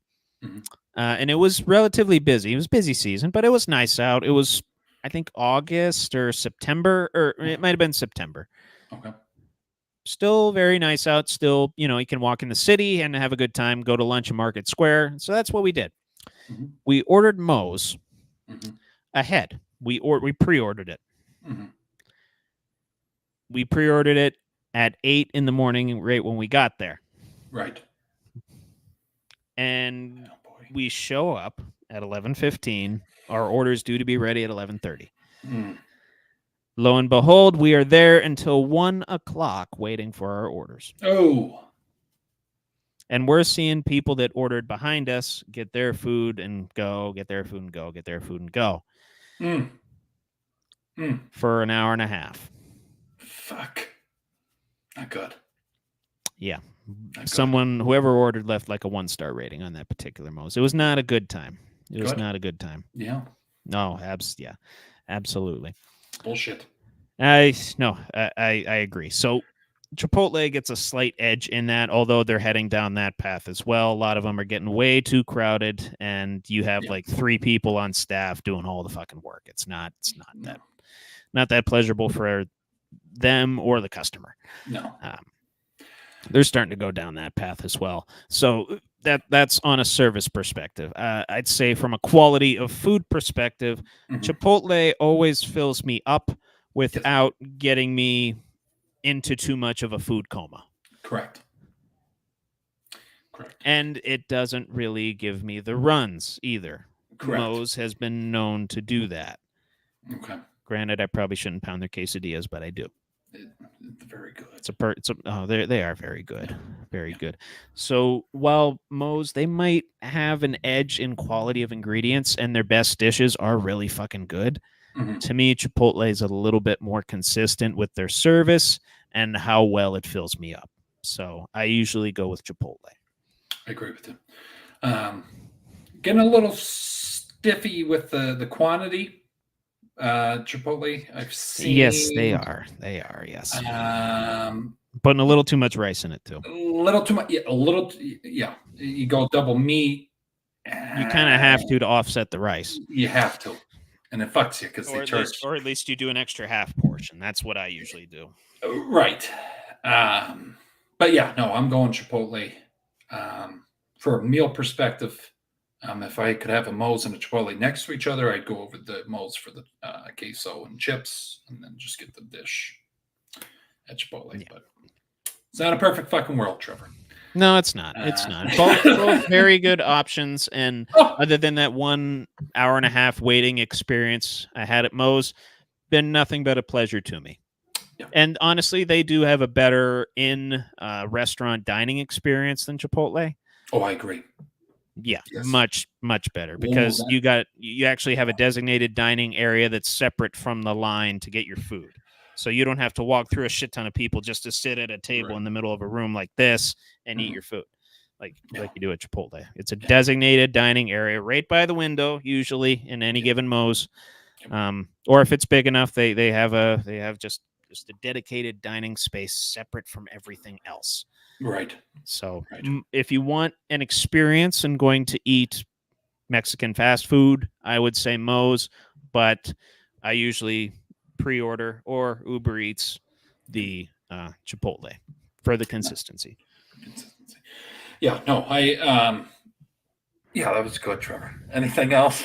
and it was relatively busy. It was busy season, but it was nice out. It was, I think, August or September, or it might have been September. Okay. Still very nice out. Still, you can walk in the city and have a good time, go to lunch in Market Square. So that's what we did. We ordered Moe's ahead. We pre-ordered it. We pre-ordered it at 8 in the morning, right when we got there. Right. And we show up at 11:15. Our order is due to be ready at 11:30. Lo and behold, we are there until 1 o'clock waiting for our orders. Oh. And we're seeing people that ordered behind us get their food and go, get their food and go, get their food and go. For an hour and a half. Fuck. Not good. Yeah. Whoever ordered left like a 1-star rating on that particular Moe's. It was not a good time. It was not a good time. Yeah. No, absolutely. Bullshit. I agree. So Chipotle gets a slight edge in that, although they're heading down that path as well. A lot of them are getting way too crowded, and you have like 3 people on staff doing all the fucking work. It's not that pleasurable for them or the customer. No. They're starting to go down that path as well. So that's on a service perspective. I'd say from a quality of food perspective, Chipotle always fills me up without getting me into too much of a food coma. Correct. And it doesn't really give me the runs either. Correct. Moe's has been known to do that. Okay. Granted, I probably shouldn't pound their quesadillas, but I do. It's very good. They are very good. Very good. So while Moe's, they might have an edge in quality of ingredients and their best dishes are really fucking good. To me, Chipotle is a little bit more consistent with their service and how well it fills me up. So I usually go with Chipotle. I agree with you. Getting a little stiffy with the quantity. Chipotle, I've seen. Yes, they are. They are. Yes. Putting a little too much rice in it too. A little too much. Yeah, You go double meat. You kind of have to offset the rice. You have to, and it fucks you because they charge. Or at least you do an extra half portion. That's what I usually do. Right. But yeah, no, I'm going Chipotle. For a meal perspective, if I could have a Moe's and a Chipotle next to each other, I'd go over the Moe's for the queso and chips, and then just get the dish at Chipotle. Yeah. But it's not a perfect fucking world, Trevor. No, it's not. It's not. Both very good options. And other than that 1 hour and a half waiting experience I had at Moe's, been nothing but a pleasure to me. And honestly, they do have a better in restaurant dining experience than Chipotle. Oh, I agree. Yeah, Yes. much better because you actually have a designated dining area that's separate from the line to get your food. So you don't have to walk through a shit ton of people just to sit at a table in the middle of a room like this and eat your food. Like you do at Chipotle. It's a designated dining area right by the window, usually in any given Moe's. Or if it's big enough, they have just a dedicated dining space separate from everything else. Right. So if you want an experience and going to eat Mexican fast food, I would say Moe's, but I usually pre-order or Uber Eats the Chipotle for the consistency. Yeah, no, that was good, Trevor. Anything else?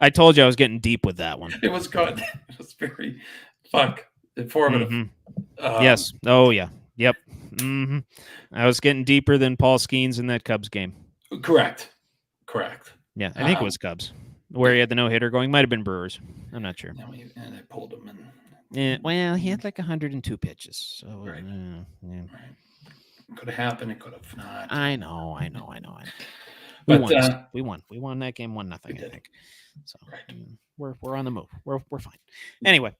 I told you I was getting deep with that one. It was good. It was very informative. Yes. Oh, yeah. Yep. I was getting deeper than Paul Skeens in that Cubs game. Correct. Yeah, I think it was Cubs, where he had the no-hitter going. Might have been Brewers. I'm not sure. And I pulled him in. Yeah, well, he had like 102 pitches. So, right. Yeah. Could have happened. It could have not. I know. But we won. We won that game 1-0. I think. So we're on the move. We're fine. Anyway,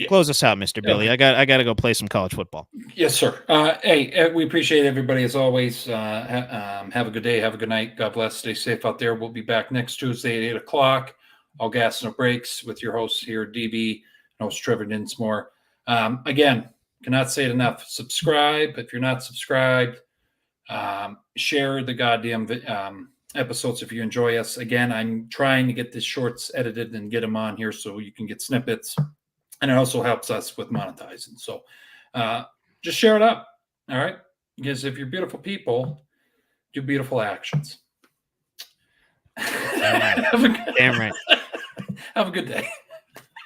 close us out, Mr. Billy. I got to go play some college football. Yes, sir. Hey, we appreciate everybody as always. Have a good day. Have a good night. God bless. Stay safe out there. We'll be back next Tuesday at 8:00. All gas, no breaks with your hosts here, DB, and host Trevor Dinsmore. Again, cannot say it enough. Subscribe if you're not subscribed. Share the goddamn episodes if you enjoy us. Again, I'm trying to get the shorts edited and get them on here so you can get snippets. And it also helps us with monetizing. So just share it up. All right. Because if you're beautiful people, do beautiful actions. Damn right. Have a good day.